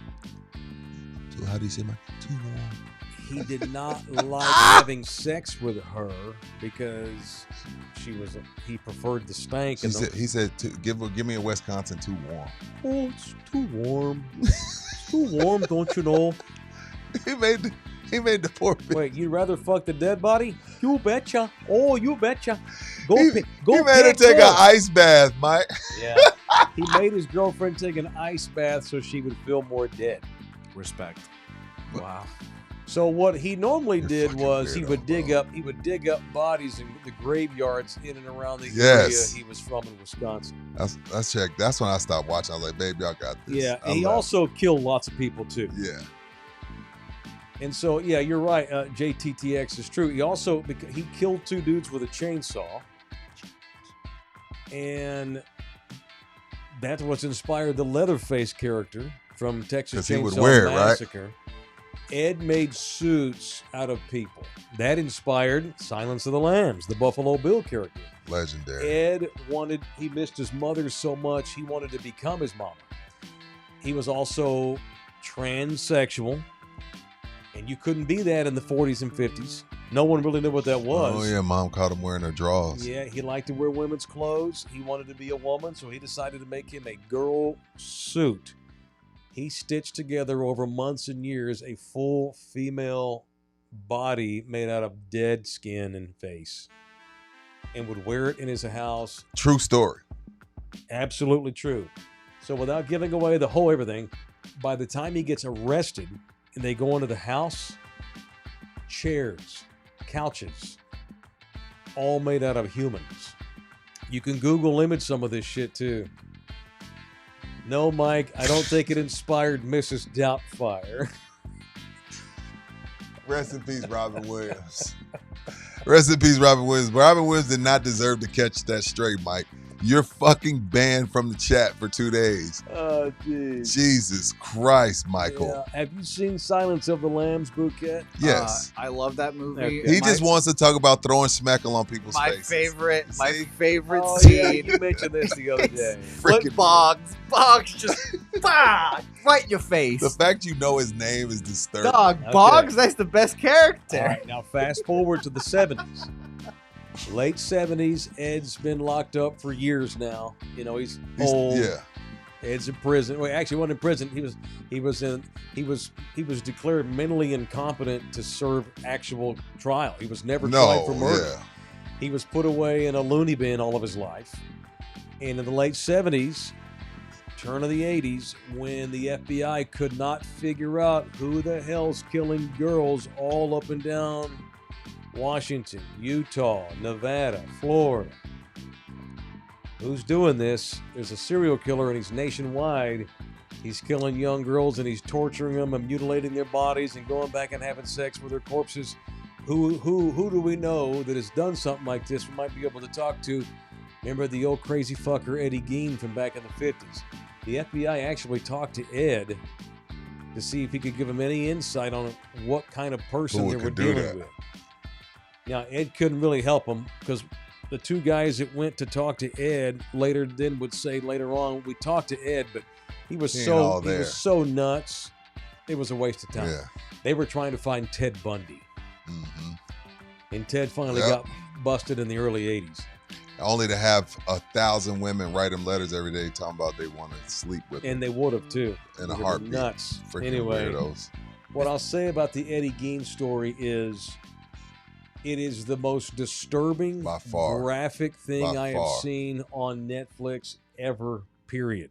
C: So how do you say too warm?
B: He did not like having sex with her because he preferred the stank.
C: He said give me a Wisconsin too warm.
B: Oh, it's too warm. It's too warm, don't you know?
C: He made the poor bitch.
B: Wait, you'd rather fuck the dead body? You betcha. Oh, you betcha. Go
C: He made her take an ice bath, Mike.
B: Yeah. He made his girlfriend take an ice bath so she would feel more dead.
D: Respect.
B: Wow. So what he normally
C: You're
B: did
C: fucking
B: was he
C: weirdo,
B: would dig
C: bro.
B: up bodies in the graveyards in and around the
C: Yes.
B: area he was from in Wisconsin.
C: That's checked. That's when I stopped watching. I was like, babe, y'all got this.
B: Yeah,
C: I
B: and he
C: left.
B: also killed lots of people too.
C: Yeah.
B: And so, yeah, you're right. JTTX is true. He killed 2 dudes with a chainsaw, and that was inspired the Leatherface character from Texas
C: 'Cause he would
B: Chainsaw
C: wear it, right?
B: Massacre. Ed made suits out of people. That inspired Silence of the Lambs, the Buffalo Bill character.
C: Legendary.
B: Ed he missed his mother so much, he wanted to become his mama. He was also transsexual, and you couldn't be that in the 40s and 50s. No one really knew what that was.
C: Oh yeah, mom caught him wearing her drawers.
B: Yeah, he liked to wear women's clothes. He wanted to be a woman, so he decided to make him a girl suit. He stitched together over months and years a full female body made out of dead skin and face, and would wear it in his house.
C: True story.
B: Absolutely true. So without giving away the whole everything, by the time he gets arrested and they go into the house, chairs, couches, all made out of humans. You can Google image some of this shit too. No, Mike, I don't think it inspired Mrs. Doubtfire.
C: Rest in peace, Robin Williams. Rest in peace, Robin Williams. Robin Williams did not deserve to catch that straight, Mike. You're fucking banned from the chat for 2 days.
B: Oh, jeez.
C: Jesus Christ, Michael.
B: Yeah. Have you seen Silence of the Lambs, Bouquet?
C: Yes.
D: I love that movie.
B: Okay.
C: He just wants to talk about throwing smackle on people's
D: my
C: faces.
D: favorite
C: See?
B: Oh,
D: scene.
B: yeah, you mentioned this the other day.
C: Freaking
D: Boggs just right in your face.
C: The fact you know his name is disturbing.
D: Dog,
B: Okay.
D: Boggs, that's the best character.
B: All right, now fast forward to the 70s. Late 70s, Ed's been locked up for years now. You know, he's old.
C: Yeah.
B: Ed's in prison. Well, actually, he wasn't in prison. He was declared mentally incompetent to serve actual trial. He was never tried for murder.
C: Yeah.
B: He was put away in a loony bin all of his life. And in the late 70s, turn of the 80s, when the FBI could not figure out who the hell's killing girls all up and down Washington, Utah, Nevada, Florida. Who's doing this? There's a serial killer and he's nationwide. He's killing young girls and he's torturing them and mutilating their bodies and going back and having sex with their corpses. Who do we know that has done something like this? We might be able to talk to. Remember the old crazy fucker Eddie Gein from back in the 50s? The FBI actually talked to Ed to see if he could give him any insight on what kind of person
C: Who
B: they were
C: could do
B: dealing
C: that.
B: with. Now, Ed couldn't really help him because the 2 guys that went to talk to Ed later would say later on, we talked to Ed, but he was
C: He ain't all
B: he
C: there.
B: was so nuts. It was a waste of time.
C: Yeah.
B: They were trying to find Ted Bundy,
C: Mm-hmm.
B: and Ted finally
C: Yep.
B: got busted in the early 80s.
C: Only to have 1,000 women write him letters every day talking about they want to sleep with him
B: And they would have too.
C: in a
B: They were
C: heartbeat.
B: Nuts.
C: Freaking
B: Anyway,
C: weirdos.
B: what I'll say about the Eddie Gein story is It is the most disturbing,
C: By far.
B: graphic thing
C: By
B: I have
C: far.
B: seen on Netflix ever, period.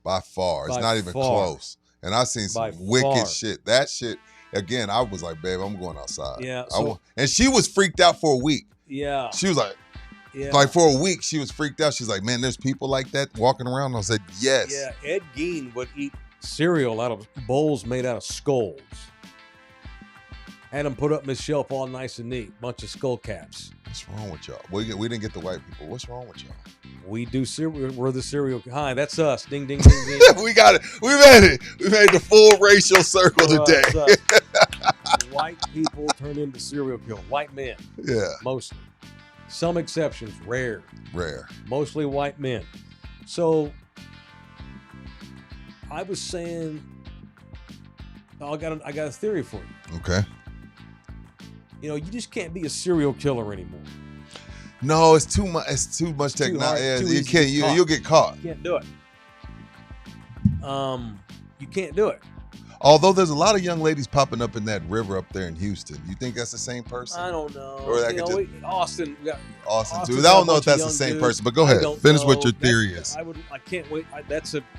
C: By far. It's
B: By
C: not even
B: far.
C: close. And I seen some
B: By
C: wicked
B: far.
C: shit. That shit, again, I was like, babe, I'm going outside.
B: Yeah,
C: and she was freaked out for a week.
B: Yeah.
C: She was like,
B: Yeah.
C: like for a week, she was freaked out. She's like, man, there's people like that walking around. I said, yes.
B: Yeah, Ed Gein would eat cereal out of bowls made out of skulls. Had them put up on his shelf all nice and neat. Bunch of skull caps.
C: What's wrong with y'all? We didn't get the white people. What's wrong with y'all?
B: We do cereal. We're the cereal. Hi, that's us. Ding, ding, ding, ding.
C: We got it. We made it. We made the full racial circle today.
B: That's us. White people turn into serial killers. White men,
C: Yeah.
B: mostly. Some exceptions, rare.
C: Rare.
B: Mostly white men. So I was saying, I got a theory for you.
C: Okay.
B: You know, you just can't be a serial killer anymore.
C: No, it's too much. It's too much
B: Too hard,
C: technology.
B: too
C: You
B: easy to
C: can't.
B: get caught.
C: You'll get caught.
B: You can't do it. You can't do it.
C: Although there's a lot of young ladies popping up in that river up there in Houston. You think that's the same person?
B: I don't know.
C: Or that
B: You
C: could
B: know,
C: just-
B: Austin. We got,
C: Austin too.
B: Austin's
C: I
B: got a
C: don't know if
B: bunch of
C: that's the
B: young
C: same
B: dudes.
C: person, but go
B: I
C: ahead.
B: don't
C: Finish what
B: know.
C: your theory is.
B: I can't wait.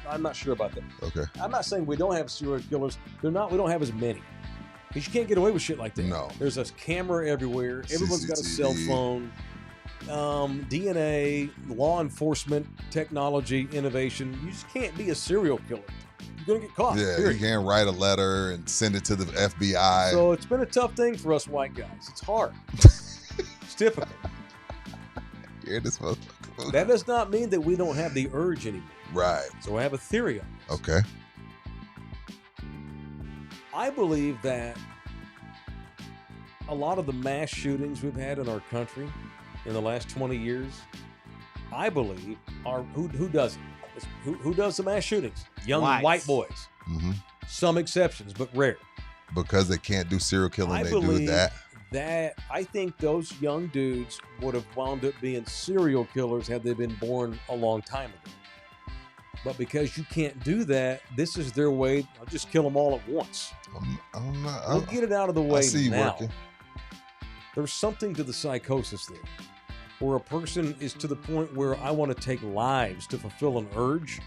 B: I'm not sure about that.
C: Okay.
B: I'm not saying we don't have serial killers. We don't have as many. Because you can't get away with shit like that.
C: No.
B: There's a camera everywhere. Everyone's got a cell
C: CCTV.
B: phone. DNA, law enforcement, technology, innovation. You just can't be a serial killer. You're going to get caught.
C: Yeah,
B: period.
C: you can't write a letter and send it to the FBI.
B: So it's been a tough thing for us white guys. It's hard. It's difficult.
C: Hear this motherfucker.
B: That does not mean that we don't have the urge anymore.
C: Right.
B: So I have a theory on this.
C: Okay.
B: I believe that a lot of the mass shootings we've had in our country in the last 20 years, I believe, are who does it? Who does the mass shootings? Young
D: Whites.
B: white boys.
C: Mm-hmm.
B: Some exceptions, but rare.
C: Because they can't do serial killing,
B: I
C: they do
B: believe
C: that.
B: I think those young dudes would have wound up being serial killers had they been born a long time ago. But because you can't do that, this is their way. I'll just kill them all at once.
C: I'm not.
B: We'll get it out of the way
C: I see you
B: now.
C: working.
B: There's something to the psychosis there, where a person is to the point where I want to take lives to fulfill an urge,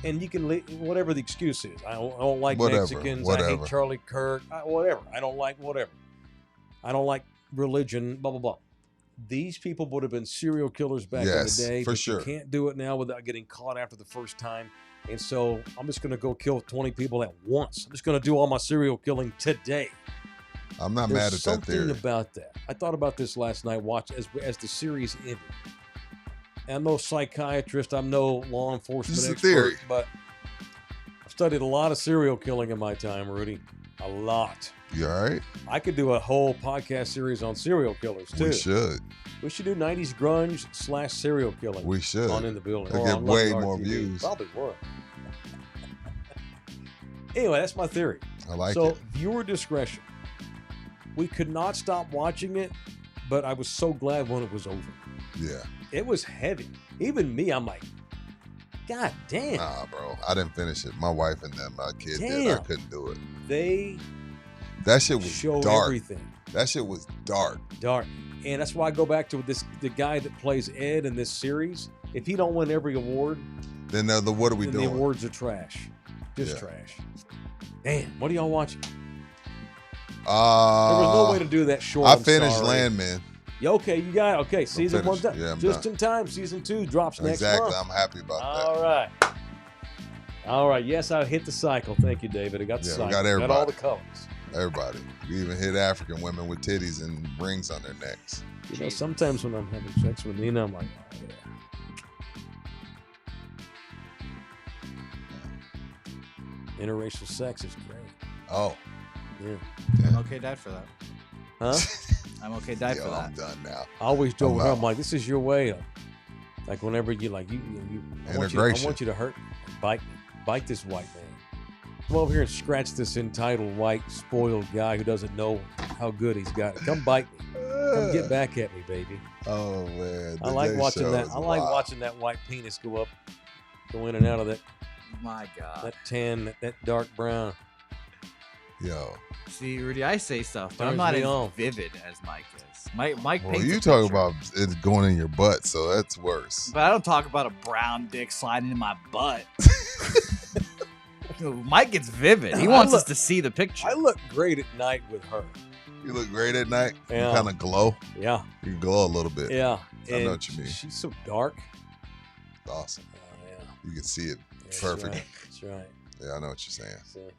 B: and you can whatever the excuse is. I don't like
C: Whatever,
B: Mexicans. I
C: whatever.
B: hate Charlie Kirk. Whatever. I don't like whatever. I don't like religion. Blah blah blah. These people would have been serial killers back
C: Yes,
B: in the day.
C: for
B: but
C: sure.
B: You can't do it now without getting caught after the first time. And so I'm just going to go kill 20 people at once. I'm just going to do all my serial killing today.
C: I'm not
B: There's
C: mad at that
B: something
C: theory.
B: about that. I thought about this last night, as the series ended. And I'm no psychiatrist. I'm no law enforcement
C: Just a
B: expert.
C: theory.
B: But I've studied a lot of serial killing in my time, Rudy. A lot.
C: You all right?
B: I could do a whole podcast series on serial killers too.
C: We should.
B: We should do 90s grunge / serial killing.
C: We should.
B: On In the Building.
C: It'll
B: or
C: get
B: on
C: way
B: Lucky
C: more
B: RTV.
C: views.
B: Probably would. Anyway, that's my theory.
C: I like
B: So
C: it.
B: viewer discretion. We could not stop watching it, but I was so glad when it was over.
C: Yeah.
B: It was heavy. Even me, I'm like, God damn.
C: Nah, bro. I didn't finish it. My wife and them, my kid did. I
B: Damn.
C: couldn't do it.
B: They
C: That shit was
B: show
C: dark.
B: everything.
C: That shit was dark.
B: Dark. And that's why I go back to the guy that plays Ed in this series. If he don't win every award,
C: Then what are we
B: then
C: doing?
B: the awards are trash. Just
C: Yeah.
B: trash. Damn, what are y'all watching? There
C: There
B: was no way to do that short.
C: I
B: I'm
C: finished
B: sorry.
C: Landman.
B: Yeah, okay, you got it. Okay, season
C: finished.
B: 1's done.
C: Yeah, I'm
B: Just
C: done.
B: in time. Season 2 drops next
C: Exactly.
B: month.
C: I'm happy about
B: All right. All right. Yes, I hit the cycle. Thank you, David. I got the
C: Yeah, we
B: cycle.
C: got
B: Got all
C: everybody.
B: the colors.
C: that. Everybody. We even hit African women with titties and rings on their necks.
B: You know, sometimes when I'm having sex with Nina, I'm like, oh, yeah. Interracial sex is great.
C: Oh.
B: Yeah.
D: I'm okay, died for that.
B: Huh?
D: I'm okay, died
C: Yo,
D: for that.
C: I'm done now.
B: I always joke with her.
C: out.
B: I'm like, this is your way of, like, whenever you like you I
C: Integration.
B: want you to hurt me. Bite this white man. Come over here and scratch this entitled white spoiled guy who doesn't know how good he's got it. Come bite me. Come get back at me, baby.
C: Oh man.
B: I like
C: Today's
B: watching
C: show
B: that.
C: is
B: I like
C: wild.
B: watching that white penis go in and out of that
D: My God.
B: tan, that dark brown.
C: Yo.
D: See, Rudy, I say stuff, but I'm
B: Turns
D: not
B: me
D: as
B: on.
D: vivid as Mike is. Mike
C: Well,
D: paints
C: you
D: a
C: talk
D: picture.
C: about it going in your butt, so that's worse.
D: But I don't talk about a brown dick sliding in my butt. Mike gets vivid. He wants us to see the picture.
B: I look great at night with her.
C: You look great at night.
B: Yeah.
C: You kind of glow.
B: Yeah.
C: You glow a little bit.
B: Yeah.
C: I know
B: And
C: what you mean.
B: She's so dark.
C: Awesome.
B: Yeah.
C: You can see it
B: That's
C: perfect.
B: right. That's right.
C: Yeah, I know what you're saying.
B: That's right.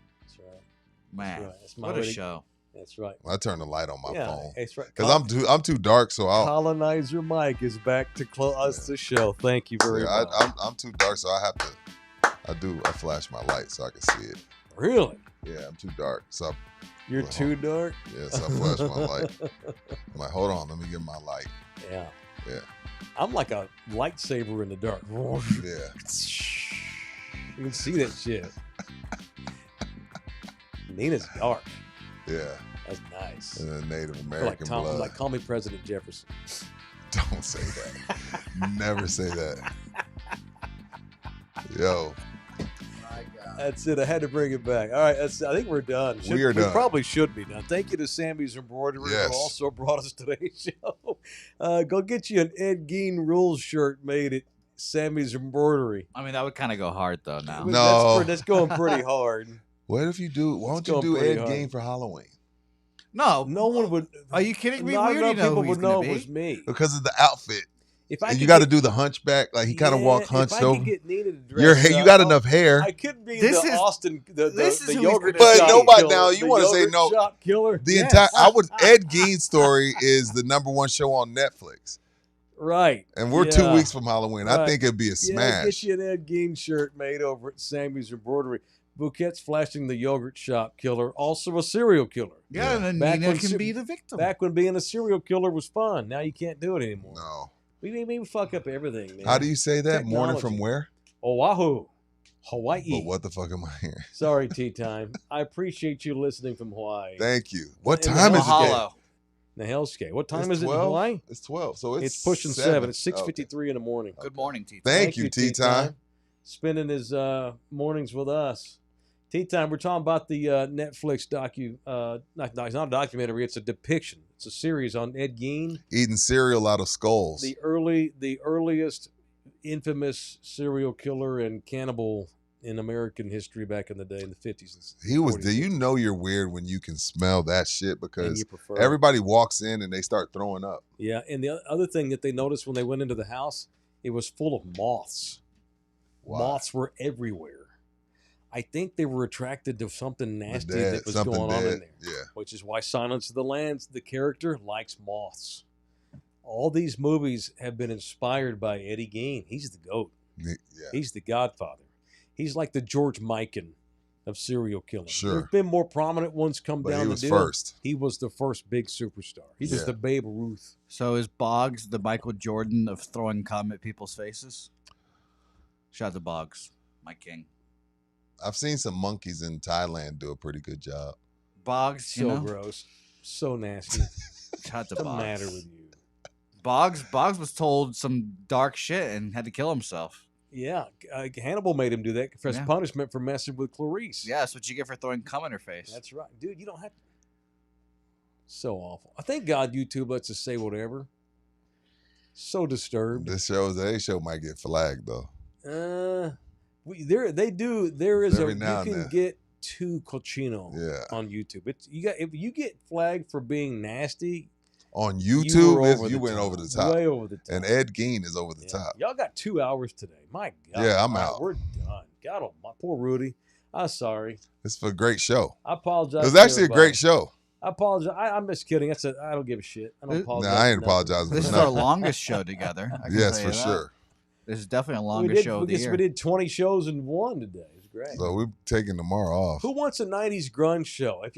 D: Man,
B: right. That's my
D: what a
B: way to-
D: show.
B: That's right.
C: I turn the light on my
B: Yeah,
C: phone
B: that's right.
C: because I'm too dark, so I'll.
B: Colonizer Mike is back to close us the show. Thank you very
C: Yeah,
B: much.
C: I'm too dark, so I have to. I flash my light so I can see it.
B: Really?
C: Yeah, I'm too dark, so
B: You're
C: Well,
B: too dark?
C: yeah, so I flash my light. I'm like, hold on, let me get my light.
B: Yeah.
C: Yeah.
B: I'm like a lightsaber in the dark.
C: Yeah.
B: You can see that shit. Nina's dark.
C: Yeah,
B: That's nice.
C: and then Native
B: I'm
C: American blood.
B: like, call me President Jefferson.
C: Don't say that. Never say that. Yo,
B: That's it. I had to bring it back. All right. I think we're done.
C: We are done.
B: We probably should be done. Thank you to Sammy's Embroidery
C: Yes.
B: who also brought us today's show. Go get you an Ed Gein Rules shirt made at Sammy's Embroidery.
D: I mean, that would kind of go hard though now.
C: No.
B: That's going pretty hard.
C: what if you do? Why
B: It's
C: don't you
B: going
C: do Ed
B: pretty hard.
C: Gein for Halloween?
D: No,
B: No one would.
D: Are you kidding me?
B: Not
D: We
B: enough
D: already know
B: people
D: who he's
B: would know
D: gonna
B: it
D: be.
B: was me.
C: Because of the outfit.
B: If I
C: And
B: could
C: you got to
B: get-
C: do the hunchback, like he kind of walk
B: if
C: hunched
B: I
C: over.
B: could get Nina to dress
C: Your hair, you
B: up,
C: got enough hair.
B: I could be
D: This
B: the
D: is-
B: Austin,
D: this is
B: the
D: who he's
B: yogurt
C: gonna be.
B: shop
C: But nobody
B: killer,
C: now, you
B: the
C: wanna say
B: yogurt
C: no.
B: shop killer.
C: The
B: Yes.
C: entire Ed Gein story is the #1 show on Netflix,
B: Right.
C: and we're
B: Yeah.
C: 2 weeks from Halloween. I
B: Right.
C: think it'd be a
B: Yeah,
C: smash.
B: get you an Ed Gein shirt made over at Sammy's Embroidery. Bouquet's flashing the yogurt shop killer, also a serial killer.
D: Yeah, and then
B: Back
D: Nina
B: when
D: can
B: Su-
D: be the victim.
B: Back when being a serial killer was fun. Now you can't do it anymore.
C: No.
B: We fuck up everything, man.
C: How do you say that? Morning from
B: Technology.
C: where?
B: Oahu, Hawaii.
C: But what the fuck am I hearing?
B: Sorry, Tea Time. I appreciate you listening from Hawaii.
C: Thank you. What
B: In the
C: time is it? there?
D: Mahalo.
B: The hellscape. What time
C: It's
B: is it in
C: 12?
B: Hawaii?
C: It's 12. So it's
B: pushing 7. It's 6:53 in the morning.
D: Good morning, T.
C: Thank you, Tea Time.
B: Spending his mornings with us. Tea Time, we're talking about the Netflix it's not a documentary, it's a depiction. It's a series on Ed Gein,
C: Eating cereal out of skulls.
B: the earliest infamous serial killer and cannibal in American history back in the day in the 50s.
C: He was.
B: 40s.
C: Do you know you're weird when you can smell that shit?
B: And
C: Because
B: you prefer.
C: everybody walks in and they start throwing up.
B: Yeah, and the other thing that they noticed when they went into the house, it was full of moths.
C: Why?
B: Moths were everywhere. I think they were attracted to something
C: The
B: nasty
C: dead-
B: that was
C: something
B: going on in
C: dead.
B: there.
C: Yeah.
B: Which is why Silence of the Lambs, the character, likes moths. All these movies have been inspired by Eddie Gein. He's the GOAT.
C: Yeah.
B: He's the godfather. He's like the George Mikan of serial killing.
C: Sure.
B: There's been more prominent ones come
C: But
B: down
C: he
B: the
C: was
B: deal.
C: first.
B: He was the first big superstar. He was
C: Yeah.
B: the Babe Ruth.
D: So is Boggs the Michael Jordan of throwing cum at people's faces? Shout out to Boggs, my king.
C: I've seen some monkeys in Thailand do a pretty good job.
D: Boggs, you
B: So
D: know?
B: gross. So nasty.
D: Shout out to
B: What's the
D: Boggs.
B: matter with you?
D: Boggs was told some dark shit and had to kill himself.
B: Yeah, Hannibal made him do that as
D: Yeah.
B: punishment for messing with Clarice.
D: Yeah, that's what you get for throwing cum in her face.
B: That's right. Dude, you don't have to. So awful. I thank God YouTube lets us say whatever. So disturbed.
C: This show might get flagged though.
B: There is
C: Every now
B: you
C: and
B: can
C: then.
B: get too cochino
C: Yeah.
B: on YouTube. If you get flagged for being nasty,
C: On
B: you
C: YouTube,
B: were over
C: you
B: the
C: went
B: top.
C: over the top.
B: Way over the top.
C: And Ed Gein is over the
B: Yeah.
C: top.
B: Y'all got 2 hours today. My God.
C: Yeah, I'm
B: All right,
C: out.
B: We're done. God, my poor Rudy. I'm sorry.
C: It's a great show.
B: I apologize.
C: It was
B: to
C: actually a
B: everybody.
C: great show.
B: I apologize. I'm just kidding. I don't give a shit. I don't
D: Nah,
B: apologize.
C: Nah, I ain't
B: for nothing.
C: apologizing
D: This
C: for
D: is our
C: nothing.
D: longest show together. I can
C: Yes,
D: tell
C: for
D: you that.
C: sure.
D: This is definitely the
B: We
D: longest
B: did,
D: show of
B: we
D: the
B: just-
D: year.
B: we did 20 shows in one today. It was great.
C: So we're taking tomorrow off.
B: Who wants a 90s grunge show? If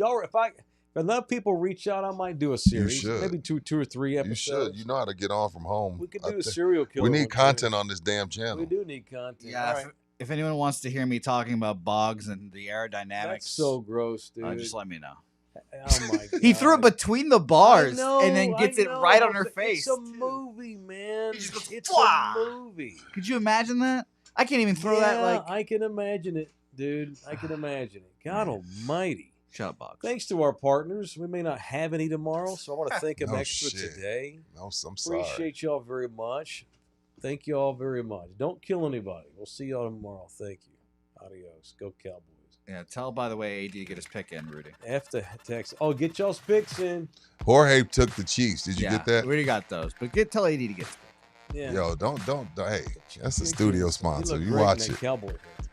B: enough people reach out, I might do a series.
C: should.
B: Maybe two or three
C: You
B: episodes.
C: should. You know how to get on from home.
B: We could
C: I
B: do a
C: think-
B: serial killer.
C: We
B: one,
C: need
B: too.
C: content on this damn channel.
B: We do need content.
D: Yeah,
B: All right.
D: if anyone wants to hear me talking about Boggs and the aerodynamics,
B: That's so gross, dude.
D: just let me know.
B: Oh my God.
D: He threw it between the bars
B: I know,
D: and then gets
B: I
D: it
B: know,
D: right on her
B: but
D: face.
B: It's a
D: too.
B: movie, man.
D: He just goes,
B: It's
D: "Wah!"
B: a movie.
D: Could you imagine that? I can't even throw that
B: Yeah,
D: like.
B: I can imagine it, dude. I can imagine it. God Almighty.
D: Shut up, Box.
B: Thanks to our partners. We may not have any tomorrow, so I want to thank them
C: No
B: extra
C: shit.
B: today.
C: No, I'm sorry.
B: Appreciate y'all very much. Thank you all very much. Don't kill anybody. We'll see y'all tomorrow. Thank you. Adios. Go Cowboys.
D: Yeah, tell, by the way, AD to get his pick in, Rudy.
B: After text. Oh, get y'all's picks in.
C: Jorge took the Chiefs. Did you get that?
D: We already got those. But tell AD to get his pick.
B: Yeah.
C: Yo, don't. Hey, that's a
B: You
C: studio
B: look
C: sponsor. You
B: great in
C: watch
B: that
C: it.
B: Cowboy hat.